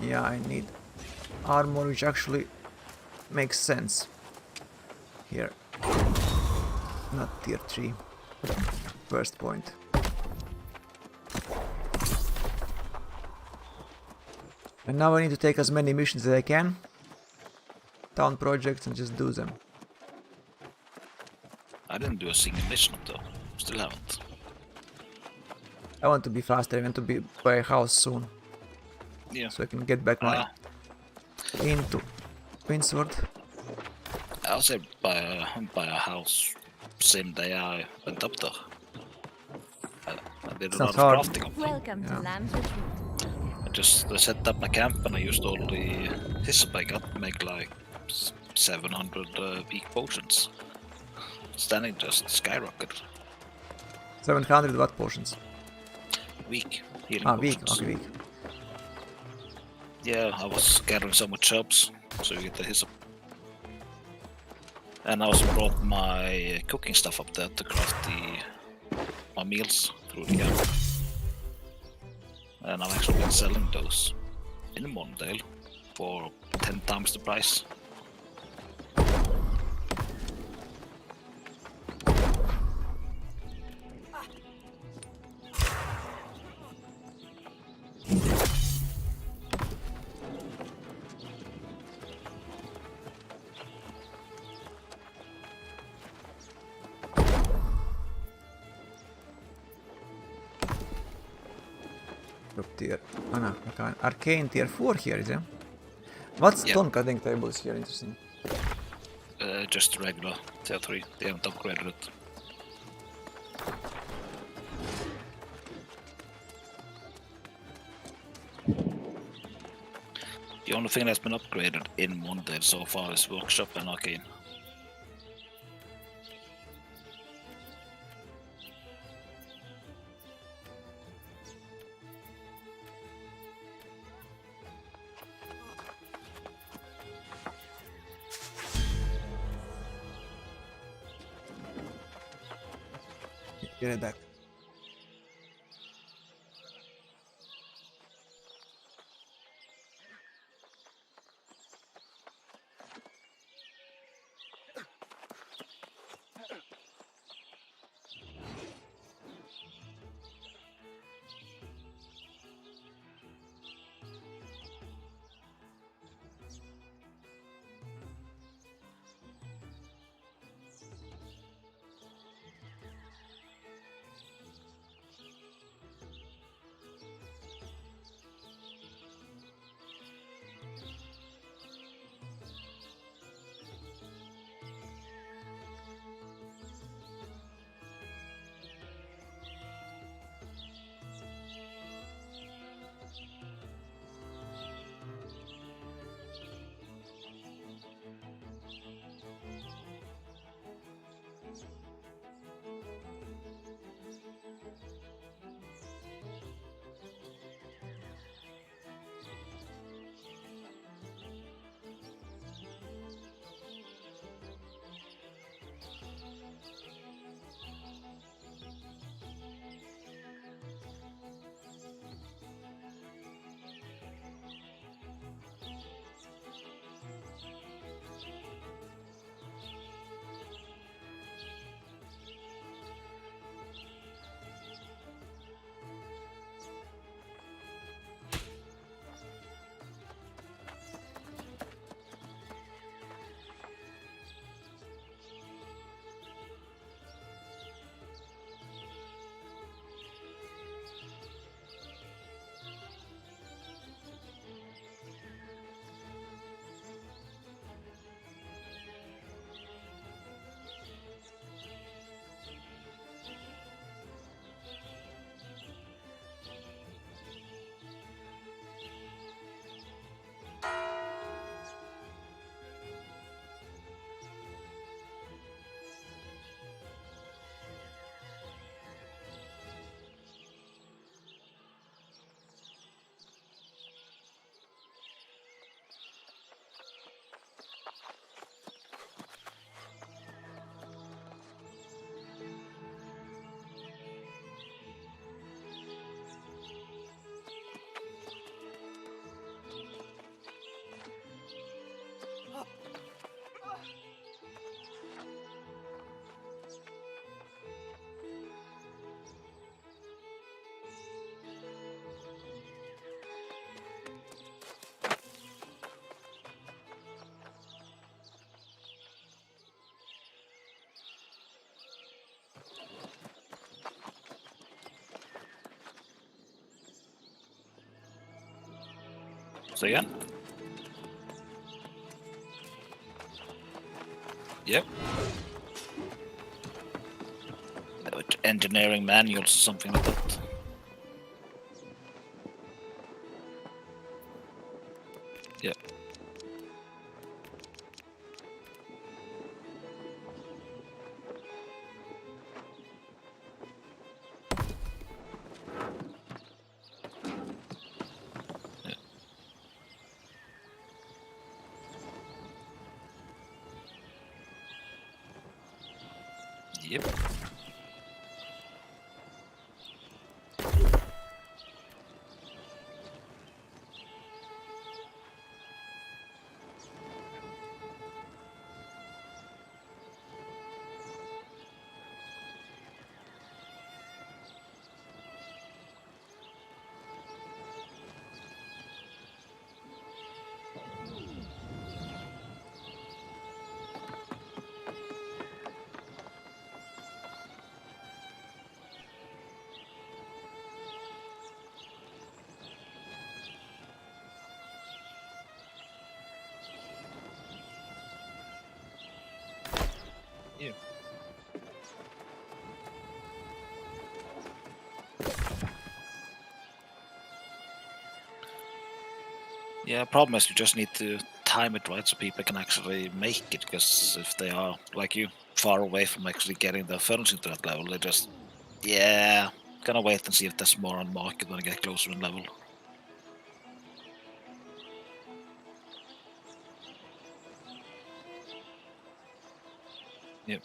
Yeah, I need armor, which actually makes sense here. Not tier 3. First point. And now I need to take as many missions as I can. Town projects and just do them. I didn't do a single mission though. Still haven't. I want to be faster, I want to be by a house soon. Yeah. So I can get back my into Windsword. I'll say buy a house same day I went up there. I did It's a not lot hard. of crafting. Welcome Yeah. to Lamb's Retreat. I just set up my camp and I used all the hyssop I got to make like 700 weak potions. Standing just skyrocketed. 700 what potions? Weak healing Weak. potions. Okay, weak. Yeah, I was gathering so much herbs, so you get the his up. And I also brought my cooking stuff up there to craft my meals through the game. And I've actually been selling those in Mourningdale for 10 times the price. Top tier. Oh no, okay. Arcane tier 4 here, is it? What's Yeah. stone cutting tables here? Interesting. Just regular tier 3, they haven't upgraded it. The only thing that's been upgraded in Mourningdale so far is Workshop and Arcane. Get it back. So yeah. Yep. Engineering manuals or something like that. Yep. Yep. Yeah. Yeah, problem is you just need to time it right so people can actually make it, because if they are, like you, far away from actually getting the furniture to that level, they just, yeah, gonna wait and see if there's more on market when I get closer in level. Yep.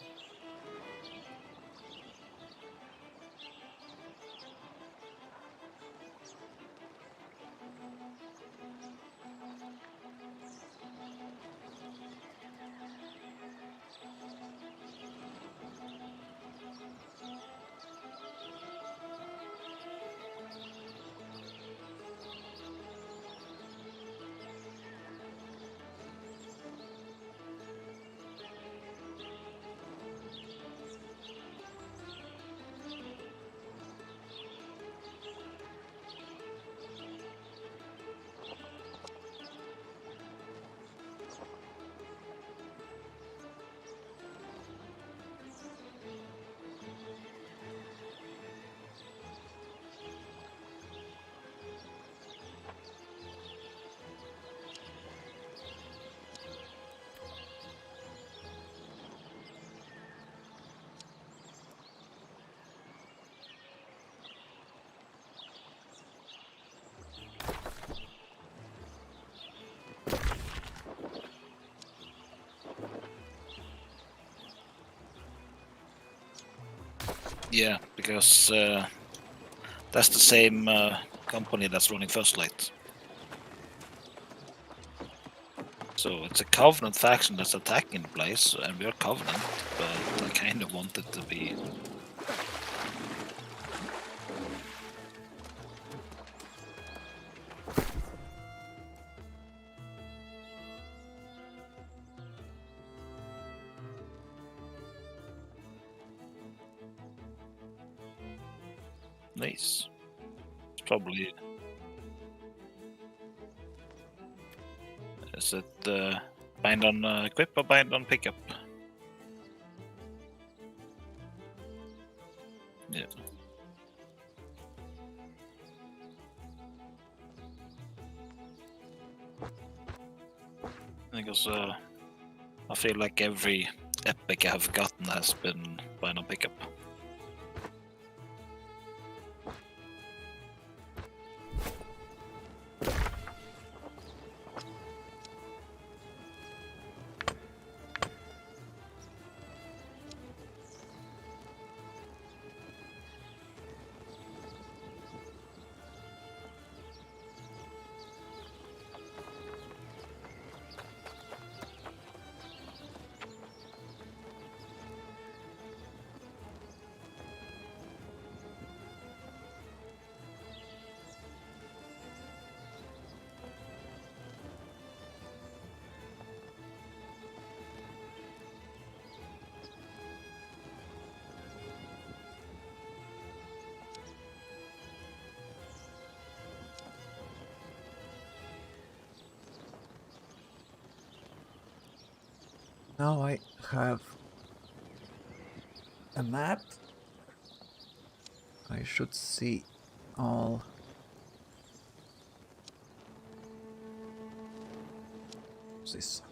Yeah, because that's the same company that's running First Light. So it's a Covenant faction that's attacking the place, and we're Covenant, but I kind of want it to be... Nice. It's probably... Is it bind on equip or bind on pickup? Yeah. Because I feel like every epic I have gotten has been bind on pickup. Now I have a map. I should see all this.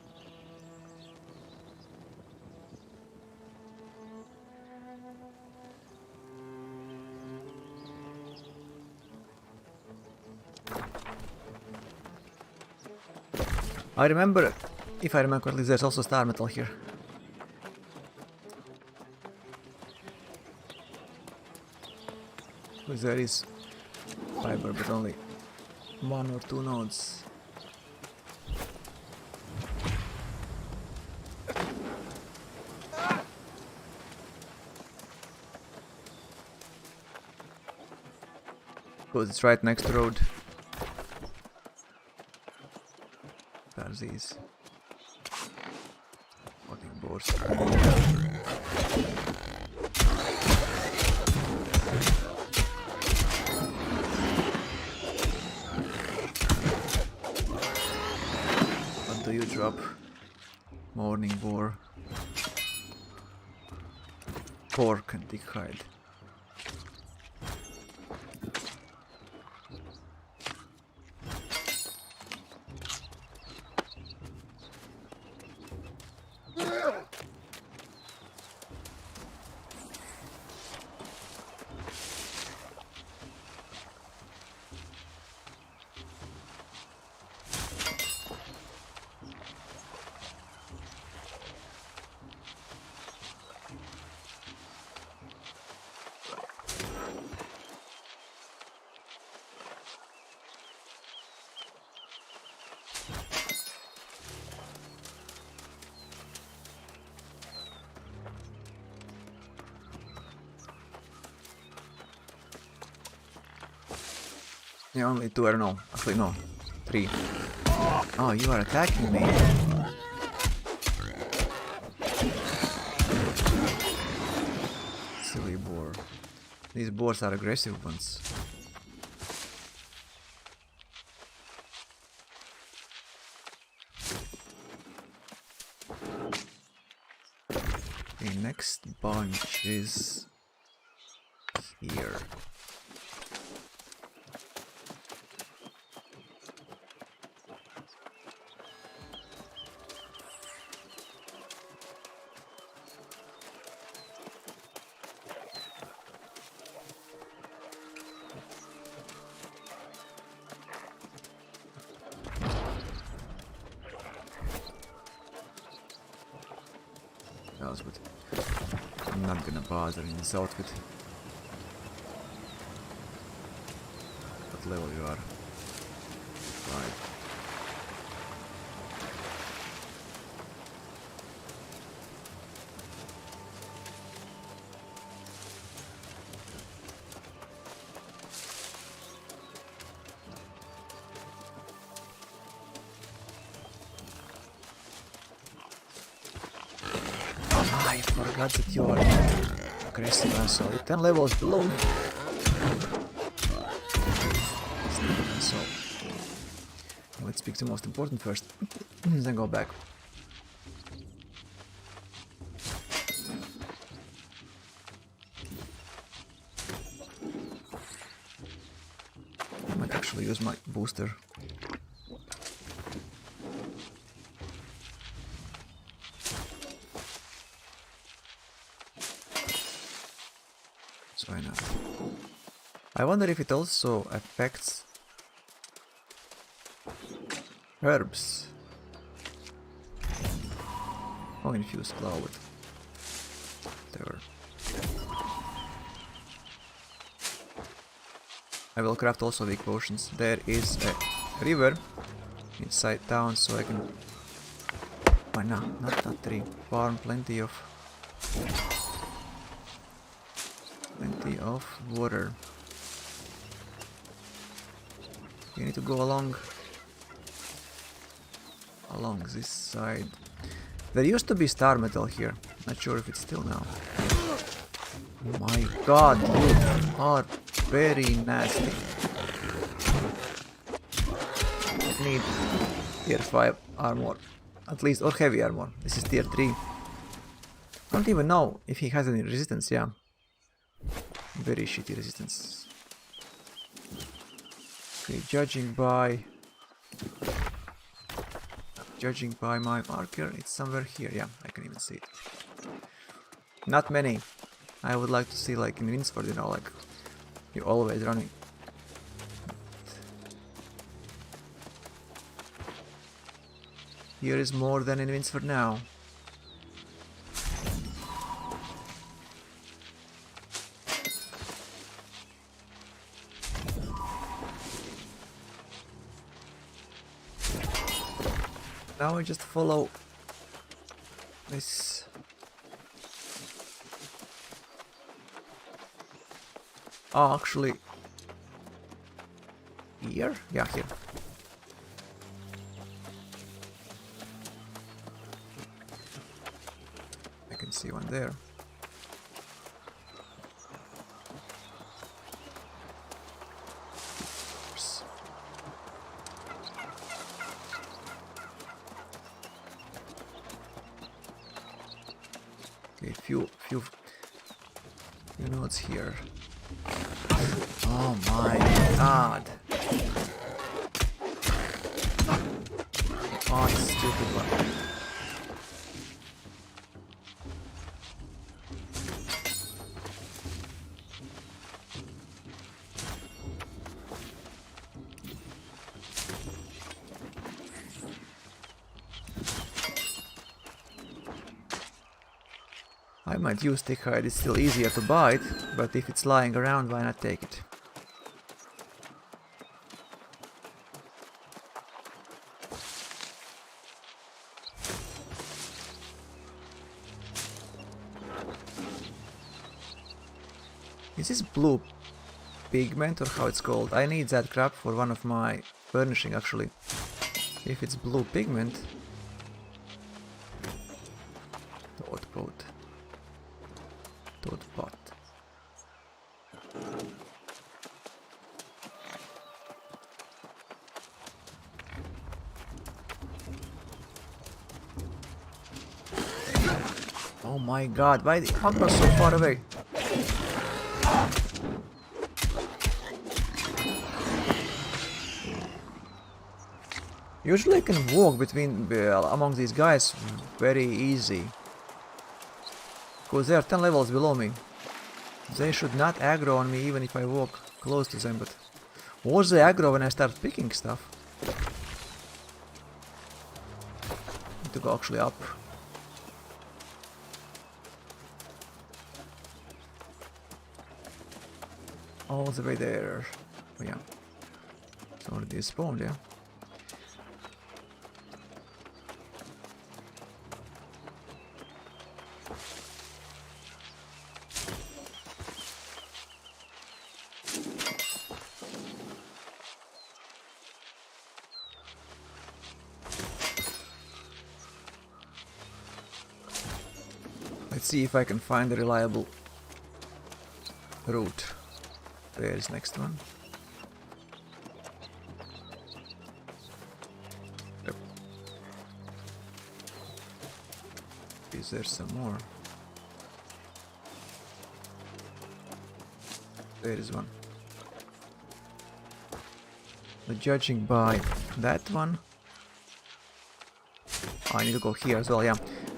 I remember, if I remember correctly, there's also star metal here. Because there is fiber, but only 1 or 2 nodes. Because it's right next to road. There's these fucking boars. What do you drop? Morning boar. Pork and thick hide. Yeah, only 2, I don't know. Actually, no. 3. Oh, you are attacking me. Silly boar. These boars are aggressive ones. The next bunch is here. That was good. I'm not gonna bother in this outfit. What level you are? 5. I forgot that you are aggressive asshole. You're 10 levels below me. So let's pick the most important first. Then go back. I might actually use my booster. Why not? I wonder if it also affects herbs. Oh, infused cloud. Whatever. I will craft also weak potions. There is a river inside town, so I can. Why not? Not 3. Farm plenty of water. You need to go along this side. There used to be star metal here. Not sure if it's still now. Oh my god, you are very nasty. I need tier 5 armor. At least, or heavy armor. This is tier 3. I don't even know if he has any resistance, yeah. Very shitty resistance. Okay, judging by my marker, it's somewhere here. Yeah, I can even see it. Not many. I would like to see like in Winsford, you know, like you're always running. Here is more than in Winsford now. Now I just follow this. Oh, actually, here? Yeah, here. I can see one there. Okay, few notes here. Oh my god! Oh, it's stupid one. I might use thick hide, it's still easier to bite, but if it's lying around, why not take it? Is this blue pigment or how it's called? I need that crap for one of my furnishing actually. If it's blue pigment... Toad pot. Toad pot. Oh my god, why the hog was so far away? Usually I can walk between among these guys very easy. Because they are 10 levels below me. They should not aggro on me even if I walk close to them, but was they aggro when I start picking stuff? Need to go actually up. All the way there. Oh yeah. It's already spawned, yeah. Let's see if I can find a reliable route. There's next one. Yep. Is there some more? There is one. But judging by that one, I need to go here as well, yeah.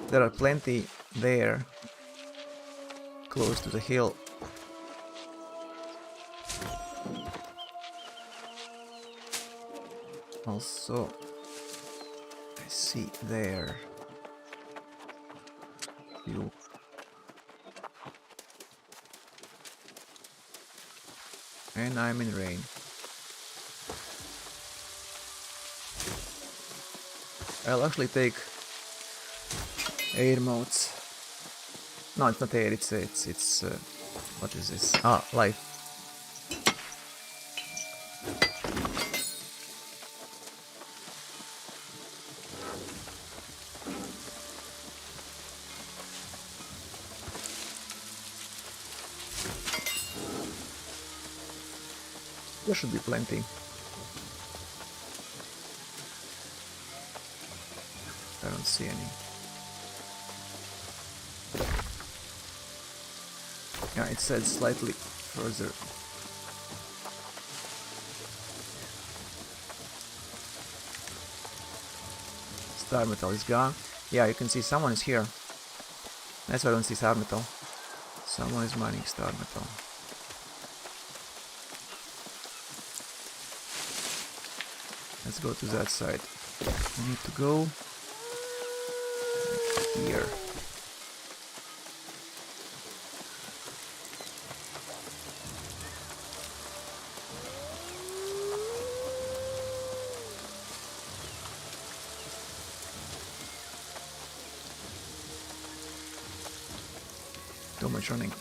There are plenty there, close to the hill. Also, I see there. You. And I'm in rain. I'll actually take air modes. No, it's not air, it's what is this? Ah, life. There should be plenty. I don't see any. Yeah, it said slightly further. Star metal is gone. Yeah, you can see someone is here. That's why I don't see star metal. Someone is mining star metal. Let's go to that side. We need to go here. much running.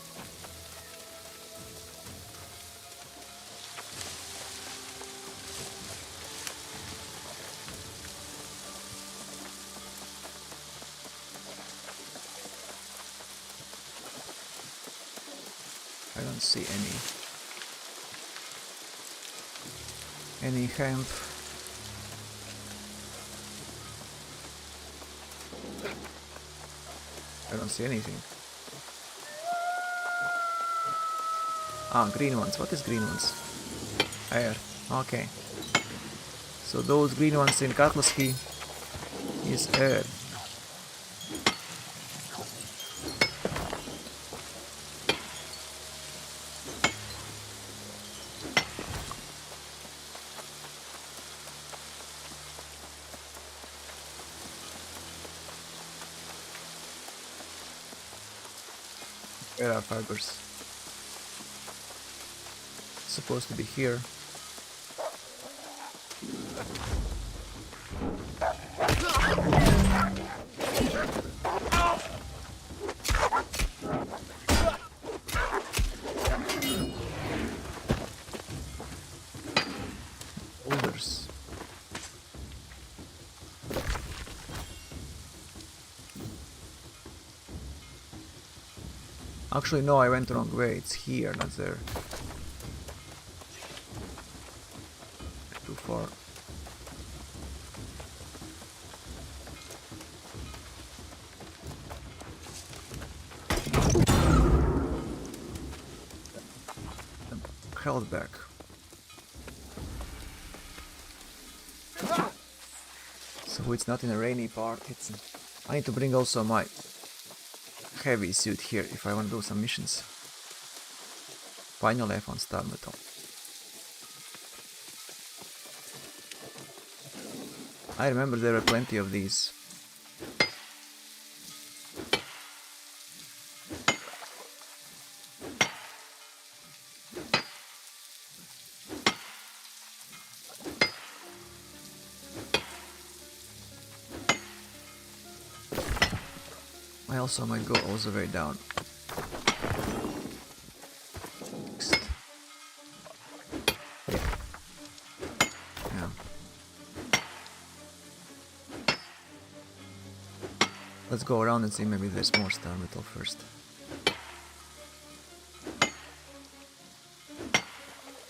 I don't see any hemp. I don't see anything. Ah, green ones. What is green ones? Air. Okay. So those green ones in Cutlass Key is air. Where are fibers? Supposed to be here. Boulders. Actually, no, I went the wrong way. It's here, not there. Too far. I'm held back. So it's not in a rainy part. It's. I need to bring also my heavy suit here if I want to do some missions. Finally I found star metal. I remember there were plenty of these. I also might go all the way down. Next. Yeah. Let's go around and see, maybe there's more star metal first.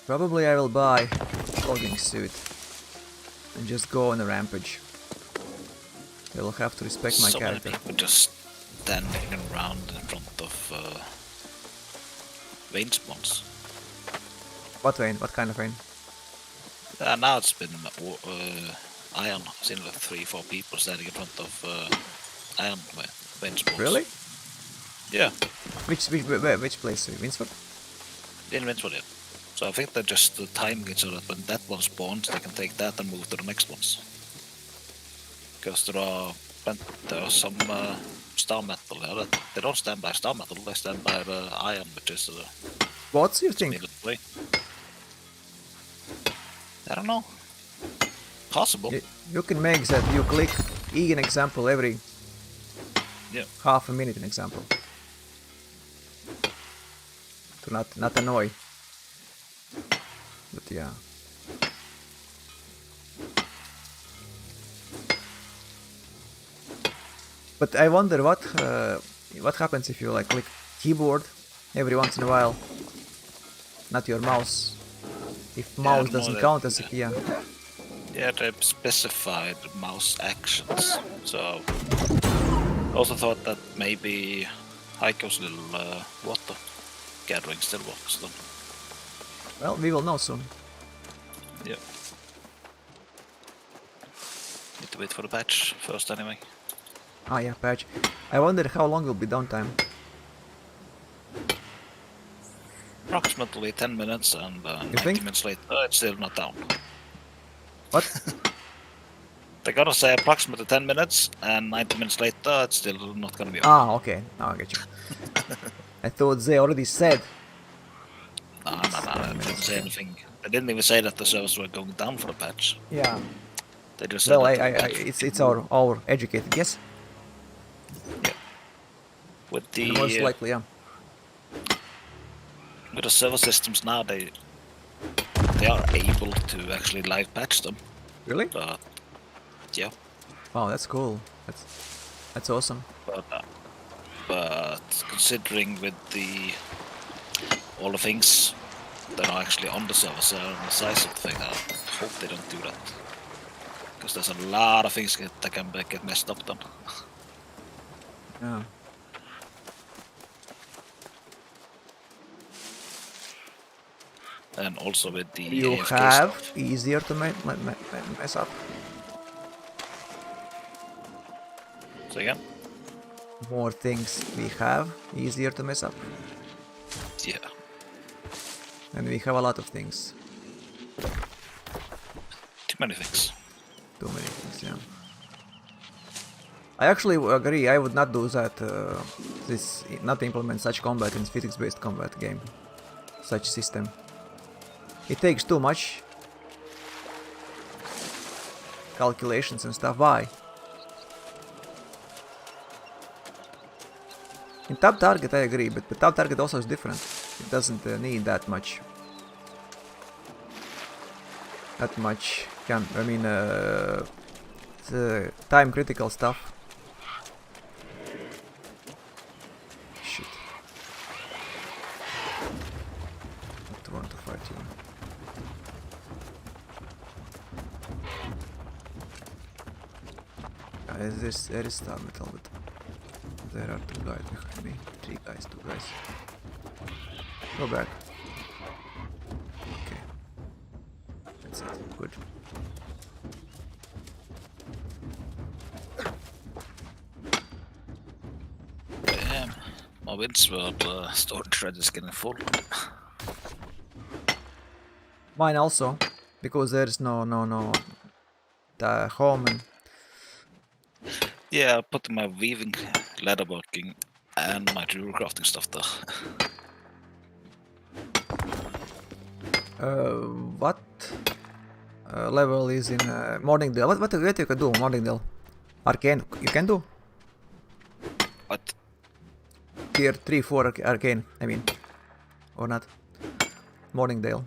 Probably I will buy a logging suit and just go on a rampage. They will have to respect my character. Many people just standing around in front of vein spawns. What vein? What kind of vein? Now it's been iron. I've seen like 3-4 people standing in front of iron vein spawns. Really? Yeah. Which place? Winsford? In Winsford, yeah. So I think they're just timing it so that when that one spawns, they can take that and move to the next ones. Because there are some star metal here that they don't stand by star metal, they stand by the iron, which is What's your thing? way. I don't know. Possible. You can make that you click E an example every half a minute, an example. To not annoy. But yeah. But I wonder what happens if you like click keyboard every once in a while, not your mouse. If mouse doesn't count as a key. Yeah, they've specified mouse actions. So I also thought that maybe Heiko's little water gathering still works then. Well, we will know soon. Yeah. Need to wait for the patch first anyway. Ah yeah, patch. I wonder how long will be downtime. Approximately 10 minutes and 90 think? minutes later it's still not down. What? They're gonna say approximately 10 minutes and 90 minutes later it's still not gonna be on. Ah, okay. Now I get you. I thought they already said. No, they didn't say anything. They didn't even say that the servers were going down for the patch. Yeah. They just said Well, that it's our educated guess. yeah. With the Most likely, yeah. with the server systems now, they are able to actually live patch them. Really? But yeah, Wow, that's cool. That's awesome. but considering with all the things that are actually on the server and the size of the thing, I hope they don't do that. Because there's a lot of things that can get messed up then. Yeah. And also with the You AFK have stuff. easier to mess up. So again, More things we have, easier to mess up. yeah. And we have a lot of things. Too many things. Too many things, yeah. I actually agree, I would not do that, not implement such combat in physics-based combat game. Such system. It takes too much calculations and stuff. Why? In top target I agree, but the top target also is different. It doesn't need that much. The time critical stuff. Shit. Don't want to fight you. There is star metal, but there are 2 guys behind me. 3 guys, 2 guys. Go back. Okay. That's it. Good. Damn, my Windsword storage thread is getting full. Mine also, because there is no home and Yeah, I put my weaving, leatherworking, and my jewelry crafting stuff there. What level is in Mourningdale? What you can do in Mourningdale? Arcane, you can do? But Tier 3, 4 arcane, I mean. Or not? Mourningdale.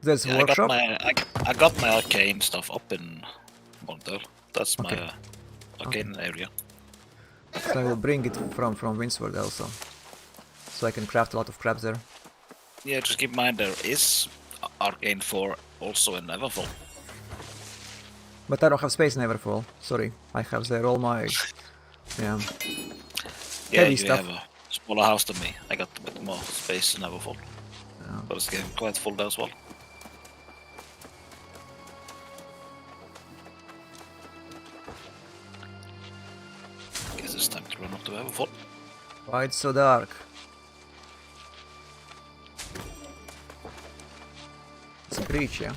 There's yeah, workshop. I got my arcane stuff up in Mourningdale. That's Okay. my arcane area. So I will bring it from Windsword also. So I can craft a lot of crap there. Yeah, just keep in mind there is arcane 4 also in Neverfall. But I don't have space in Everfall. Sorry. I have there all my Yeah, heavy you stuff. have a smaller house than me. I got a bit more space in Neverfall. Yeah. But it's getting quite full there as well. Guess it's time to run up to Neverfall. Why it's so dark? It's a breach, yeah.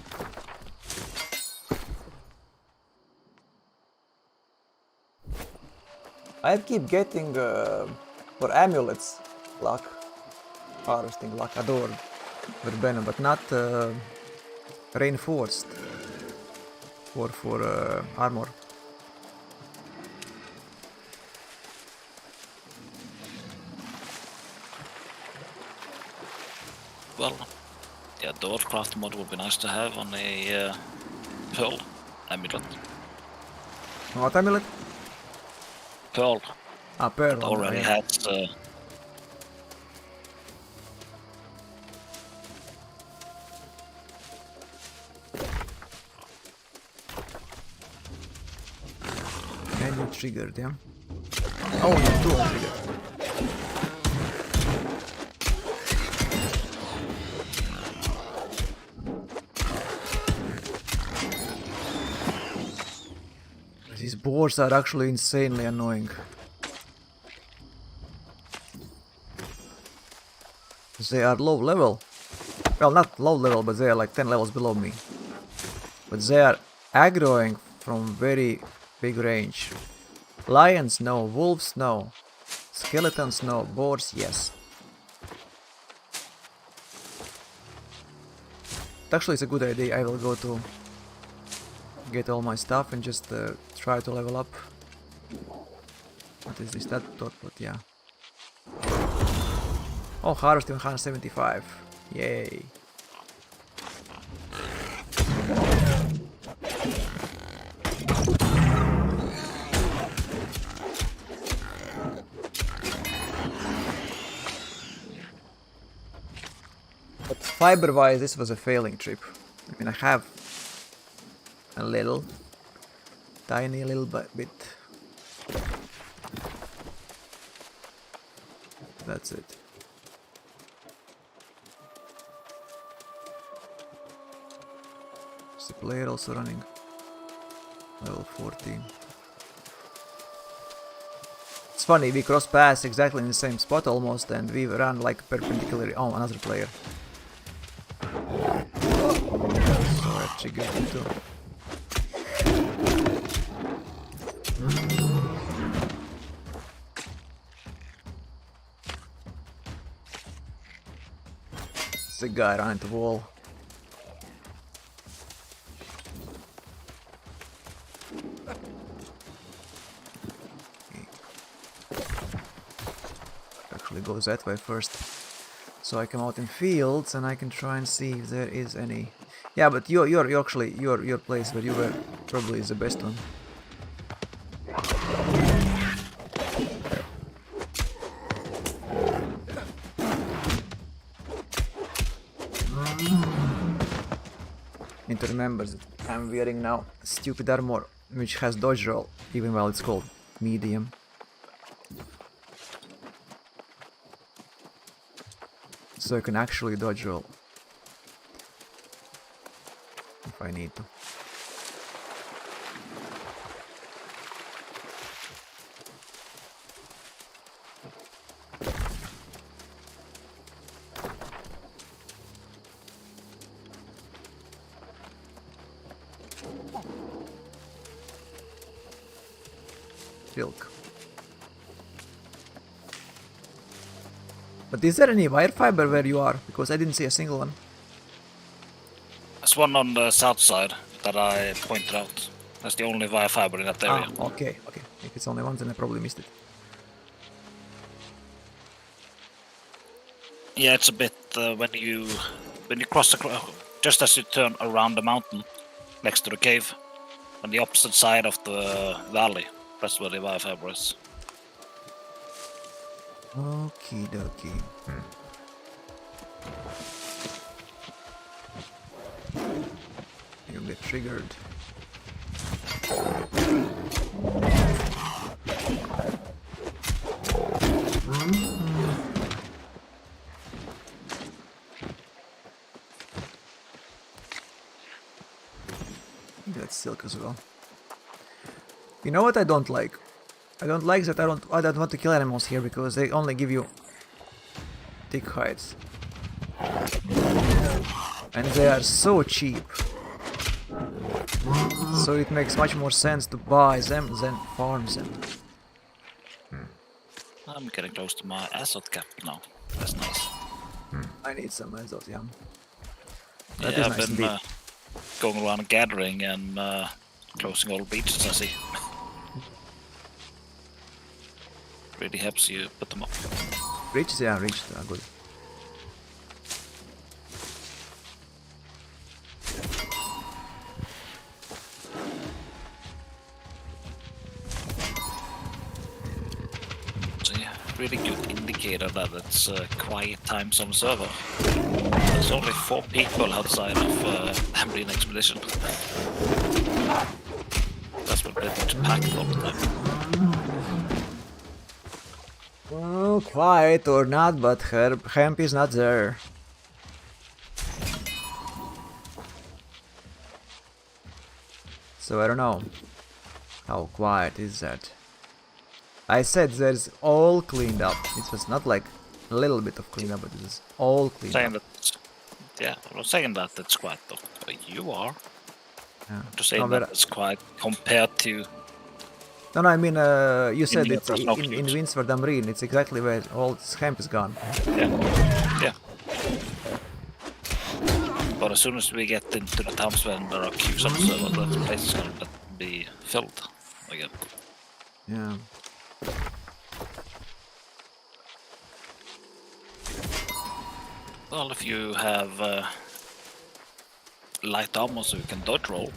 I keep getting for amulets luck, harvesting luck, adored verbena, but not reinforced for armor. Well, yeah, the Warcraft mod would be nice to have on a Pearl amulet. What amulet? Pearl Ah, pearl. already Yeah. has And you triggered, yeah? Oh, you do triggered. These boars are actually insanely annoying. They are low level. Well, not low level, but they are like 10 levels below me. But they are aggroing from very big range. Lions, no. Wolves, no. Skeletons, no. Boars, yes. Actually, it's a good idea. I will go to get all my stuff and just try to level up. What is this? That dot, but yeah. Oh, harvesting 175. Yay. But fiber-wise, this was a failing trip. I mean, I have a little, tiny little bit. That's it. Is the player also running? Level 14. It's funny, we cross paths exactly in the same spot almost, and we ran like perpendicularly. Oh, another player. So I triggered him too. It's the guy running the wall. Actually go that way first. So I come out in fields and I can try and see if there is any. Yeah, but your place where you were probably is the best one. Need to remember that I'm wearing now stupid armor which has dodge roll, even while it's called medium. So I can actually dodge roll if I need to. Silk. But is there any wire fiber where you are? Because I didn't see a single one. There's one on the south side that I pointed out. That's the only wire fiber in that area. Ah, okay. If it's only one, then I probably missed it. Yeah, it's a bit when you cross just as you turn around the mountain next to the cave, on the opposite side of the valley. That's where the wire fiber is. Okie dokie. You get triggered. That's silk as well. You know what I don't like? I don't like that I don't want to kill animals here because they only give you thick hides. And they are so cheap. So it makes much more sense to buy them than farm them. I'm getting close to my assault cap now. That's nice. I need some azot, yeah. Yeah, That is I've nice been indeed. going around gathering and closing all beaches I see. Really helps you put them up. Reached, yeah, reached, good. So yeah, really good indicator that it's quiet times on the server. There's only 4 people outside of Marine Expedition. That's what pretty much packed all the time. Well, quiet or not, but Hemp is not there. So I don't know. How quiet is that? I said there's all cleaned up. It was not like a little bit of cleanup, but it is all cleaned Saying up. that, yeah, I was saying that it's quiet though. But you are. Yeah. Just saying No, that it's quiet compared to. No, I mean, you said India it's does not in use. Winsford and Marine. It's exactly where all this hemp is gone. Yeah. But as soon as we get into the towns when there are queues on the server, that place is going to be filled again. Yeah. Well, if you have light armor so you can dodge roll,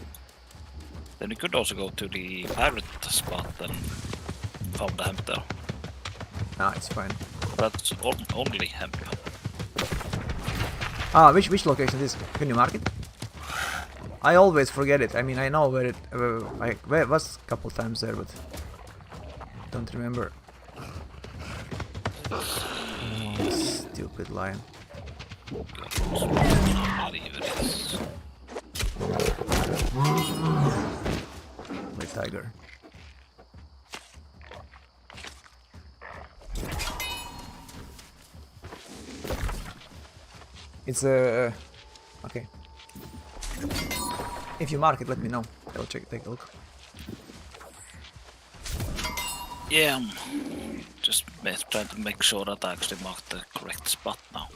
then you could also go to the pirate spot and farm the hemp there. Ah, it's fine. That's only hemp. Ah, which location is this? Can you mark it? I always forget it. I mean, I know where it I was a couple times there, but don't remember. Oh, stupid lion. I believe it is. My tiger. It's okay. If you mark it, let me know. I'll take a look. Yeah, I'm just trying to make sure that I actually marked the correct spot now.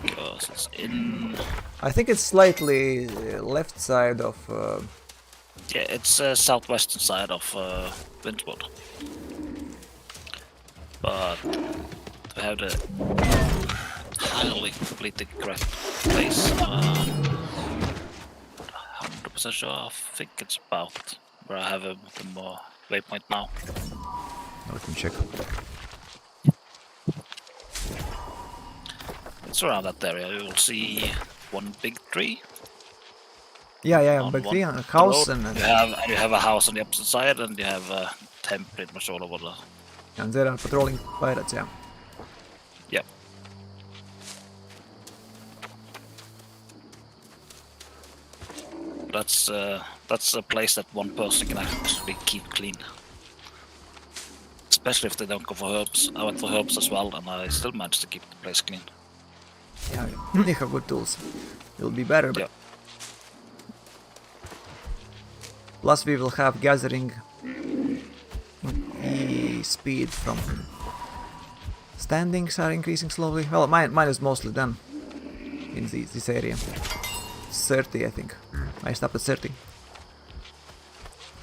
Because it's in... I think it's slightly left side of. Yeah, it's southwestern side of Windward. But to have the highly completely correct place, 100% sure. I think it's about where I have the more waypoint now. Let me check. It's around that area. You will see one big tree. Yeah, On but one the house road. and You have a house on the opposite side, and you have Hemp pretty much all over there. there are patrolling pirates. Yeah. Yep. That's a place that one person can actually keep clean. Especially if they don't go for herbs. I went for herbs as well, and I still managed to keep the place clean. Yeah, they have good tools. It'll be better. But Yep. plus, we will have gathering speed from standings are increasing slowly. Well, mine is mostly done in this area. 30, I think. I stopped at 30.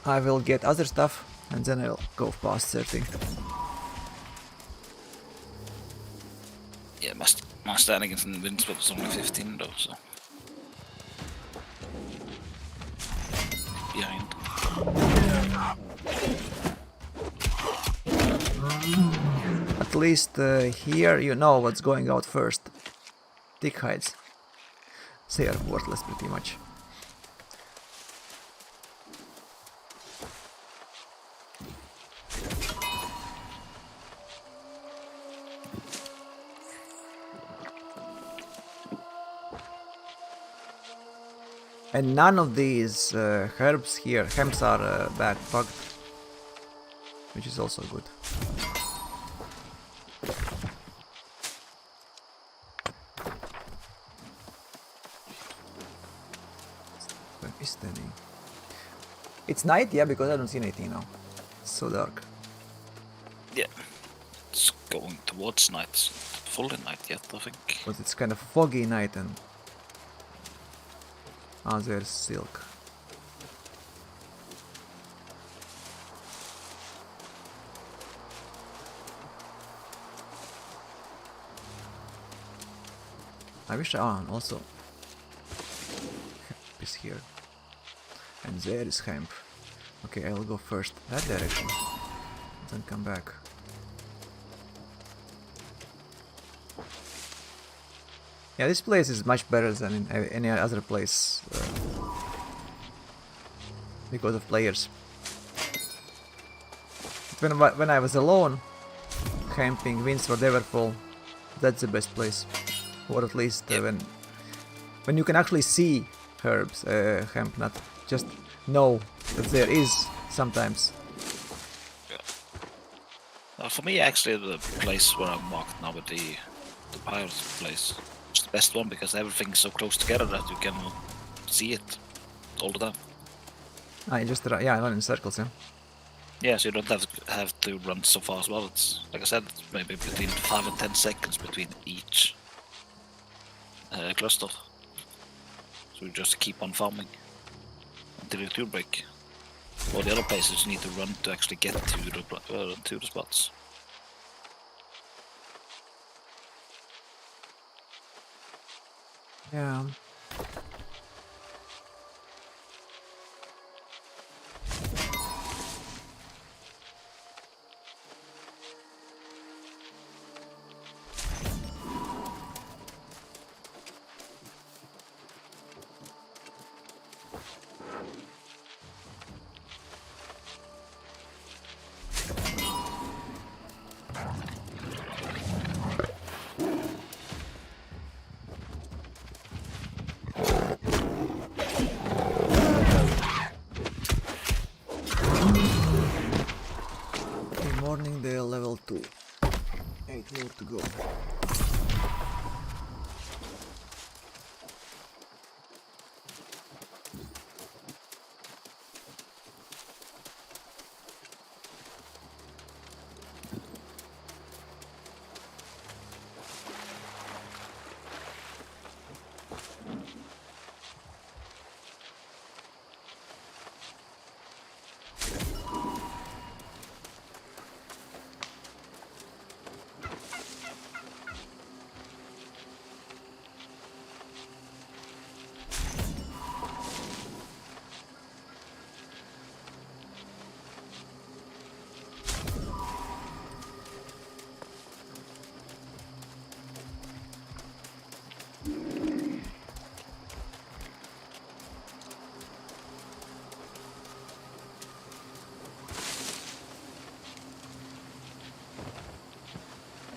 I will get other stuff and then I'll go past 30. Yeah, my standing in Windsor is only 15 though, so... Behind. At least here you know what's going out first. Thick hides. They are worthless pretty much. And none of these herbs here, hemps are bugged, which is also good. Where is the name? It's night, yeah, because I don't see anything now. It's so dark. Yeah. It's going towards night. It's not fully night yet, I think. But it's kind of foggy night and... Ah, there's silk. I wish also Hemp is here. And there is Hemp. Okay, I will go first that direction. Then come back. Yeah, this place is much better than in any other place because of players. When I was alone, camping, Windsor, Everfall, that's the best place. Or at least when you can actually see herbs, hemp, not just know that there is sometimes. Yeah. For me, actually, the place where I'm marked now with the pirate place is the best one because everything's so close together that you can see it all the time. I just run in circles, yeah. Yeah, so you don't have to run so far as well. It's like I said, it's maybe between 5 and 10 seconds between each cluster. So you just keep on farming until your tool break. Or the other places you need to run to actually get to the spots. Yeah. Okay, Mourningdale level 2. 8 more to go.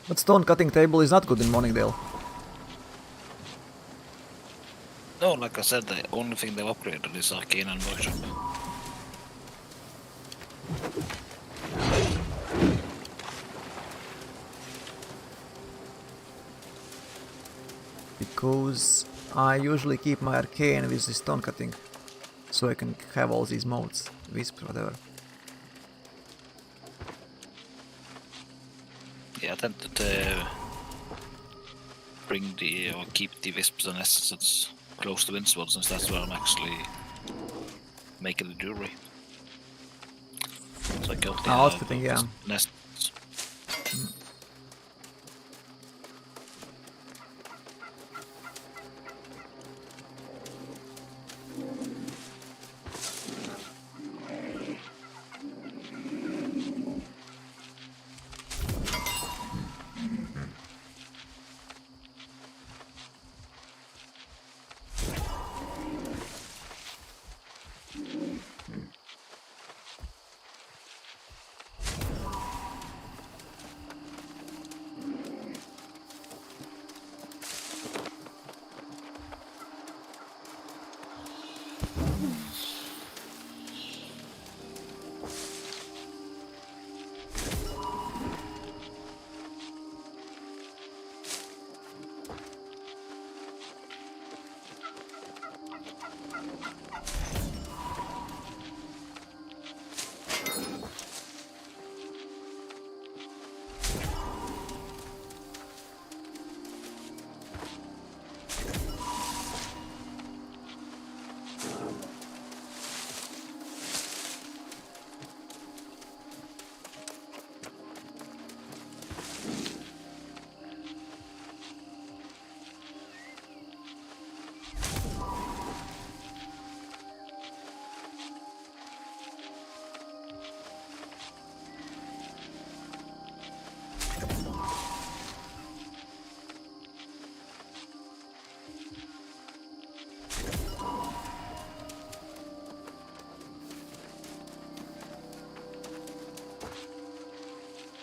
But stone cutting table is not good in Mourningdale. No, like I said, the only thing they've upgraded is Arcane and Workshop. Because I usually keep my arcane with the stone cutting. So I can have all these modes. Wisp, whatever. Yeah, I tend to bring the or keep the wisps and essences close to Windsword, since that's where I'm actually making the jewelry. So I got the Outfitting, yeah. nests.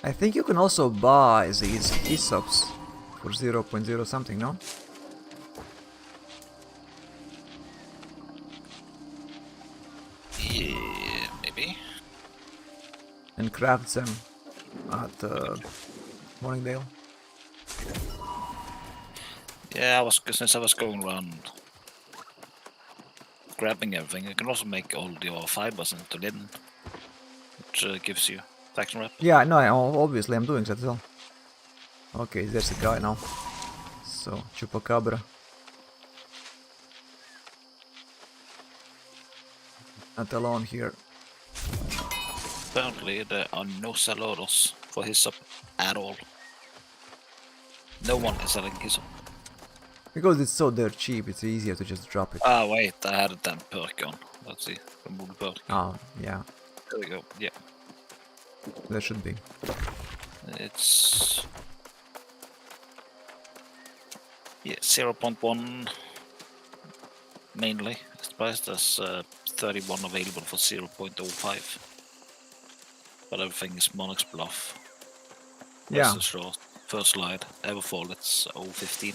I think you can also buy these hyssopes for 0.0 something, no? Yeah, maybe. And craft them at Mourningdale. Yeah, since I was going around grabbing everything, you can also make all your fibers into linen, which gives you faction rep. Yeah, no, obviously I'm doing that as well. Okay, there's a guy now. So, Chupacabra. Not alone here. Apparently there are no sellers for Hyssop at all. No one is selling Hyssop. Because it's so dirt cheap, it's easier to just drop it. Ah, wait, I had a damn perk on. Let's see. Remove the perk. Oh, yeah, There we go. Yeah. there should be. It's. Yeah, 0.1 mainly. It's priced as 31 available for 0.05. But everything is Monarch's Bluff. Yeah. That's the short first slide. Everfall, it's 0.15.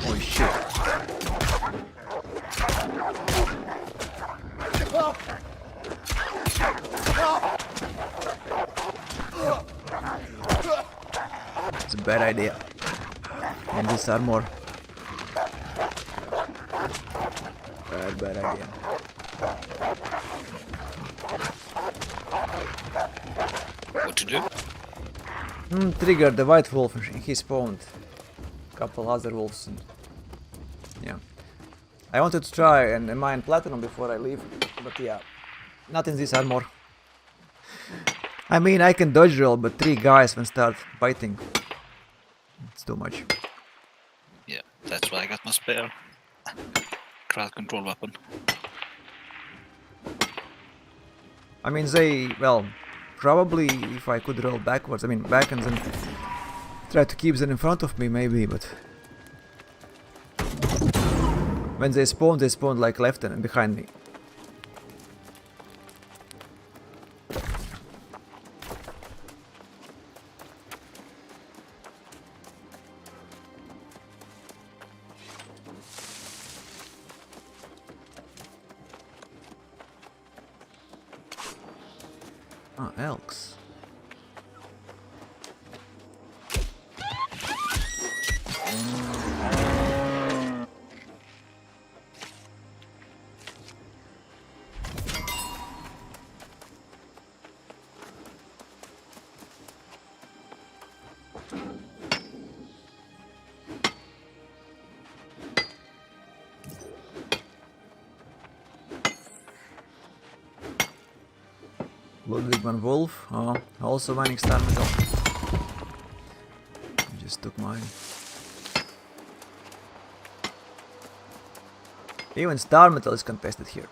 Holy shit. It's a bad idea. And this armor. Bad idea. What to do? Trigger the white wolf. He spawned a couple other wolves. And yeah. I wanted to try and mine platinum before I leave, but yeah, not in this armor. I mean, I can dodge roll, but 3 guys when start biting. It's too much. Yeah, that's why I got my spare crowd control weapon. I mean, they, well, probably if I could roll backwards, I mean back and then try to keep them in front of me maybe, but when they spawn like left and behind me. Ah, elks. Ludwigman Wolf, also mining star metal. Just took mine. Even star metal is contested here.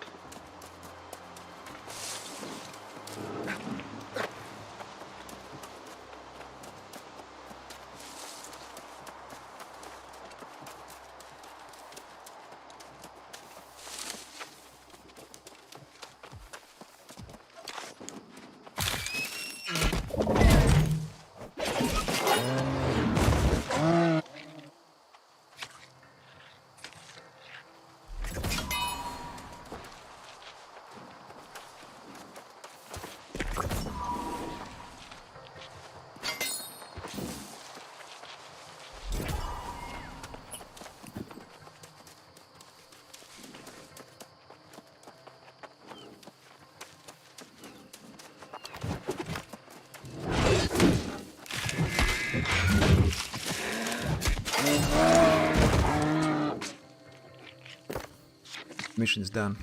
Mission's done.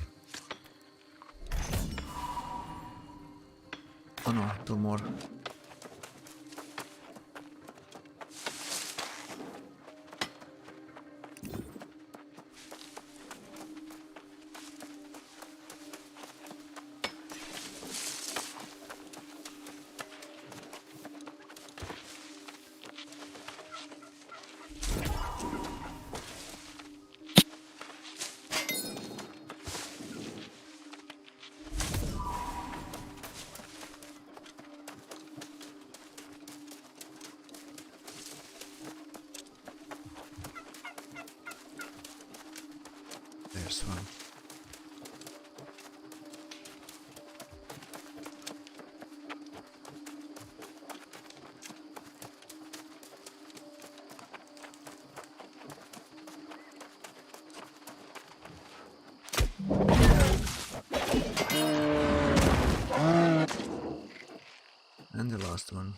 Oh no, 2 more. this one. And the last one.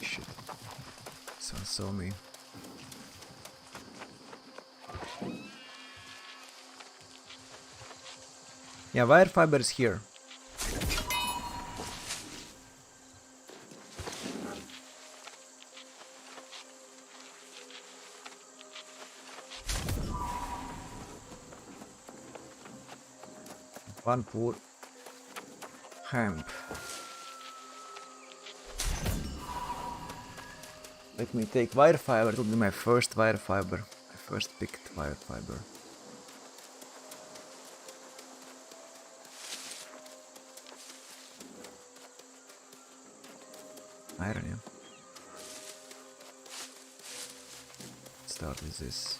Shit. Someone saw me. Yeah, wire fiber is here. One poor hemp. Let me take wire fiber. It will be my first wire fiber. My first picked wire fiber. Iron, yeah. Start with this.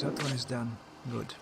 That one is done. Good.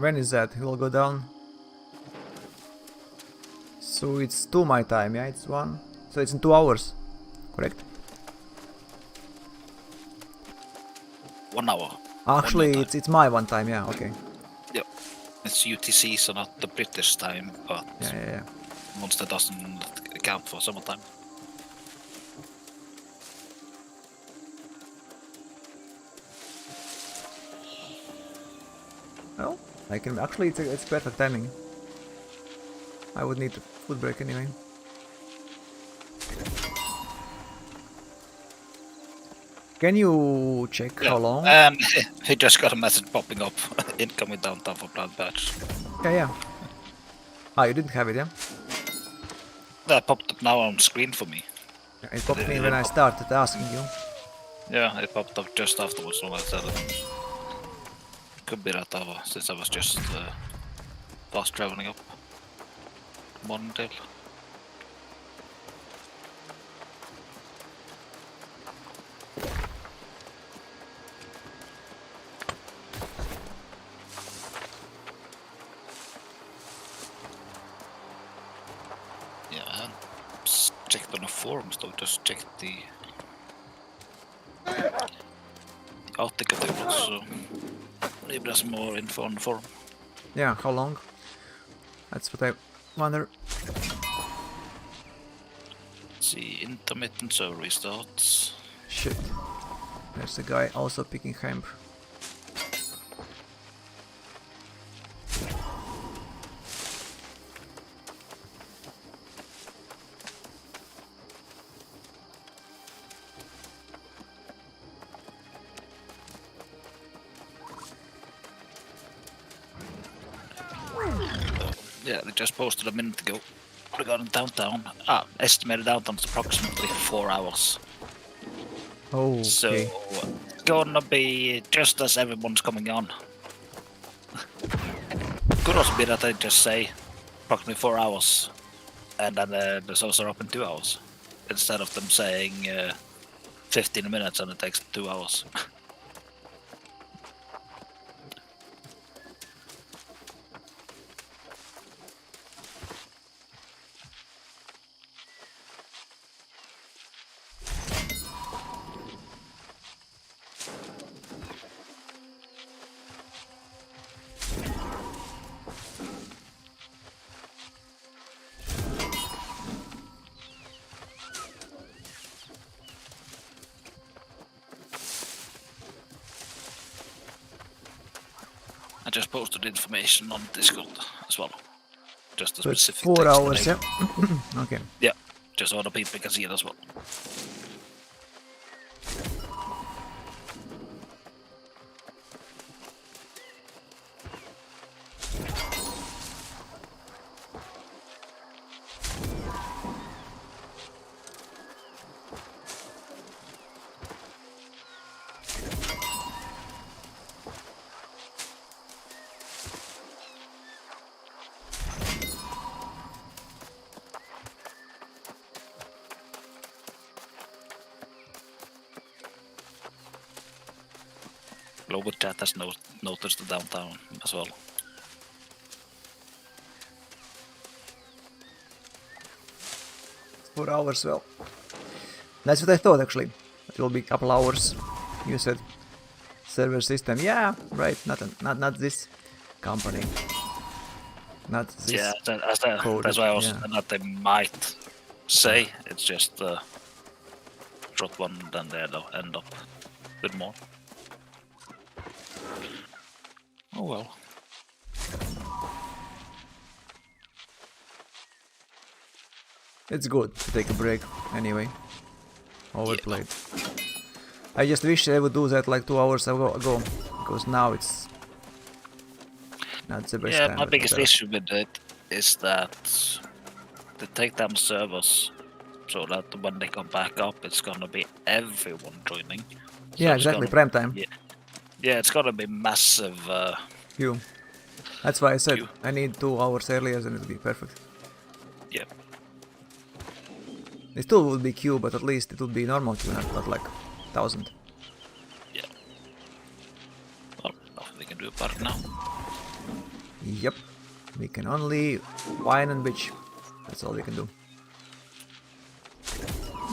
When is that? It will go down. So it's 2 my time, yeah? It's 1. So it's in 2 hours, correct? 1 hour. Actually, One it's my 1 time, yeah, okay. Yep. It's UTC, so not the British time, but Yeah. Monster doesn't account for summertime. Oh, I can actually it's perfect timing. I would need a food break anyway. Can you check how long? And he just got a message popping up. Incoming downtown for plant patch. Yeah. Ah, you didn't have it, yeah? That popped up now on screen for me. It popped me when I started asking you. Yeah, it popped up just afterwards when I said it. Could be that over, since I was just fast traveling up Mourningdale. Yeah, I haven't checked on the forums though, just checked the article tables, so maybe there's more info on the forum. Yeah, how long? That's what I wonder. Let's see, intermittent server restarts. Shit. There's a guy also picking hemp. Yeah, they just posted a minute ago regarding downtown. Estimated downtown is approximately 4 hours. Oh, okay. So, gonna be just as everyone's coming on. Could also be that they just say approximately 4 hours, and then the servers are up in 2 hours, instead of them saying 15 minutes and it takes 2 hours. I just posted information on Discord as well. Just a So it's specific 4 text hours, name. yeah? Okay. Yeah, just so other people can see it as well. Global chat has noticed the downtown as well. It's 4 hours, well. That's what I thought actually. It will be a couple hours. You said server system. Yeah, right. Not this company. Not this. Yeah, code, that's why I was yeah. that they might say it's just short one, then they end up with more. Oh well. It's good to take a break anyway. Overplayed. I just wish I would do that like 2 hours ago, because now it's not the best Yeah, time. my but biggest whatever. issue with it is that they take down servers so that when they come back up, it's gonna be everyone joining. So Yeah, it's exactly. gonna- Prime time. Yeah, it's gonna be massive. Queue. That's why I said Queue. I need 2 hours earlier, and it'll be perfect. Yeah, It still would be queue, but at least it would be normal queue, not like 1000. yeah. Well, nothing we can do about it now. Yep. We can only whine and bitch. That's all we can do.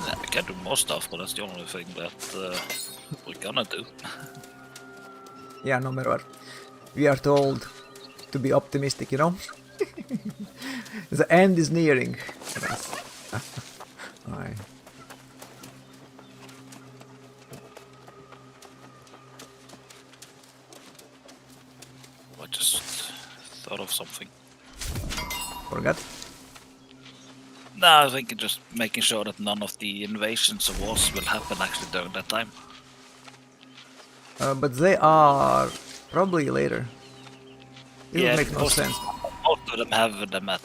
Yeah, we can do more stuff, but that's the only thing that we're gonna do. Yeah, no matter what. We are told to be optimistic, you know? The end is nearing. Aye. I just thought of something. Forgot? No, I think just making sure that none of the invasions or wars will happen actually during that time. But they are probably later. It would make no sense. Most of them have them at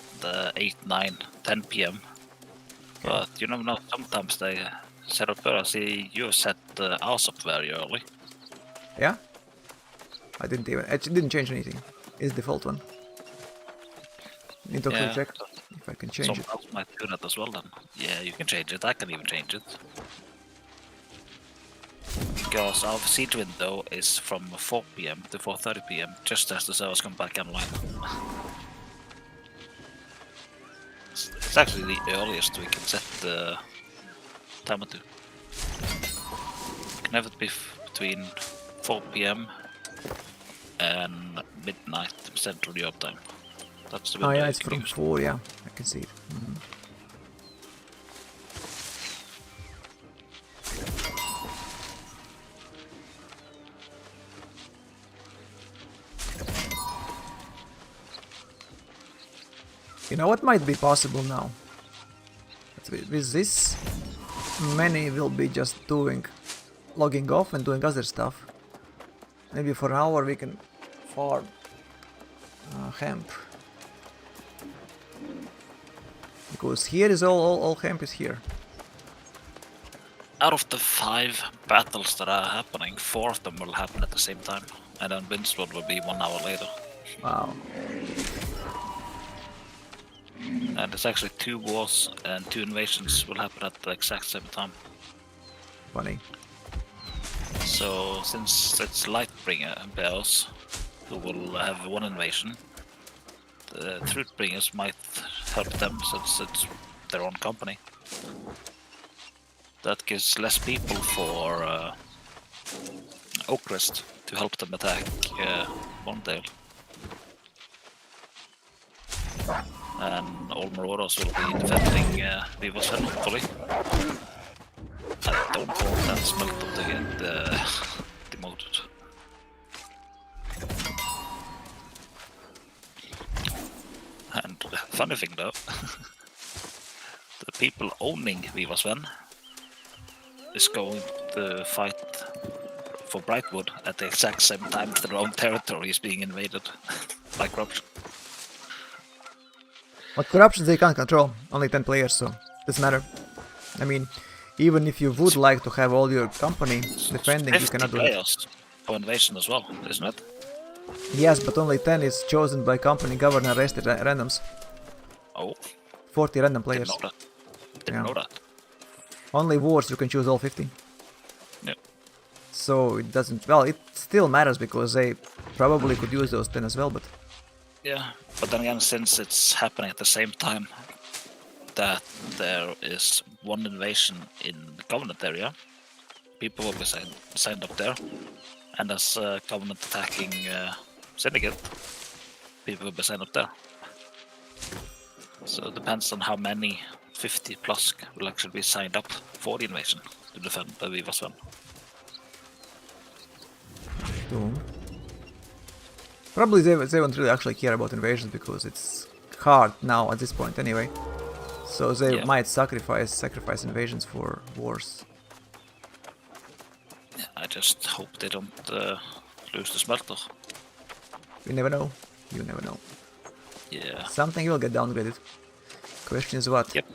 8, 9, 10 p.m. But you never know, sometimes they set up early. I see you set ours up very early. Yeah? I didn't even... It didn't change anything. It's the default one. Need to actually check if I can change it. Someone else might do that as well then. Yeah, you can change it. I can even change it. Because our siege window is from 4 p.m. to 4:30 p.m. just as the servers come back online. It's actually the earliest we can set the timer to. It can have it be between 4 p.m. and midnight Central Europe time. That's the window. Oh yeah, you it's can from use. 4, yeah. I can see it. Mhm. You know what might be possible now? With this, many will be just logging off and doing other stuff. Maybe for an hour we can farm hemp. Because here is all hemp is here. Out of the 5 battles that are happening, 4 of them will happen at the same time. And then Windsword will be 1 hour later. Wow. And there's actually 2 wars and 2 invasions will happen at the exact same time. Funny. So since it's Lightbringer bears who will have 1 invasion, the Truthbringers might help them since it's their own company. That gives less people for Oakrest to help them attack Mourningdale. And all Marauders will be defending Viversfell, hopefully. I don't want that smelter to get demoted. And funny thing though, the people owning Viversfell is going to fight for Brightwood at the exact same time their own territory is being invaded by corruption. But corruption they can't control, only 10 players, so doesn't matter. I mean, even if you would like to have all your company defending, you cannot do it. 50 players for invasion as well, isn't it? Yes, but only 10 is chosen by company governor, rest is randoms. Oh, 40 random didn't players. know that. Didn't Yeah. know that. Only wars you can choose all 50. Yeah. So it doesn't... Well, it still matters because they probably could use those 10 as well, but... Yeah, but then again, since it's happening at the same time that there is 1 invasion in the Covenant area, people will be signed up there. And as Covenant attacking Syndicate, people will be signed up there. So it depends on how many 50 plus will actually be signed up for the invasion to defend the Viversfell. Boom. Probably they won't really actually care about invasions because it's hard now at this point anyway. So they might sacrifice invasions for wars. Yeah, I just hope they don't lose the smelter. You never know. You never know. Yeah. Something will get downgraded. Question is what? Yep.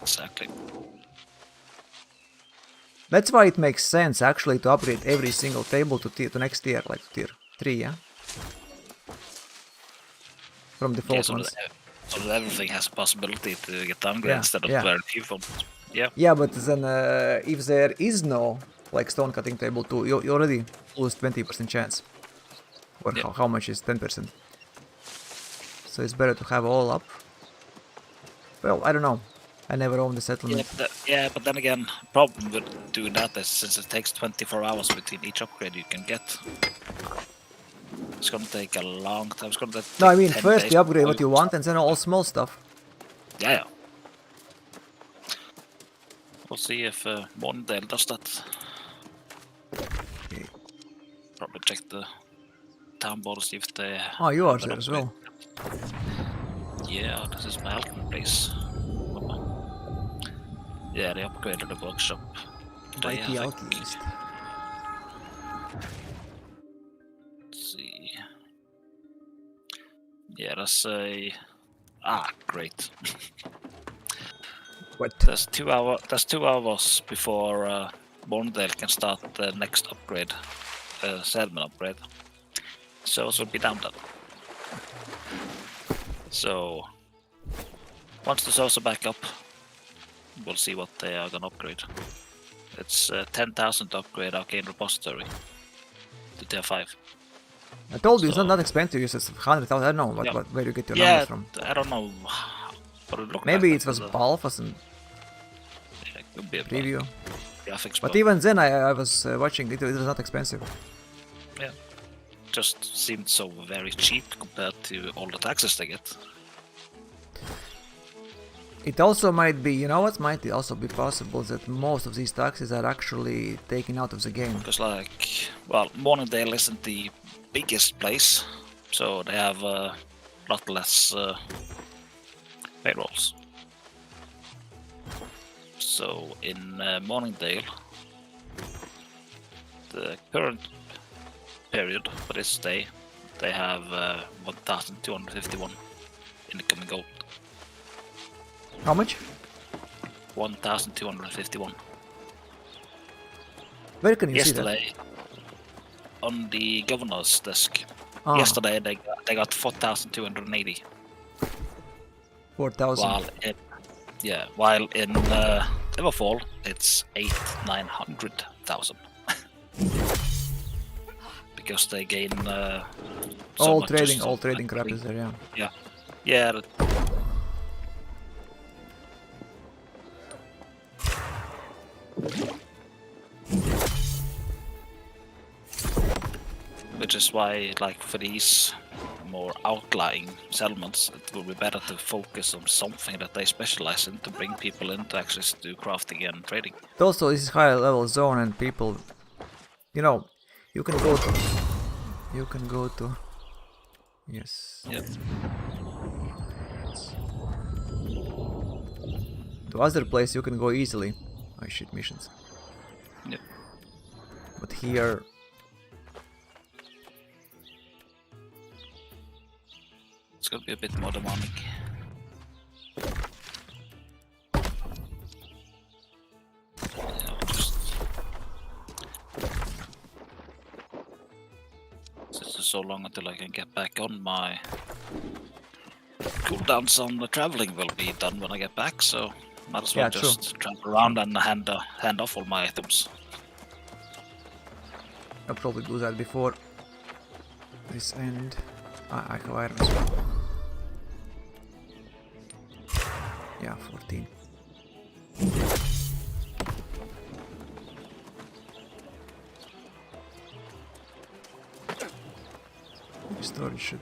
Exactly. That's why it makes sense actually to upgrade every single table to next tier, like to tier 3, yeah? From default ones. So that everything has a possibility to get downgraded instead of very few ones. Yeah. Yeah, but then if there is no like stone cutting table 2, you already lose 20% chance. Or how much is 10%? So it's better to have all up. Well, I don't know. I never owned the settlement. But then again, problem with doing that is since it takes 24 hours between each upgrade you can get. It's gonna take a long time. It's gonna take No, I mean, 10 first days you upgrade before what you want and then all small stuff. Yeah. We'll see if Mourningdale does that. Okay. Probably check the town board, see if they... Oh, you are there as well. Yeah, this is my Alton. place. Yeah, they upgraded the workshop. today, I Mighty think. Alchemist. Let's see. Yeah, that's a... great. What? There's 2 hour. There's 2 hours before Mourningdale can start the next upgrade, settlement upgrade. So it will be down then. So once the servers are back up, we'll see what they are gonna upgrade. It's 10,000 to upgrade Arcane Repository to tier 5. I told you it's So- not that expensive. It's just 100,000. I don't know Yeah. where you get your Yeah, numbers from. I don't know what it looked Maybe like. it was but, Balfas and yeah, it could be a preview. graphics, But even then, I was watching it. It was not expensive. just seemed so very cheap compared to all the taxes they get. It also might be, you know what, might also be possible that most of these taxes are actually taken out of the game. Because well, Mourningdale isn't the biggest place, so they have a lot less payrolls. So in Mourningdale, the current period for this day, they have 1,251 incoming gold. How much? 1,251. Where can you see that? Yesterday, on the governor's desk. Ah, Yesterday they got 4,280. 4,000. While in Everfall it's 900,000. Because they gain so All much trading, just all on, trading like, crap green. is there, yeah. Yeah. Which is why, like, for these more outlying settlements, it will be better to focus on something that they specialize in to bring people in to actually do crafting and trading. Also, this is higher level zone and people, you know, you can go to, yes. Yep. To other place you can go easily. I shit missions. Yep. But here, It's gonna be a bit more demanding. Yeah, this is so long until I can get back on my cooldowns on the traveling will be done when I get back, so might as well Yeah, true. just travel around and hand off all my items. I'll probably do that before this end. I have iron as well. Yeah, 14. Storage should.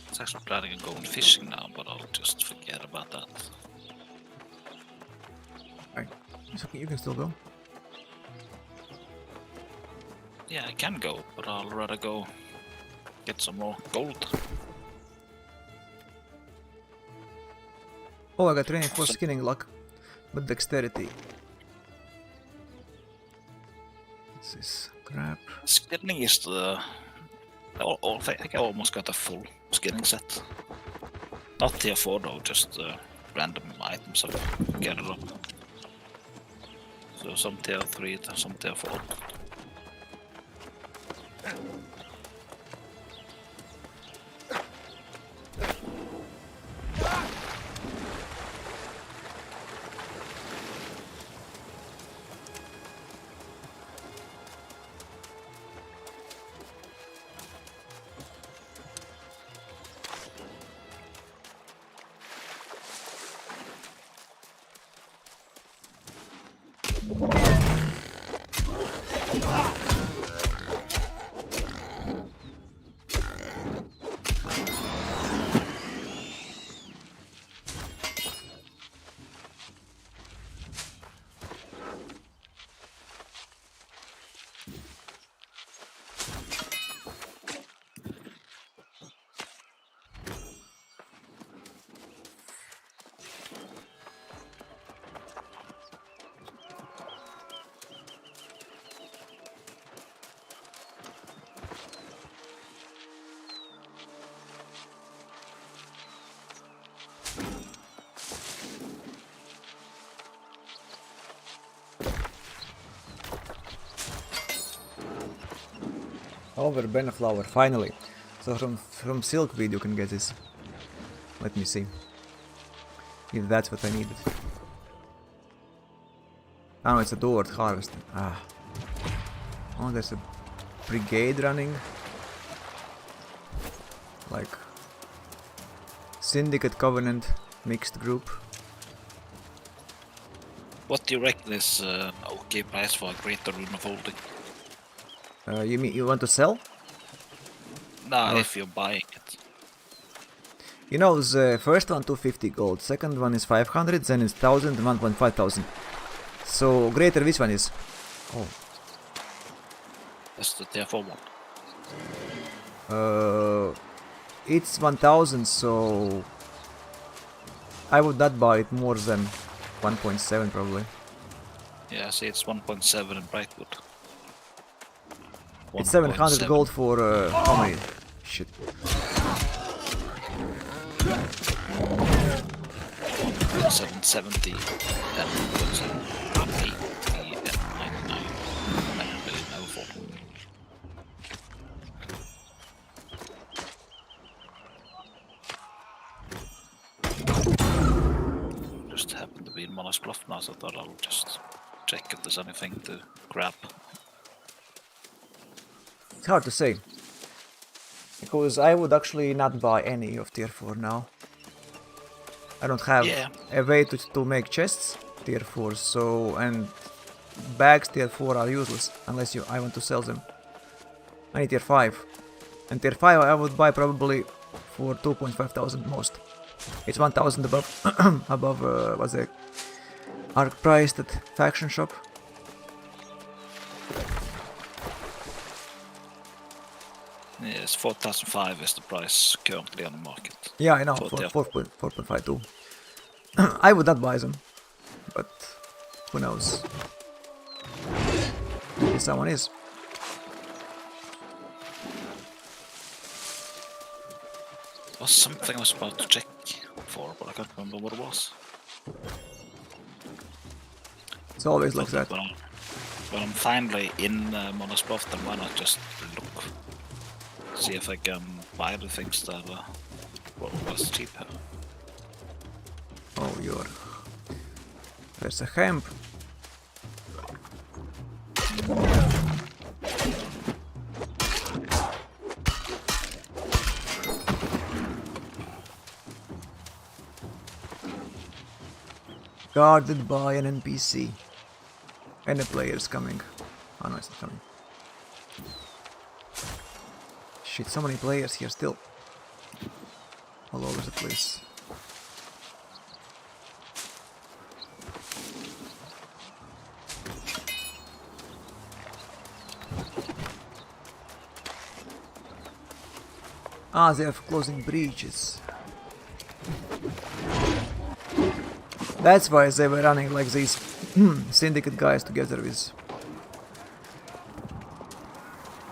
I was actually planning on going fishing now, but I'll just forget about that. Right. It's okay, you can still go. Yeah, I can go, but I'll rather go get some more gold. Oh, I got training for skinning luck with dexterity. What's this? Crap. Skinning is the... I think I almost got a full skinning set. Not tier 4 though, just random items I've gathered up. So some tier 3, some tier 4. Over Benflower, finally. So from Silkweed you can get this. Let me see. If that's what I needed. Oh no, it's a Dwarf harvesting. Ah. Oh, there's a brigade running. Like Syndicate Covenant mixed group. What do you reckon is okay price for a greater rune of holding? You mean you want to sell? Nah, Or- if you're buying it. You know, the first one 250 gold, second one is 500, then it's 1000, 1.5,000. So greater which one is? Oh. That's the tier 4 one. It's 1000, so I would not buy it more than 1.7 probably. Yeah, see, it's 1.7 in Brightwood. It's 700 1.7. gold for how many? Shit. 770 and 1.780 and 99. I don't really know for. Just happened to be in Mona's Bluff now, so I thought I'll just check if there's anything to grab. It's hard to say. Because I would actually not buy any of tier 4 now. I don't have Yeah. a way to make chests tier 4, so and bags tier 4 are useless unless I want to sell them. I need tier 5. And tier 5 I would buy probably for 2,500 most. It's 1,000 above above what's the arc priced at faction shop. Yes, 4,005 is the price currently on the market. Yeah, I know, For tier 4.52. I would not buy them, but who knows? Maybe someone is. Was something I was about to check for, but I can't remember what it was. It's always like that. When I'm finally in Mona's Bluff, then why not just look, see if I can buy the things that was cheaper. Oh, there's a hemp. Guarded by an NPC. And the player's coming. Oh no, it's not coming. Shit, so many players here still. All over the place. Ah, they have closing breaches. That's why they were running like these syndicate guys together with...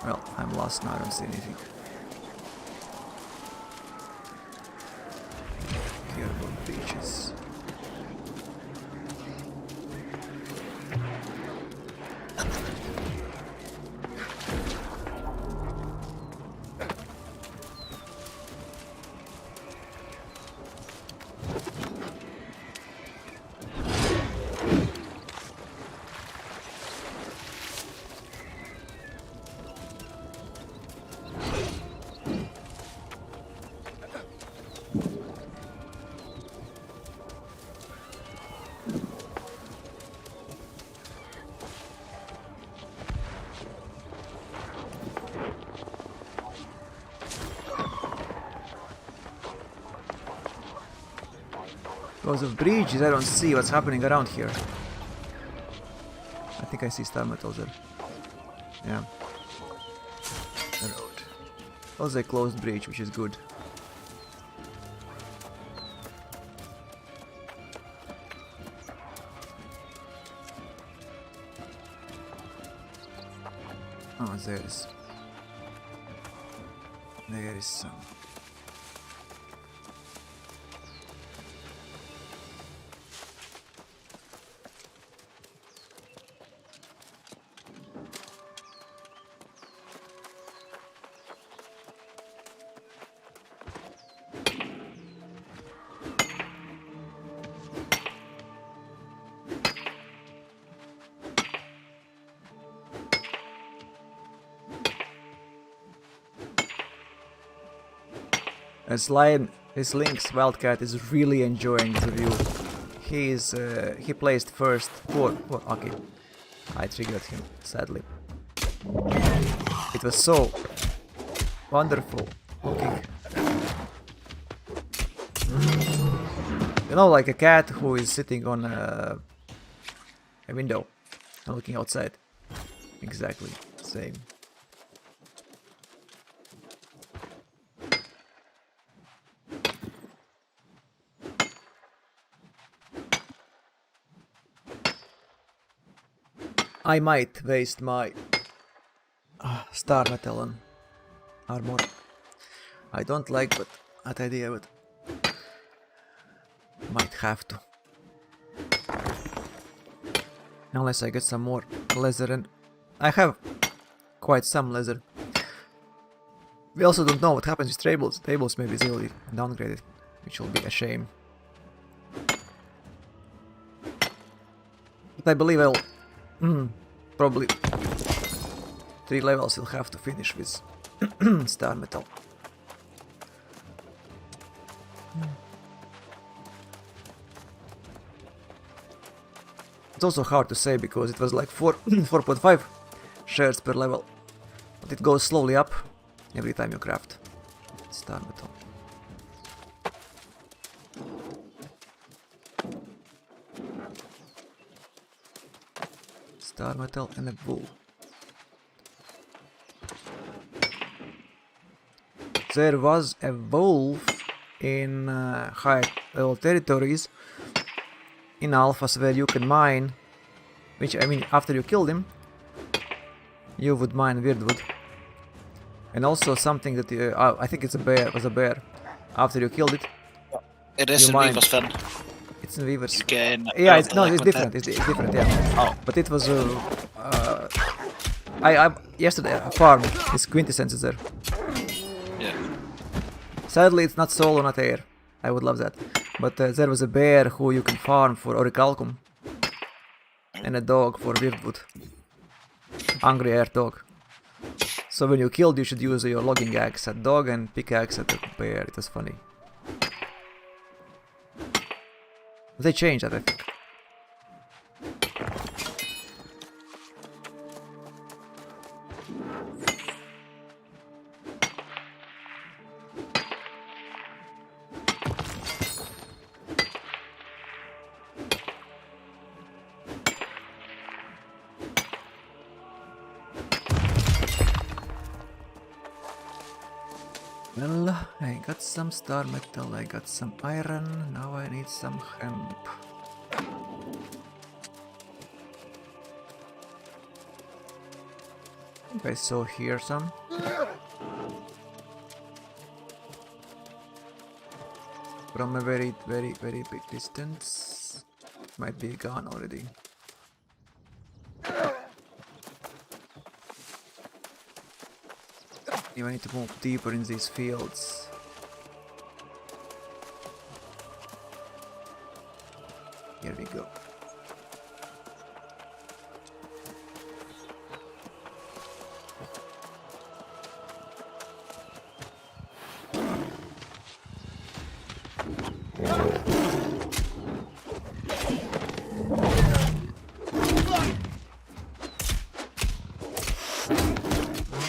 Well, I'm lost now, I don't see anything. Careful breaches. Because of breaches, I don't see what's happening around here. I think I see star metal there. Yeah. The road. Also a closed breach, which is good. Oh, there is some. As Lion, his Lynx Wildcat is really enjoying the view. He placed first. Okay, I triggered him, sadly. It was so wonderful looking. You know, like a cat who is sitting on a window and looking outside. Exactly, same. I might waste my star metal on armor. I don't like that idea, but might have to. Unless I get some more leather, and I have quite some leather. We also don't know what happens with tables. Tables may be easily downgraded, which will be a shame. But I believe I'll probably 3 levels will have to finish with star metal. It's also hard to say because it was like 4.5 shards per level, but it goes slowly up every time you craft star metal. Star metal and a bull. There was a wolf in high level territories in alphas where you can mine, which I mean after you killed him you would mine weirdwood. And also something that I think it's a bear, was a bear. After you killed it, It is in Weaver's Fen. it's in Weavers. You can Yeah, it's different. It's different, yeah. Oh. But it was I yesterday I farmed this quintessence there. Yeah. Sadly, it's not solo, not air. I would love that. But there was a bear who you can farm for orichalcum, and a dog for weirdwood. Hungry air dog. So when you killed, you should use your logging axe at dog and pickaxe at the bear. It was funny. They changed that, I think. Well, I got some star metal, I got some iron, now I need some hemp. I saw here some. From a very big distance. Might be gone already. You need to move deeper in these fields. Here we go.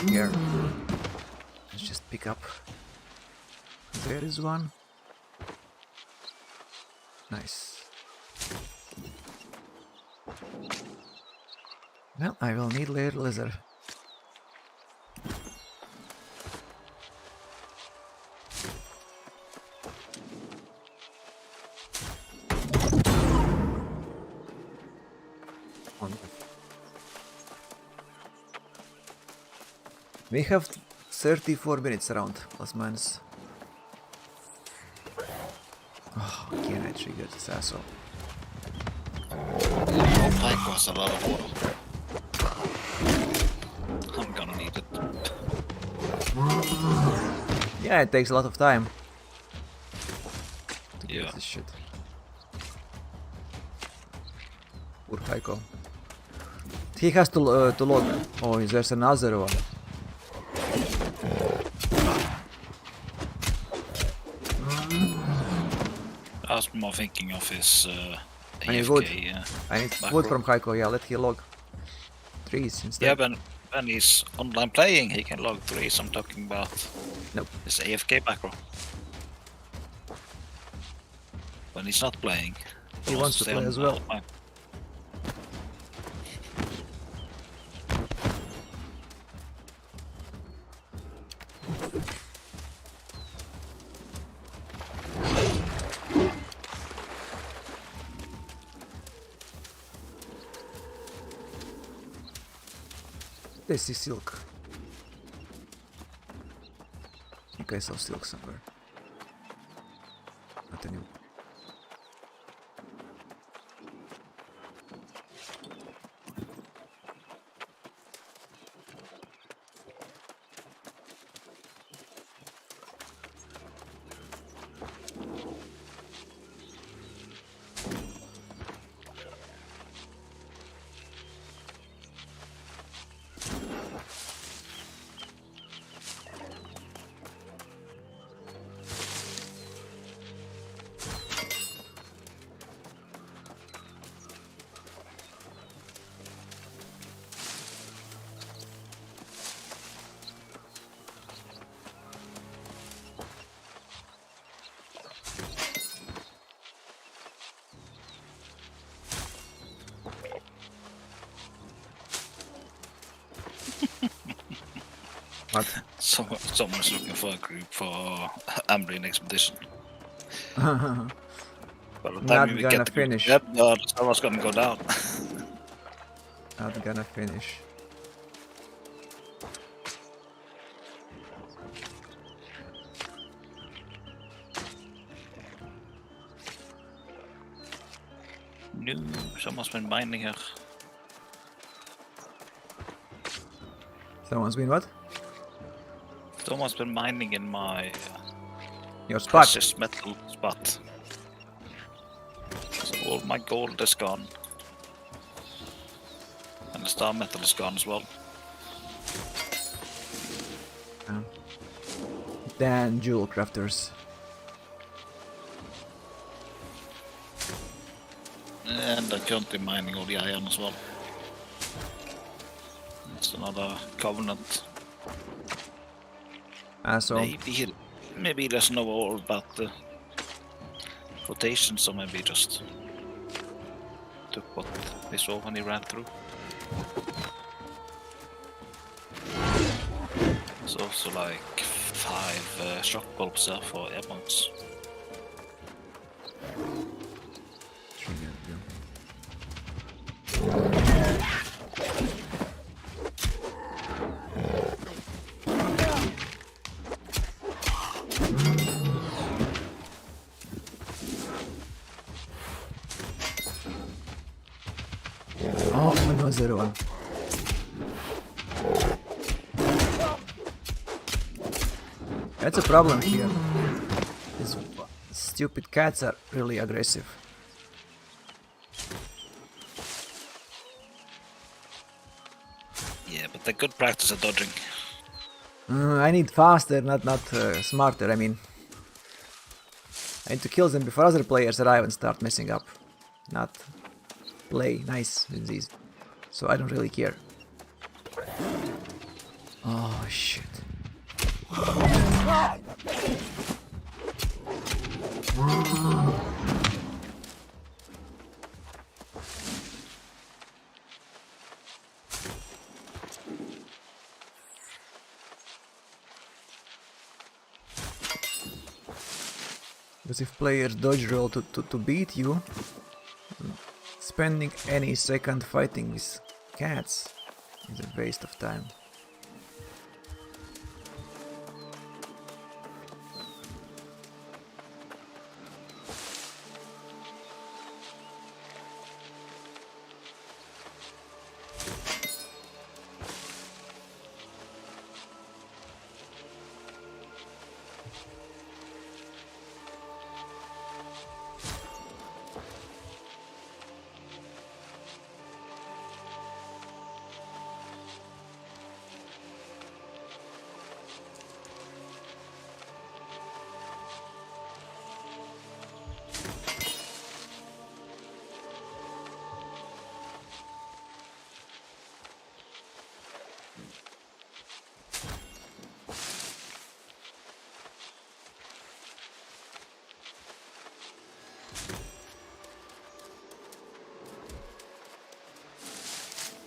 Here. Let's just pick up. There is one. Nice. Well, I will need leather. We have 34 minutes around, plus minus. Oh, again I triggered this asshole. Oh, pipe was a lot of water. I'm gonna need it. Yeah, it takes a lot of time to Yeah. get this shit. Poor Heiko. He has to log. Oh, there's another one. I was more thinking of his I need wood. AFK. I need macro. wood from Kaiko, yeah, let he log trees instead. Yeah, when he's online playing, he can log trees. I'm talking about Nope. his AFK macro. When he's not playing, He wants to play as well. This is silk. I think I saw silk somewhere. Not anymore. What? Someone's looking for a group for Ambrine expedition. By the time Not we gonna get the finish. group together, the server's gonna go down. Not gonna finish. No, someone's been mining here. Someone's been what? Someone's been mining in my Your spot. precious metal spot. So all my gold is gone. And the star metal is gone as well. Then jewel crafters. And I'm currently mining all the iron as well. It's another covenant. So Maybe he doesn't know all about the rotation, so maybe he just took what he saw when he ran through. There's also like 5 shock bulbs there for air bombs. Oh, another one. That's a problem here. These stupid cats are really aggressive. Yeah, but they're good practice at dodging. I need faster, not smarter. I mean, I need to kill them before other players arrive and start messing up. Not play nice with these. So I don't really care. Oh shit. Because if players dodge roll to beat you, spending any second fighting with cats is a waste of time.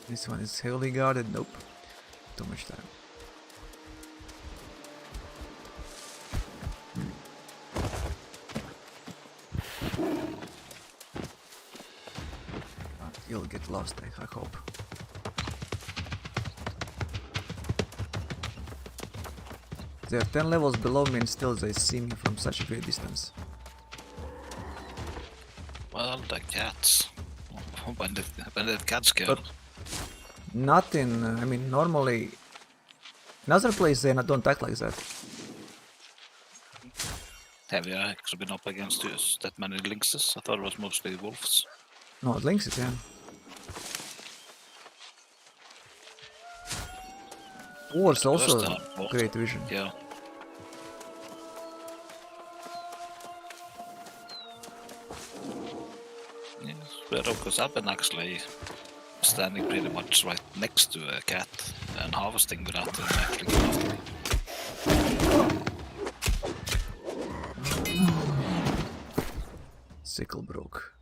This one is heavily guarded. Nope. Too much time. You'll get lost, I hope. They're 10 levels below me and still they see me from such a great distance. Well, the cats. When did cats go? But not in, I mean, normally in other places they don't act like that. Have you actually been up against that many lynxes? I thought it was mostly wolves. No, it links it, yeah. Wars Yeah, also first time, great vision. Yeah. Yes, but because I've been actually standing pretty much right next to a cat and harvesting without them actually getting after me. Sickle broke.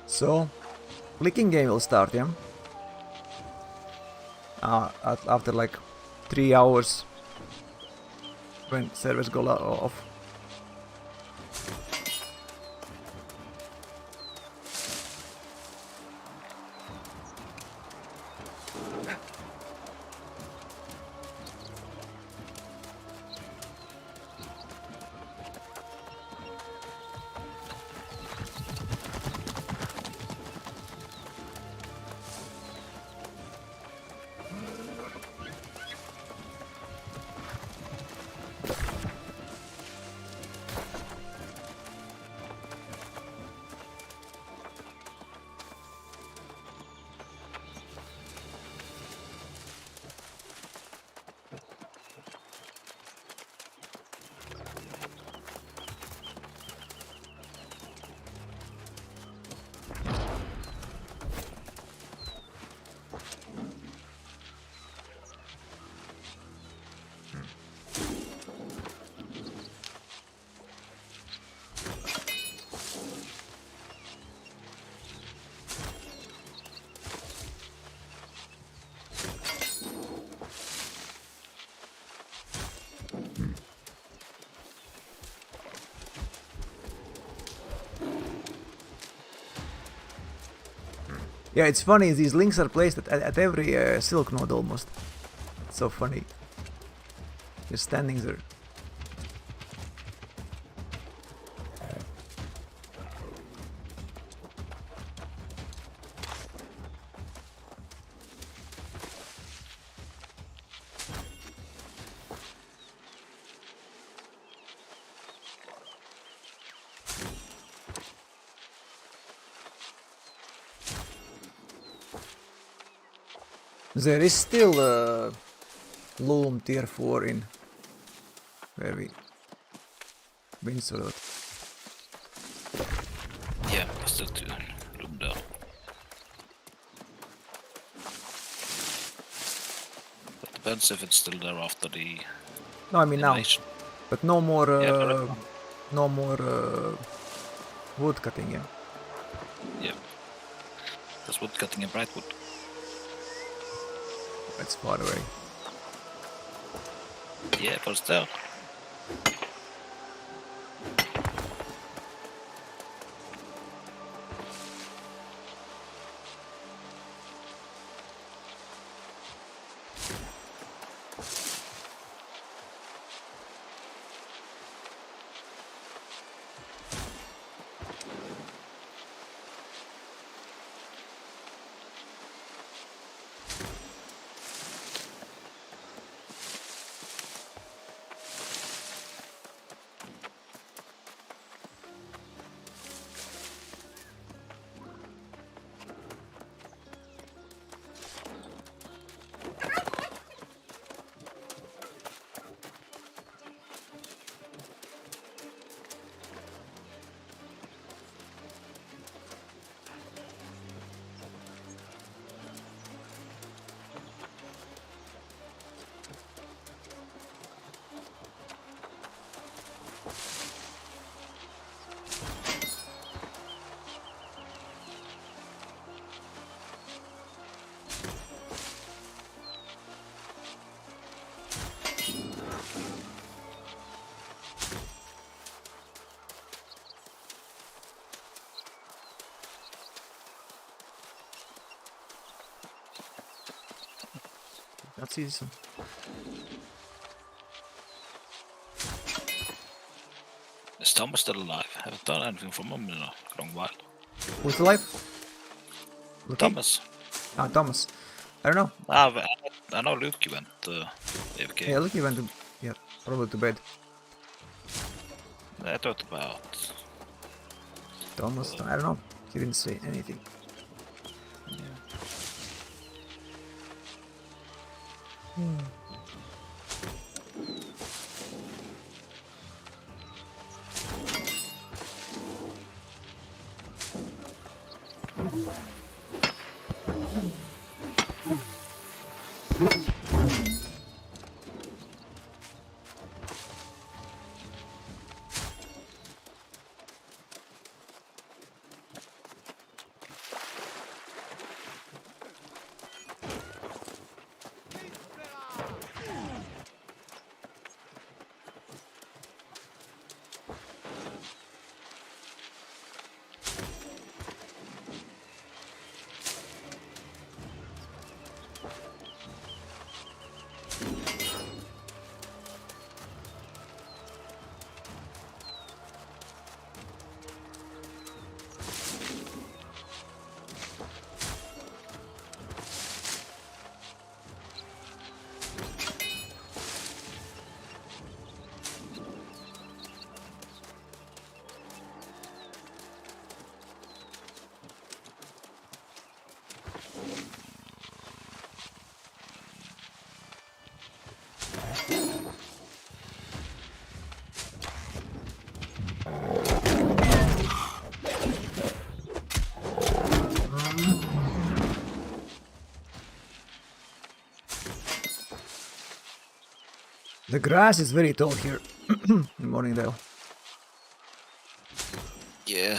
So, clicking game will start, yeah? After like 3 hours when servers go off. Yeah, it's funny, these links are placed at every silk node almost. It's so funny. Just standing there. There is still a loom tier 4 in where we been sort of. Yeah, there's still two room there. But depends if it's still there after the No, I mean now, invasion. but no more, correct. no more wood cutting. Yeah. Yeah. There's wood cutting in Brightwood. That's far away. Yeah, but still. not see this one. Is Thomas still alive? Haven't done anything from him in a long while. Who's alive? Luke? Thomas. Ah, Thomas. I don't know. I know Luke went AFK. Yeah, Luke went to, yeah, probably to bed. I thought about... Thomas, I don't know. He didn't say anything. The grass is very tall here in Mourningdale. Yeah.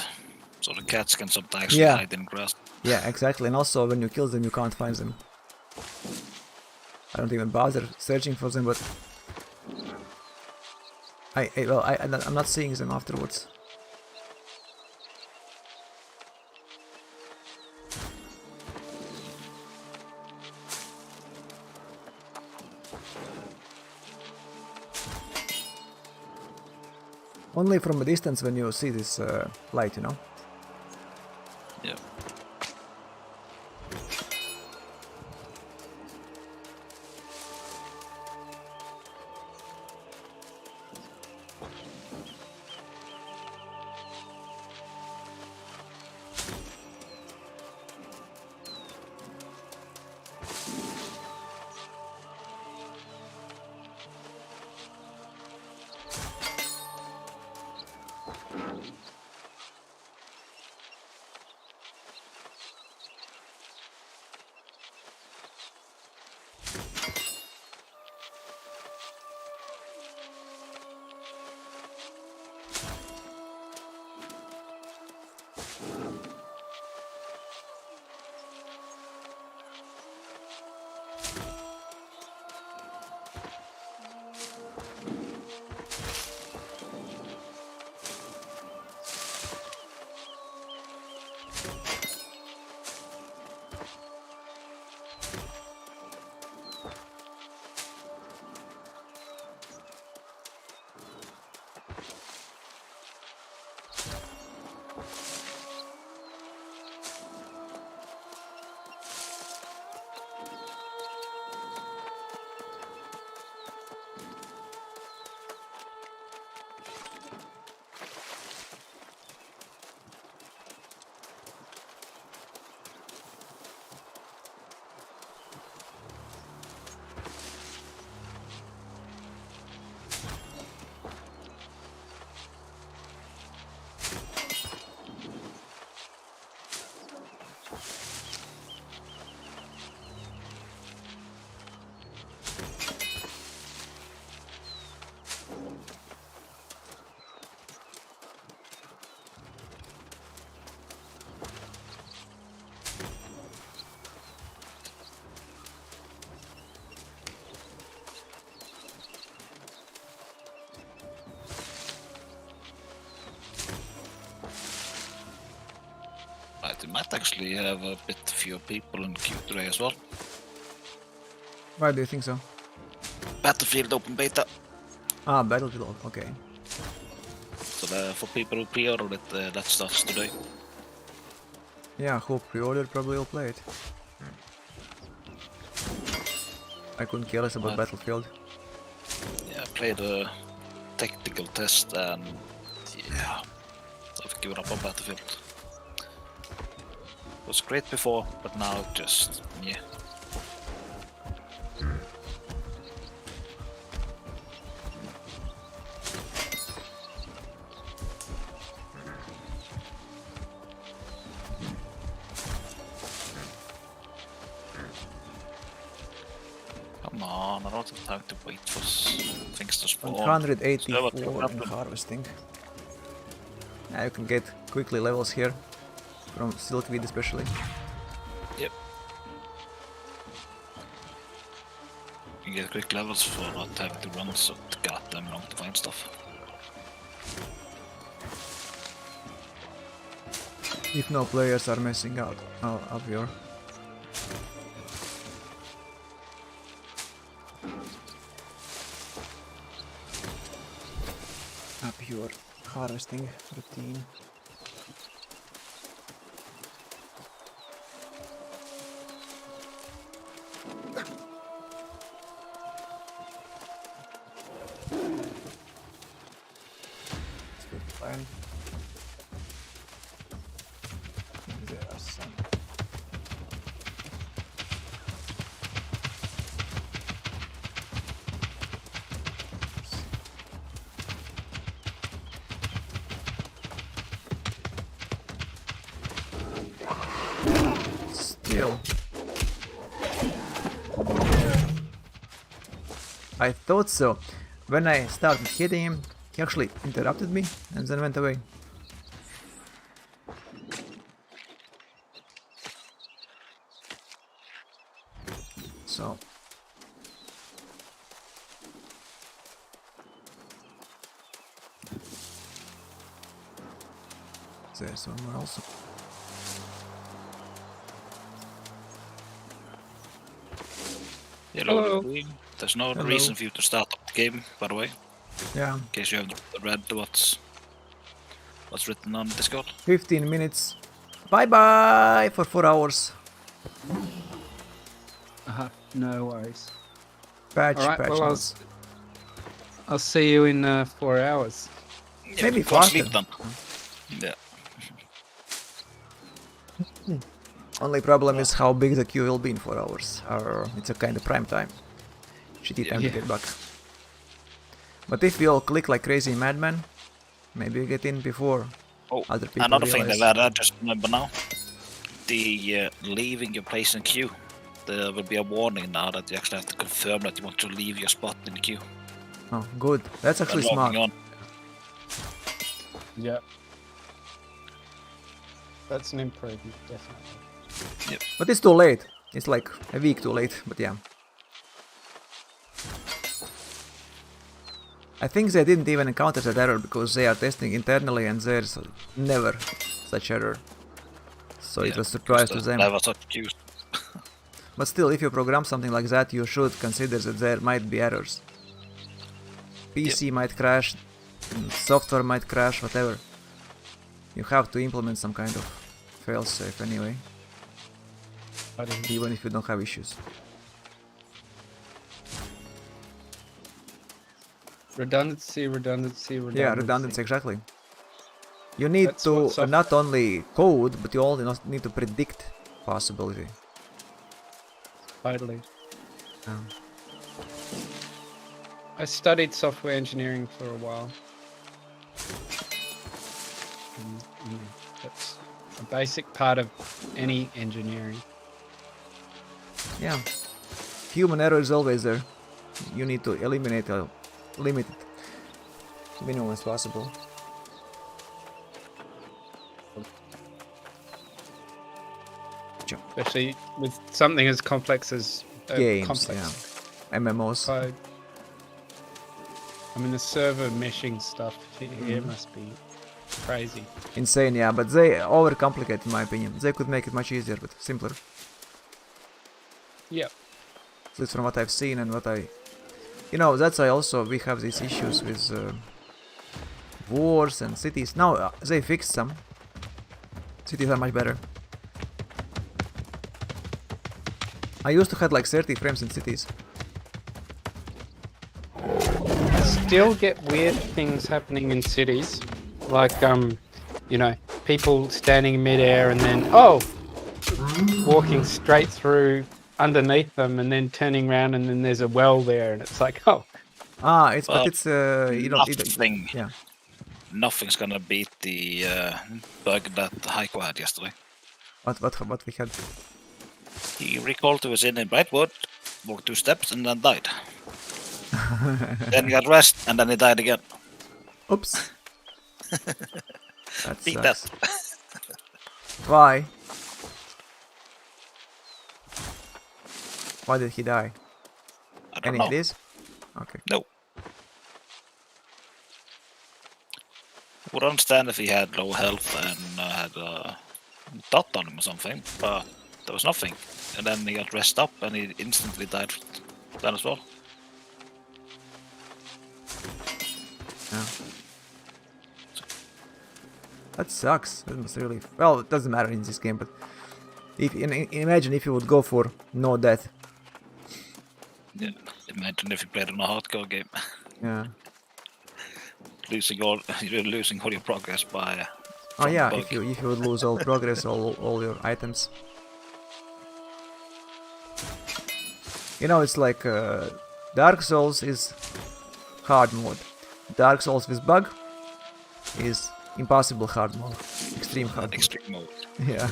So the cats can sometimes Yeah. hide in grass. Yeah, exactly. And also when you kill them, you can't find them. I don't even bother searching for them, but I'm not seeing them afterwards. Only from a distance when you see this light, you know? Yeah. Right, we might actually have a bit fewer people in queue today as well. Why do you think so? Battlefield open beta. Ah, Battlefield, okay. So for people who pre-ordered it, that stuff's today. Yeah, who pre-ordered probably will play it. I couldn't care less about What? Battlefield. Yeah, I played a technical test and yeah, I've given up on Battlefield. It was great before, but now just yeah. Come on, I don't have time to wait for things to spawn. 184 Server in harvesting. Yeah, you can get quickly levels here. From Silkweed especially. Yep. You get quick levels for not having to run so goddamn long to find stuff. If no players are messing out of your... up your harvesting routine. Fine. There are some. Still. I thought so. When I started hitting him, he actually interrupted me and then went away. So. There's one more also. Hello. There's no Hello. reason for you to start up the game, by the way. Yeah. In case you haven't read what's written on Discord. 15 minutes. Bye bye for 4 hours. No worries. Patch, Alright, patch well, notes. I'll see you in 4 hours. Yeah, Maybe go faster. sleep then. Yeah. Only problem is how big the queue will be in 4 hours. Or it's a kind of prime time. Shitty time to Yeah. get back. But if we all click like crazy madmen, maybe we get in before Oh, other people another thing realize. that I just remember now. The leaving your place in queue. There will be a warning now that you actually have to confirm that you want to leave your spot in the queue. Oh, good. That's actually When smart. logging on. Yeah. That's an improvement, definitely. But it's too late. It's like a week too late, but yeah. I think they didn't even encounter that error because they are testing internally and there's never such error. So it Yeah, was a surprise to because them. never such queues. But still, if you program something like that, you should consider that there might be errors. PC might crash, software might crash, whatever. You have to implement some kind of failsafe anyway, I didn't. even if you don't have issues. Redundancy, redundancy, redundancy. Yeah, redundancy, exactly. You need That's to what soft- not only code, but you also need to predict possibility. Totally. Um, I studied software engineering for a while. That's a basic part of any engineering. yeah, human error is always there. You need to eliminate or limit it minimum as possible. Especially with something as complex as Games, complex yeah. MMOs. code. I mean, the server meshing stuff here must be crazy. Insane, yeah, but they overcomplicate in my opinion. They could make it much easier, but simpler. Yeah. That's from what I've seen and what I... You know, that's why also we have these issues with wars and cities. Now they fixed some. Cities are much better. I used to have like 30 frames in cities. Still get weird things happening in cities, like you know, people standing in midair and then walking straight through underneath them and then turning around and then there's a well there and it's like But Well, it's you don't nothing. yeah. Nothing's gonna beat the bug that Heiko had yesterday. What we had. He recalled he was in Brightwood, walked 2 steps, and then died. Then he got rest, and then he died again. Oops. That Beat sucks. that. Why? Why did he die? I don't Any know. ideas? Okay. No. Would understand if he had low health and had a dot on him or something, but there was nothing. And then he got rest up and he instantly died then as well. Yeah. That sucks. That must really... Well, it doesn't matter in this game, but... Imagine if you would go for no death. Yeah. Imagine if you played on a hardcore game. Yeah. You're losing all your progress by... Oh yeah, bug. if you would lose all progress, all your items. You know, it's like Dark Souls is hard mode. Dark Souls with bug is impossible hard mode. Extreme hard mode. Extreme mode. Yeah.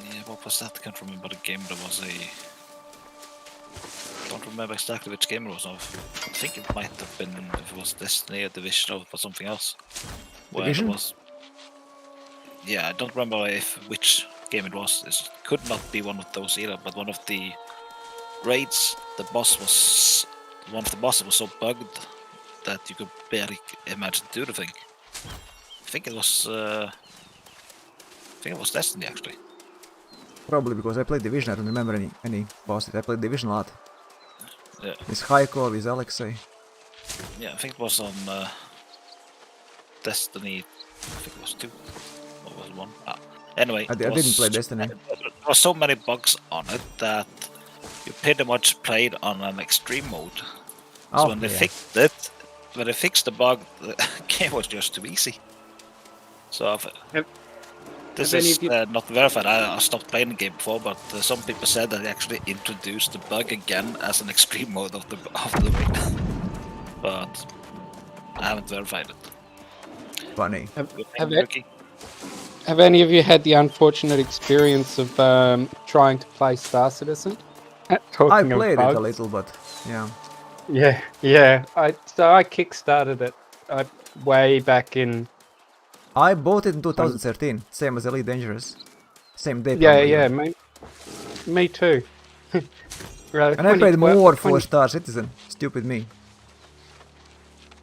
Yeah, what was that? I can't remember the game. There was a... I don't remember exactly which game it was of. I think it might have been if it was Destiny or Division or something else. Where Division? it was... Yeah, I don't remember which game it was. It could not be one of those either, but one of the raids, one of the bosses was so bugged that you could barely imagine do the thing. I think it was Destiny actually. Probably because I played Division. I don't remember any bosses. I played Division a lot. Yeah. With Heiko, with Alexei. Yeah, I think it was on Destiny. I think it was 2. Or was it 1? Anyway, I didn't play Destiny. There were so many bugs on it that you pretty much played on an extreme mode. So when they fixed it, when they fixed the bug, the game was just too easy. So this is not verified. I stopped playing the game before, but some people said that they actually introduced the bug again as an extreme mode of the raid. But I haven't verified it. Funny. Have any of you had the unfortunate experience of trying to play Star Citizen? I Talking of played it bugs. a little, but yeah. Yeah. I kickstarted it way back in. I bought it in 2013, same as Elite Dangerous. Same day. Yeah, me too. Right, And I paid more for 20, Star Citizen. Stupid me.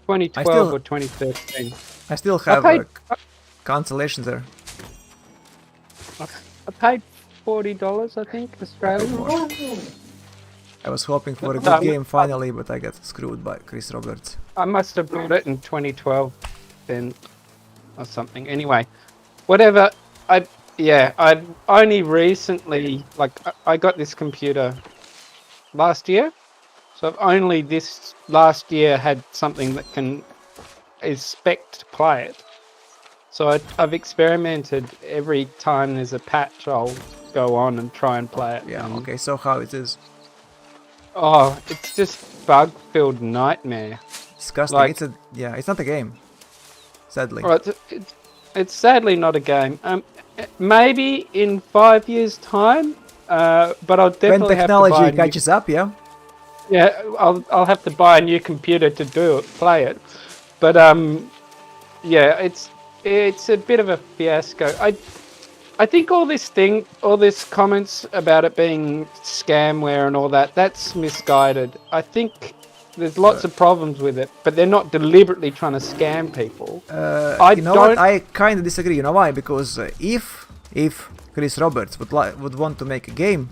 2012 or 2013. I still have paid- cancellations there. I paid $40, I think, Australian. I was hoping for a No, good game finally, but I got screwed by Chris Roberts. I must have bought it in 2012 then, or something. Anyway, whatever. I only recently, I got this computer last year, so I've only this last year had something that is spec to play it. So I've experimented every time there's a patch. I'll go on and try and play it. Yeah. and- Okay. So how it is? Oh, it's just bug-filled nightmare. Disgusting. Like- It's not a game. Sadly. Right, it's sadly not a game. Maybe in 5 years' time, but I'll When definitely technology have to buy catches up, yeah. Yeah, I'll have to buy a new computer to play it. But yeah, it's a bit of a fiasco. I think all this comments about it being scamware and all that's misguided. I think There's lots of problems with it, but they're not deliberately trying to scam people. You know what? I kind of disagree. You know why? Because if Chris Roberts would want to make a game,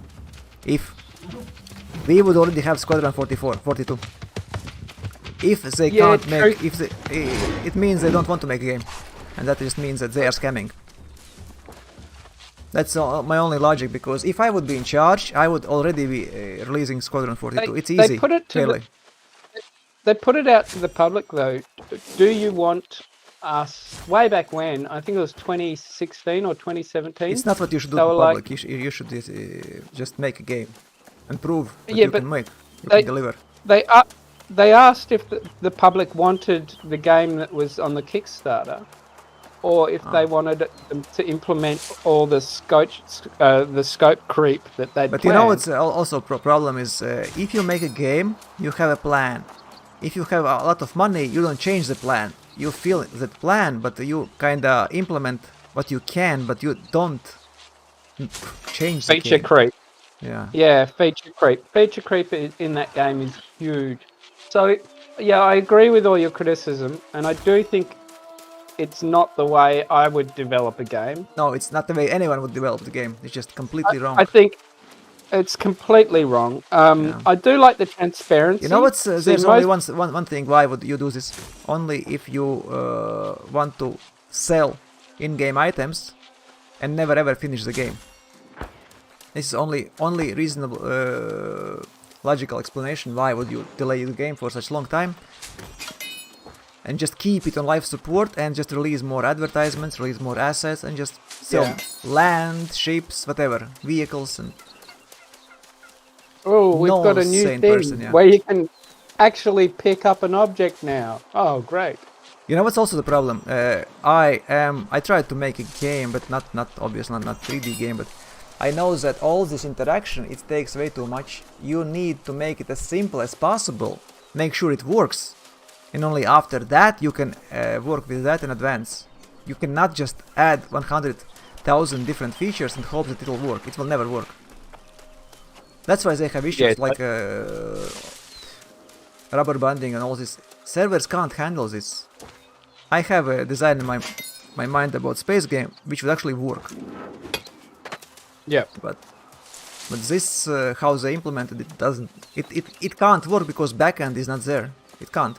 if we would already have Squadron 42. If they can't make, it means they don't want to make a game, and that just means that they are scamming. That's my only logic, because if I would be in charge, I would already be releasing Squadron 42. It's easy, really. They put it out to the public though. Do you want us? Way back when, I think it was 2016 or 2017. It's not what you should do to the public. You should just make a game and prove that you can make, you can deliver. They asked if the public wanted the game that was on the Kickstarter, or if they wanted them to implement all the scope creep that they'd But planned. you know what's also a problem is, if you make a game, you have a plan. If you have a lot of money, you don't change the plan. You feel that plan, but you kinda implement what you can, but you don't change the feature game. creep. Yeah, Feature creep. Feature creep in that game is huge. So, yeah, I agree with all your criticism, and I do think it's not the way I would develop a game. No, it's not the way anyone would develop the game. It's just completely wrong. I think it's completely wrong. I do like the transparency. You know what's there's only one thing why would you do this? Only if you want to sell in-game items and never ever finish the game. This is only reasonable logical explanation why would you delay the game for such a long time and just keep it on life support and just release more advertisements, release more assets, and just sell land, ships, whatever, vehicles. And we've got a new thing where you can actually pick up an object now. Oh, great. You know what's also the problem? I tried to make a game, but not obviously not 3D game, but I know that all this interaction, it takes way too much. You need to make it as simple as possible, make sure it works, and only after that you can work with that in advance. You cannot just add 100,000 different features and hope that it will work. It will never work. That's why they have issues like rubber banding and all this. Servers can't handle this. I have a design in my mind about space game which would actually work. Yeah, but this how they implemented it doesn't. It can't work because backend is not there. It can't.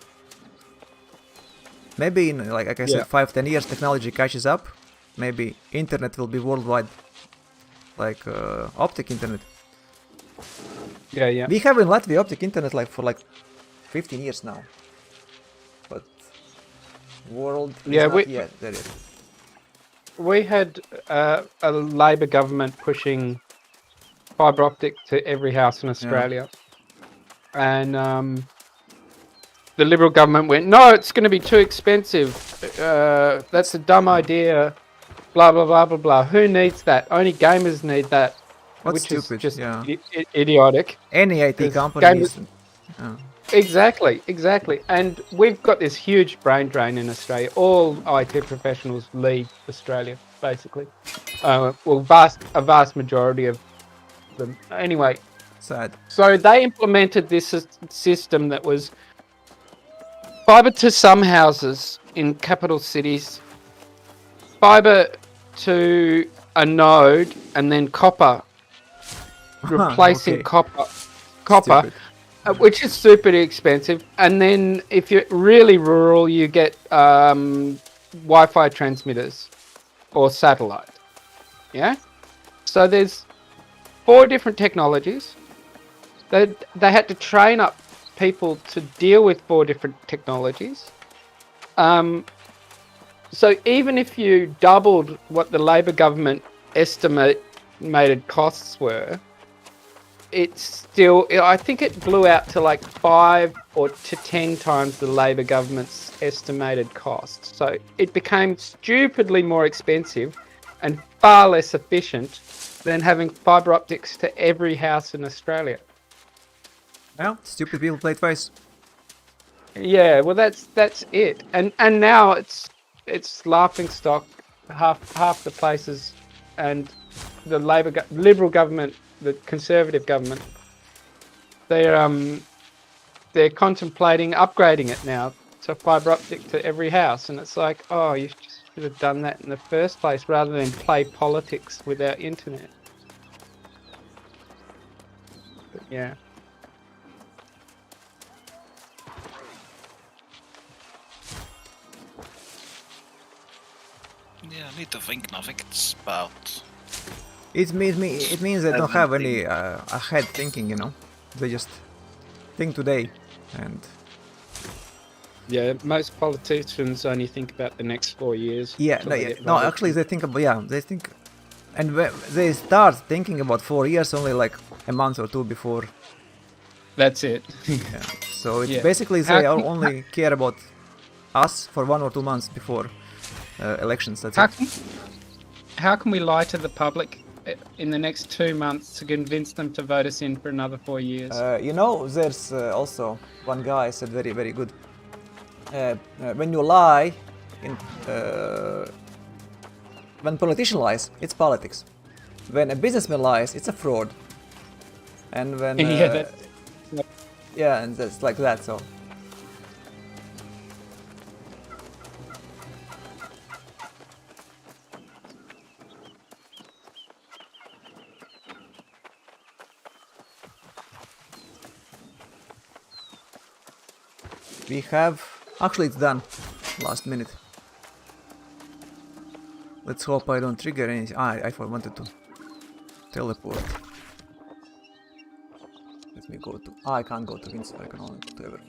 Maybe in like I said, 5-10 years technology catches up. Maybe internet will be worldwide, like optic internet. Yeah. We have in Latvia optic internet for 15 years now, but world is not yet there yet. We had a Labor government pushing fibre optic to every house in Australia. And the Liberal government went, no, it's going to be too expensive. That's a dumb idea. Blah, blah, blah, blah, blah. Who needs that? Only gamers need that. What's which stupid? Is just idiotic. Any IT company. Exactly. And we've got this huge brain drain in Australia. All IT professionals leave Australia, basically. A vast majority of them. Anyway. Sad. So they implemented this system that was fibre to some houses in capital cities, fibre to a node, and then copper, replacing copper. Which is super expensive, and then if you're really rural, you get Wi-Fi transmitters or satellite. Yeah, so there's 4 different technologies. They had to train up people to deal with 4 different technologies. So even if you doubled what the Labor government estimated costs were, it's still, I think it blew out to like 5 or to 10 times the Labor government's estimated cost. So it became stupidly more expensive and far less efficient than having fibre optics to every house in Australia. Well, stupid people play twice. Yeah, well that's it. And now it's laughing stock, half the places, and the Liberal government, the Conservative government, they're they're contemplating upgrading it now to fibre optic to every house, and it's like, oh, you just should have done that in the first place rather than play politics with our internet. But yeah. Yeah, I need to think now. I think it's about... It means they don't have any ahead thinking, you know. They just think today, and Yeah, most politicians only think about the next 4 years. yeah, till no, they yeah, get no, voted actually in. they think about they think, and they start thinking about 4 years only like a month or two before. That's it. Yeah. So it's Yeah. basically How they can- only care about us for 1 or 2 months before elections. That's How it. how can we lie to the public in the next 2 months to convince them to vote us in for another 4 years? You know, there's also one guy said very, very good. When you lie, when politician lies, it's politics. When a businessman lies, it's a fraud. And when Yeah, yeah, and that's like that. So we have actually it's done. Last minute. Let's hope I don't trigger anything. I wanted to teleport. Let me go to. I can't go to Vince. I can only go to Ever.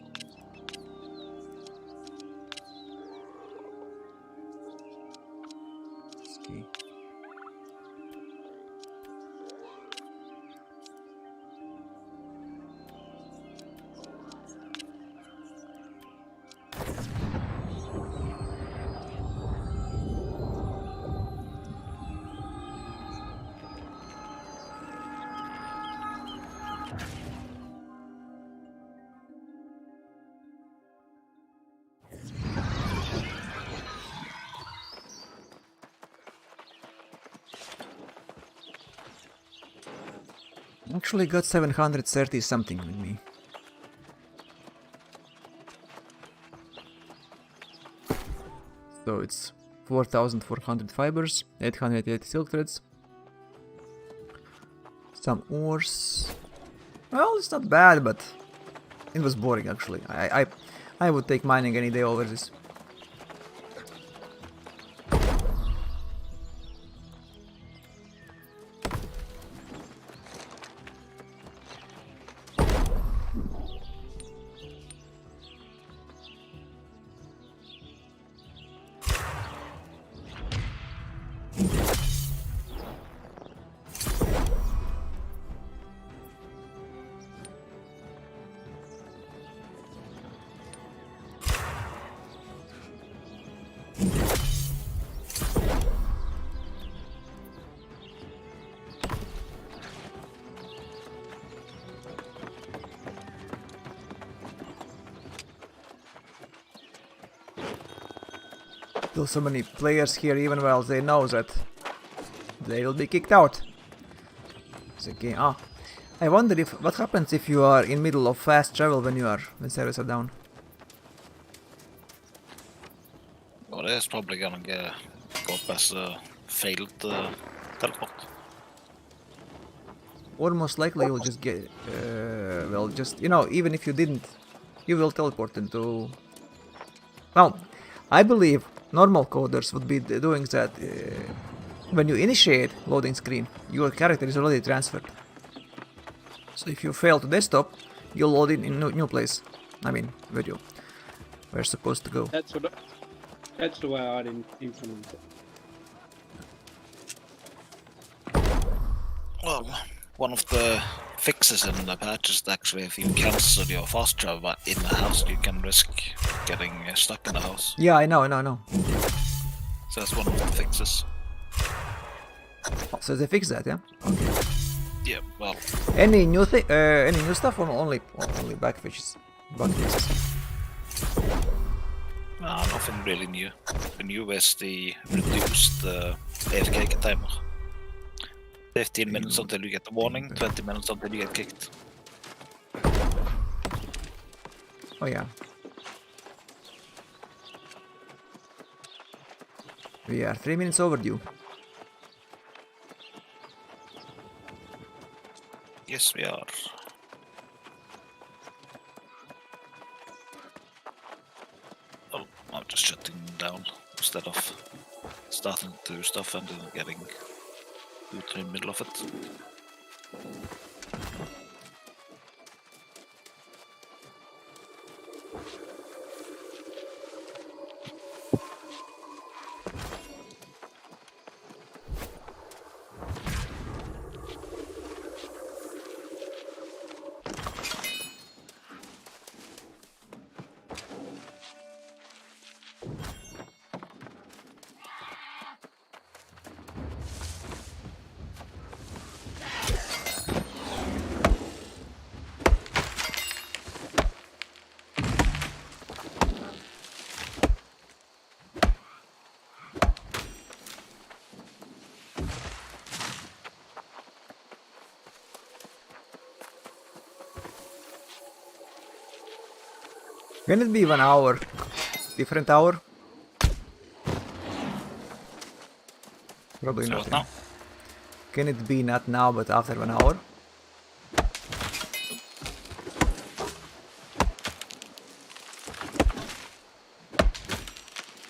Ski. Actually got 730 something with me. So it's 4,400 fibers, 880 silk threads, some ores. Well, it's not bad, but it was boring actually. I would take mining any day over this. Still so many players here, even while they know that they will be kicked out. The game. I wonder if what happens if you are in middle of fast travel when servers are down. Well, that's probably gonna go up as a failed teleport. Or most likely you'll just get, well, just, you know, even if you didn't, you will teleport into... Well, I believe normal coders would be doing that when you initiate loading screen, your character is already transferred. So if you fail to desktop, you'll load in new place. I mean, where we're supposed to go. That's the way I'd implement it. Well, one of the fixes in the patch is actually if you cancel your fast travel in the house, you can risk getting stuck in the house. Yeah, I know. So that's one of the fixes. Oh, so they fixed that, yeah? Okay. Yeah, well, Any new stuff or only back fixes? nothing really new. The new is the reduced AFK timer. 15 minutes until you get the warning, 20 minutes until you get kicked. Oh yeah. We are 3 minutes overdue. Yes, we are. Oh, I'm just shutting down instead of starting to do stuff and then getting to the middle of it. Can it be 1 hour? Different hour? Probably So not. what Yeah. now? Can it be not now but after 1 hour?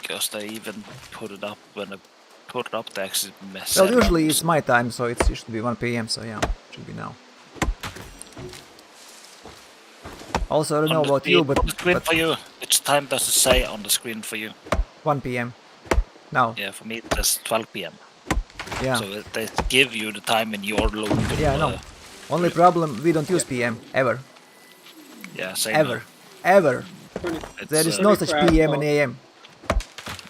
Because they even put it up when I put it up, they actually mess Well, it usually up. it's my time, so it should be 1 p.m. So yeah, should be now. Also, I don't know On the about you, screen- but, on the screen but for you, which time does it say on the screen for you? 1 p.m. Now. Yeah, for me it says 12 p.m. Yeah. So they give you the time in your local. Yeah, I know. Only problem, we don't use PM ever. Yeah, same. Ever. Ever. 20, It's, There is no such 24 PM and clock. AM.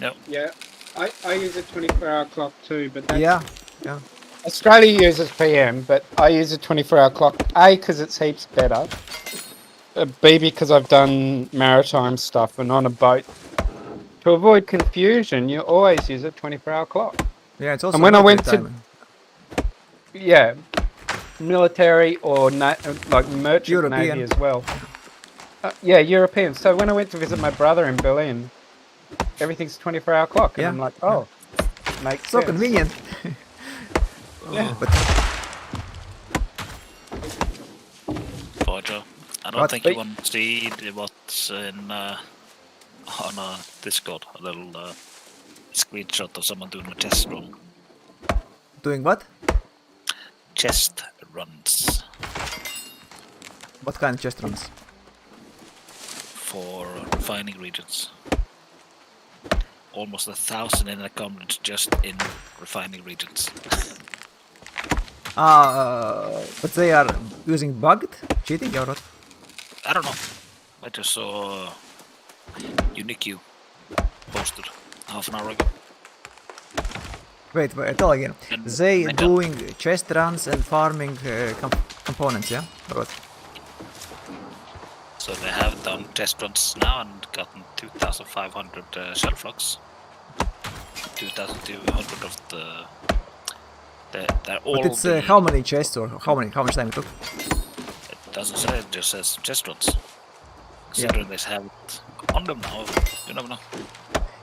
No. Yeah, I use a 24-hour clock too, but that's, Yeah. Yeah. Australia uses PM, but I use a 24-hour clock. A, because it's heaps better. B, because I've done maritime stuff and on a boat. To avoid confusion, you always use a 24-hour clock. Yeah, it's also And when I military went to- time. Yeah, military or like merchant European. navy as well. Yeah, European. So when I went to visit my brother in Berlin, everything's 24-hour clock, and Yeah, I'm like, oh, makes So sense. convenient. Yeah. But Roger. I don't What? think you want to see what's in on Discord. A little screenshot of someone doing a chest run. doing what? Chest runs What kind of chest runs? for refining regions. Almost 1,000 in a comment just in refining regions. But they are using bugged? Cheating or what? I don't know. I just saw Unique posted half an hour ago. Wait, tell again. And They they doing chest runs and farming components, yeah? Or what? So they have done test runs now and gotten 2,500 shell flocks. 2,200 of the. They're all. But it's how many chests or how much time it took? It doesn't say. It just says test runs. Considering they have it on them now, you never know.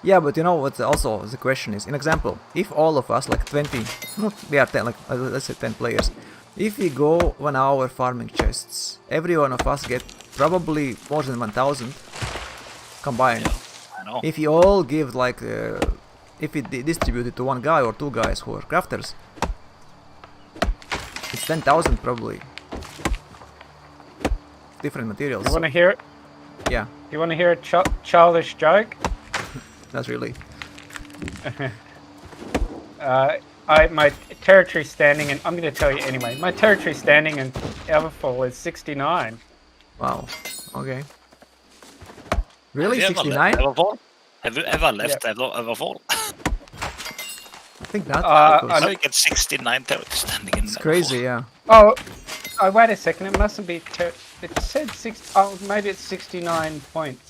Yeah, but you know what? Also, the question is, an example: if all of us, like 20, not we are 10, like let's say 10 players, if we go 1 hour farming chests, every one of us get probably more than 1,000 combined. Yeah, I know. If you all give like, if we distribute it to one guy or two guys who are crafters, it's 10,000 probably. Different materials. You want to hear it? Yeah, You want to hear a childish joke? that's really. My territory standing in, I'm going to tell you anyway, my territory standing in Everfall is 69. Wow. Okay. Really, Have you ever 69? left Everfall? Have you ever left Everfall? I think not. I because How you get 69 territory standing in it's crazy, yeah. Oh, wait a second, it mustn't be, it said maybe it's 69 points.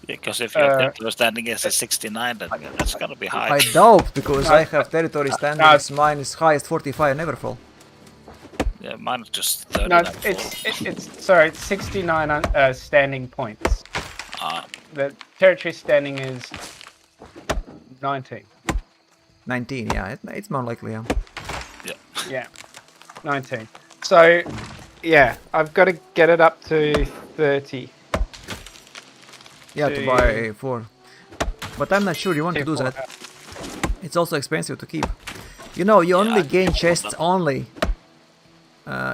Because if your territory standing is at 69, then that's gonna be high. I doubt, because I have territory standing no. as mine is highest 45 in Everfall. Yeah, mine is just 30. No, it's 69 standing points. The territory standing is 19. 19, yeah, it's more likely, yeah. Yeah, 19. So, yeah, I've got to get it up to 30. Yeah, to buy 4. But I'm not sure you want to do four that. It's also expensive to keep. You know, you only gain chests only.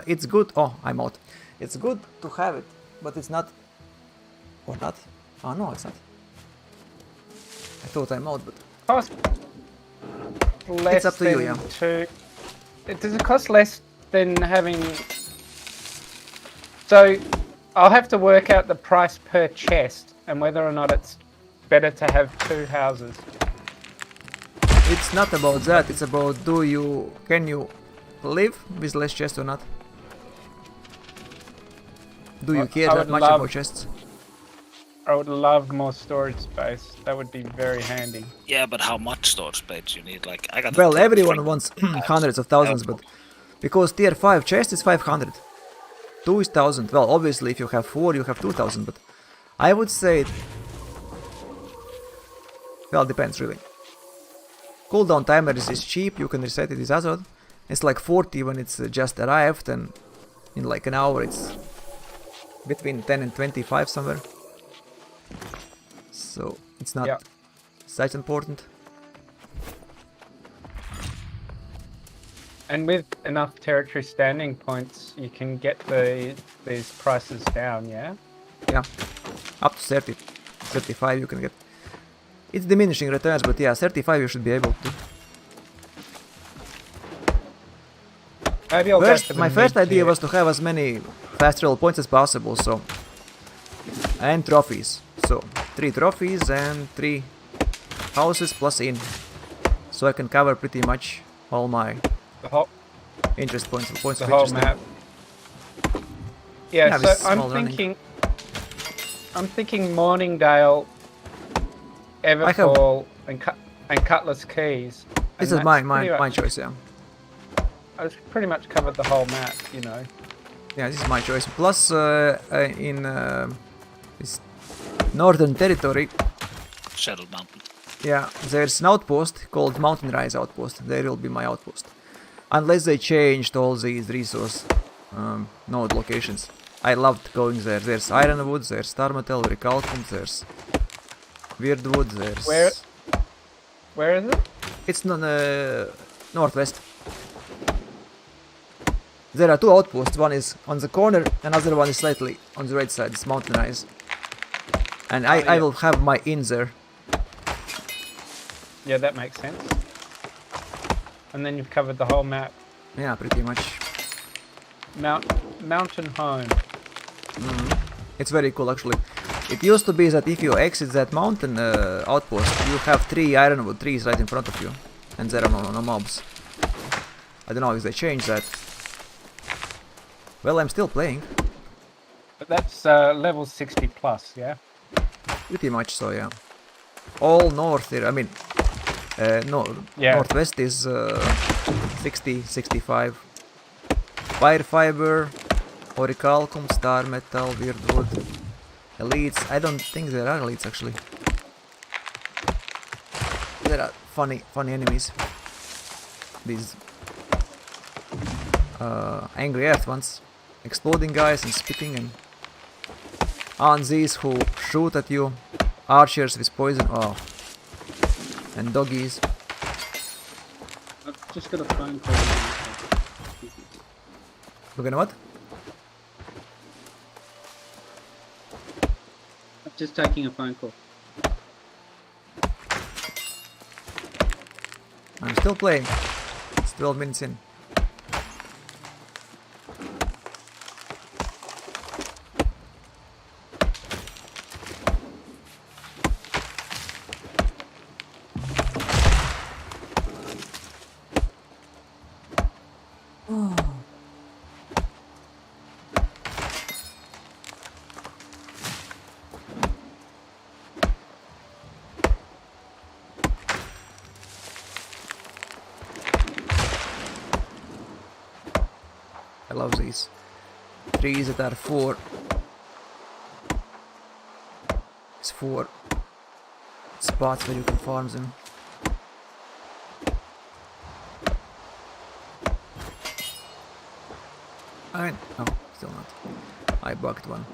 It's good. Oh, I'm out. It's good to have it, but it's not. Or not? Oh no, it's not. I thought I'm out, but Cost less it's up to you, yeah. Does it cost less than having? So, I'll have to work out the price per chest and whether or not it's better to have 2 houses. it's not about that. It's about can you live with less chests or not? Do you care that much about chests? I would love more storage space. That would be very handy. Yeah, but how much storage space you need? Like, I got. Well, everyone wants hundreds of thousands, but because tier 5 chest is 500. 2 is 1000. Well, obviously, if you have 4, you have 2000, but I would say. Well, depends really. Cooldown timer is cheap, you can reset it with Azot. It's like 40 when it's just arrived, and in like an hour it's between 10 and 25 somewhere. So it's not such important. And with enough territory standing points, you can get these prices down, yeah? Yeah, up to 30, 35 you can get. It's diminishing returns, but yeah, 35 you should be able to. Maybe I'll go for the My first idea mid-tier. was to have as many fast travel points as possible, so and trophies. So 3 trophies and 3 houses plus inn, so I can cover pretty much all my interest points of the interest. whole map. Yeah, with so I'm small running. thinking Mourningdale, Everfall, and Cutlass Keys. This And is that's my choice, yeah. I've pretty much covered the whole map, you know. Yeah, this is my choice. Plus, in this northern territory, Shadow Mountain. yeah, there's an outpost called Mountain Rise Outpost. There will be my outpost. Unless they changed all these resource node locations. I loved going there. There's Ironwood, there's Star Metal, Recalcum, there's Weirdwood, there's... Where is it? It's northwest. There are 2 outposts. One is on the corner, another one is slightly on the right side. It's Mountain Rise. And I will have my inn there. Yeah, that makes sense. And then you've covered the whole map. Yeah, pretty much. Mountain Home. It's very cool actually. It used to be that if you exit that mountain outpost, you have 3 ironwood trees right in front of you. And there are no mobs. I don't know if they changed that. Well, I'm still playing. But that's level 60 plus, yeah? Pretty much so, yeah. All north here, I mean, northwest is 60, 65. Fire Fiber, Orichalcum, Star Metal, Weirdwood, Elites. I don't think there are elites actually. There are funny enemies. These angry earth ones. Exploding guys and spitting and... on these who shoot at you. Archers with poison. Oh. And doggies. I've just got a phone call. We're gonna what? I'm just taking a phone call. I'm still playing. It's 12 minutes in. love these trees that are 4. It's 4 spots where you can farm them. No, still not. I bugged one.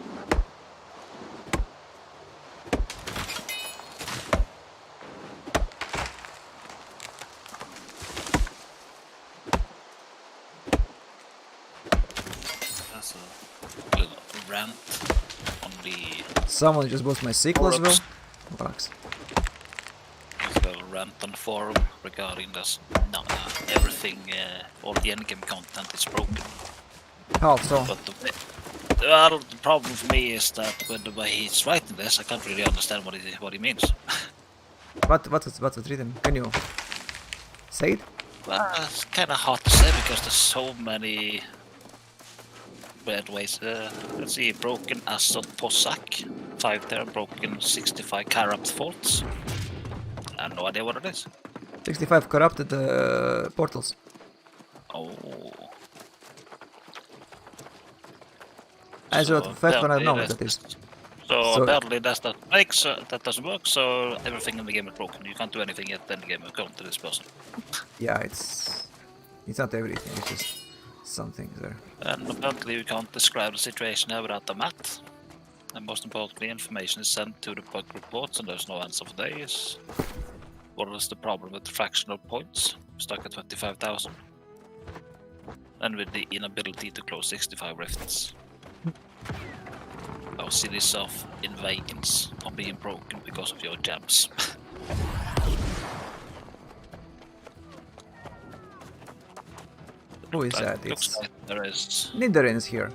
That's a little rant on the Someone just bought my sickle as well. forums. Bugs. There's a little rant on the forum regarding this. No, everything, all the endgame content is broken. How so? But the problem for me is that when the way he's writing this, I can't really understand what he means. What's it written? Can you say it? Well, it's kind of hard to say because there's so many bad ways. Let's see, broken Assault Possack, 5 there, broken 65 corrupt faults. I have no idea what it is. 65 corrupted portals. Oh. As So what fact when I apparently know what that's- that is. So So- apparently that doesn't work, so everything in the game is broken. You can't do anything yet, then the game will come to this person. Yeah, it's not everything, it's just some things there. And apparently you can't describe the situation here without a map. And most importantly, information is sent to the bug reports and there's no answer for days. What is the problem with the fractional points? Stuck at 25,000. And with the inability to close 65 rifts. Our cities of invasions are being broken because of your jabs. Who is But that? looks It's like there is. Niderin's here.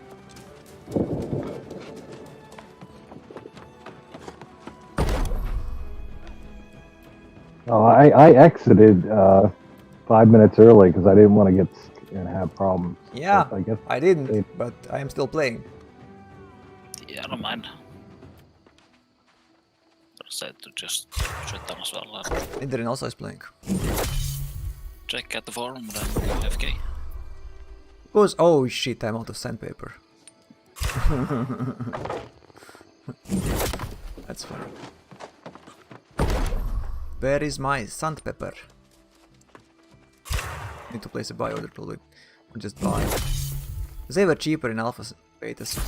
Oh, I exited 5 minutes early because I didn't want to get and have problems. Yeah, But I guess I didn't, but I am still playing. Yeah, I don't mind. I said to just shut down as well and Niderin also is playing. check at the forum and then go FK. Oh shit, I'm out of sandpaper. That's funny. Where is my sandpaper? Need to place a buy order probably. Or just buy. They were cheaper in alphas, betas.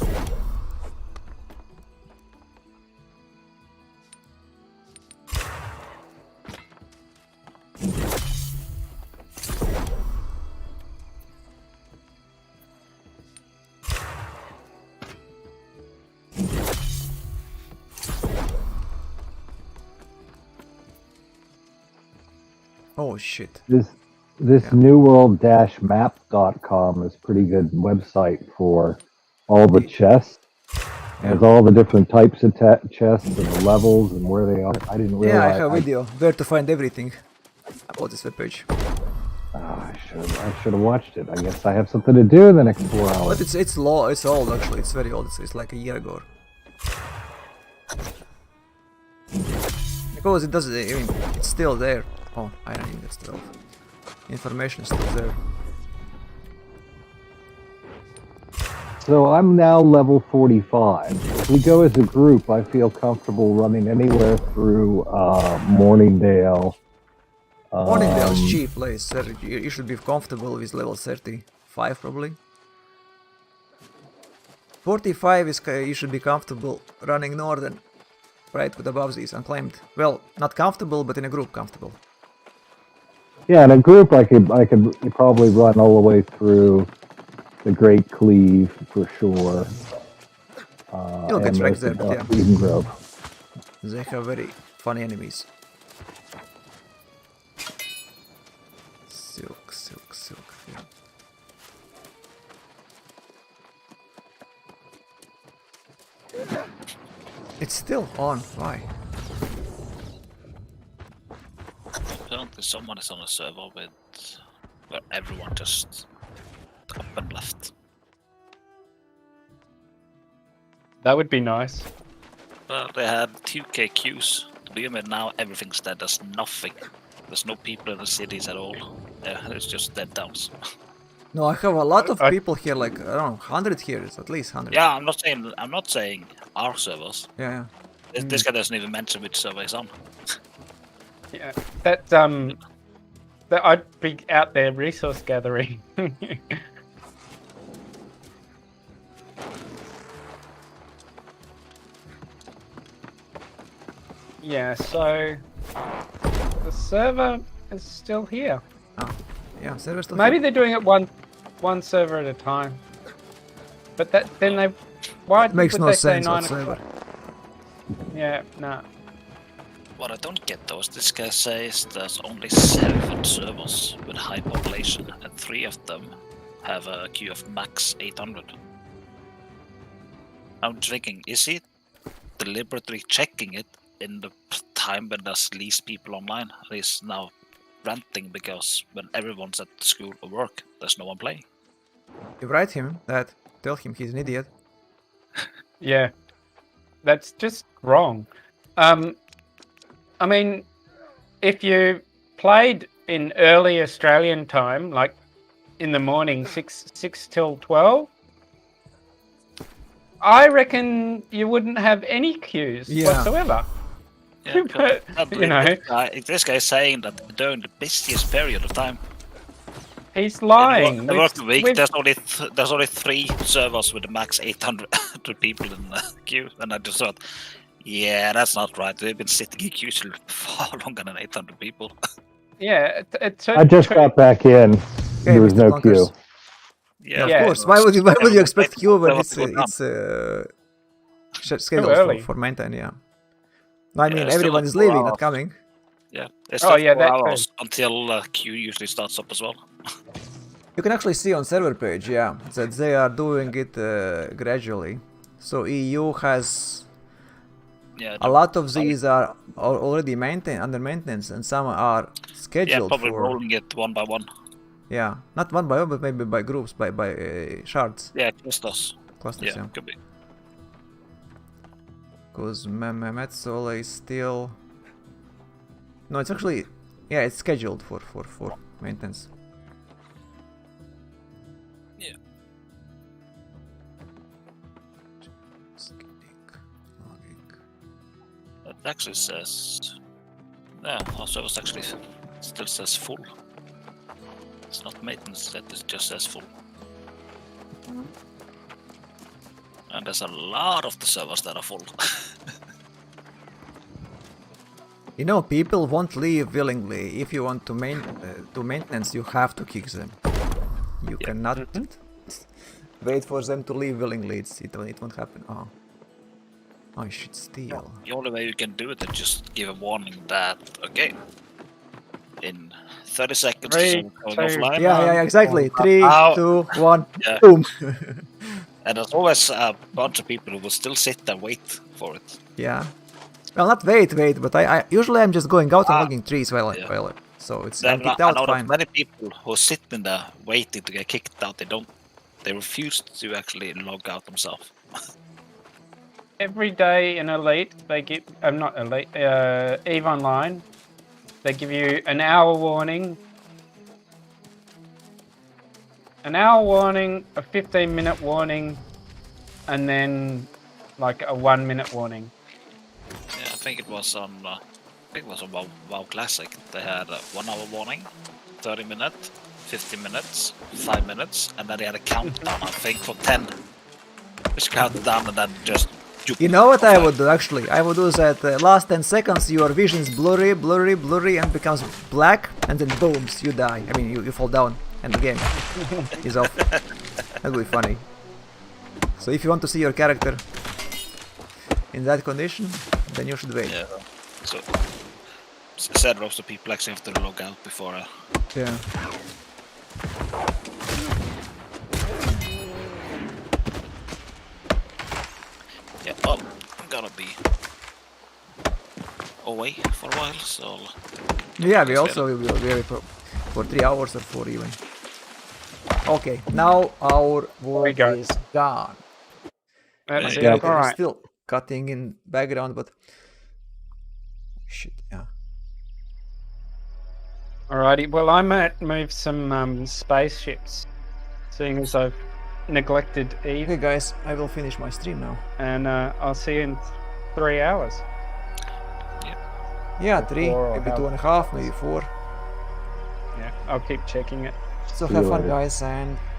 Oh shit. this Yeah. newworld-map.com is a pretty good website for all the chests. It has all the different types of chests and the levels and where they are. I didn't realize. Yeah, I have a video where to find everything about this webpage. I should have watched it. I guess I have something to do in the next 4 But hours. it's old actually. It's very old. It's like a year ago. Because it doesn't. I mean, it's still there. Oh, I don't need that stuff. Information is still there. So I'm now level 45. If we go as a group, I feel comfortable running anywhere through Mourningdale. Mourningdale is cheap place. Sir. You should be comfortable with level 35 probably. 45 is you should be comfortable running northern, right? With above these unclaimed. Well, not comfortable, but in a group comfortable. Yeah, in a group, I could probably run all the way through the Great Cleave for sure. You'll get and wrecked most there, of but yeah. Eden Grove. They have very funny enemies. Silk. Yeah. It's still on. Why? Apparently someone is on a server with where everyone just up and left. That would be nice. Well, they had 2k queues to begin with, now everything's dead, there's nothing. There's no people in the cities at all. Yeah, it's just dead towns. No, I have a lot of I- people here, like, I don't know, 100 here, at least 100. Yeah, I'm not saying our servers. Yeah. This guy doesn't even mention which server he's on. Yeah, that I'd be out there resource gathering. Yeah, so the server is still here. Yeah, server's still Maybe here. they're doing it one server at a time. But then they why It makes would no they say sense 9 whatsoever. o'clock? Yeah, nah. What I don't get though is this guy says there's only 7 servers with high population, and 3 of them have a queue of max 800. I'm thinking, is he deliberately checking it in the time when there's least people online? And he's now ranting because when everyone's at school or work, there's no one playing. You write him that. Tell him he's an idiot. Yeah. That's just wrong. I mean, if you played in early Australian time, like in the morning, 6 till 12, I reckon you wouldn't have any queues Yeah. whatsoever. Yeah, But, you know, this guy is saying that during the busiest period of time, he's lying. the working week, We've- there's only 3 servers with a max 800 people in the queue, and I just thought, yeah, that's not right. We've been sitting in queues for far longer than 800 people. Yeah, I just got back in. There was Mr. no Bonkers. queue. Yeah, of Yeah. course. Why would you expect queue when it's scheduled early. for maintain? Yeah. No, I mean still everyone like is 4 leaving, hours. not coming. Yeah, it's Oh, still yeah, 4 that too. hours until queue usually starts up as well. You can actually see on server page, yeah, that they are doing it gradually. So EU has Yeah, a lot of these are already under maintenance, and some are yeah, scheduled probably for. rolling it one by one. Yeah, not one by one, but maybe by groups, by shards, Yeah, clusters. clusters. Yeah, Yeah, could be. because Metsola is still. No, it's actually, yeah, it's scheduled for maintenance. Yeah. It actually says, yeah, our service actually still says full. It's not maintenance, that it just says full. And there's a lot of the servers that are full. You know, people won't leave willingly. If you want to do maintenance, you have to kick them. You cannot wait for them to leave willingly. It won't happen. Oh, I should steal. The only way you can do it is just give a warning that, okay, in 30 seconds, Three, someone going two, offline. Yeah, exactly. 3, Ow. 2, 1, Yeah. boom. And there's always a bunch of people who will still sit and wait for it. Yeah. Well, not wait, but I usually I'm just going out and logging trees while Yeah. so it's There I'm kicked are out fine. many people who sit in there waiting to get kicked out. They refuse to actually log out themselves. Every day in Elite, they give. I'm not Elite. Eve Online, they give you an hour warning. An hour warning, a 15-minute warning, and then like a 1-minute warning. Yeah, I think it was on WoW Classic. They had a 1 hour warning, 30 minutes, 15 minutes, 5 minutes, and then they had a countdown. I think for 10. Just count down and then just. You know what I would do actually? I would do that last 10 seconds your vision is blurry and becomes black, and then booms, you die. I mean, you fall down and the game is off. That would be funny. So if you want to see your character in that condition, then you should wait. Yeah. So said lots of people actually have to log out before. Yeah. Yeah. Well, I'm gonna be away for a while, so. Yeah, we also will be away for 3 hours or 4 even. Okay, now our work go. is gone. That's Yeah. it. All right. Still cutting in background, but shit, yeah. Alrighty. Well, I might move some spaceships seeing as I've neglected Eve. Okay, guys, I will finish my stream now. And I'll see you in 3 hours. Yeah, 3, 4 or maybe how- 2.5, maybe 4. Yeah, I'll keep checking it. So See have you fun, later. guys, and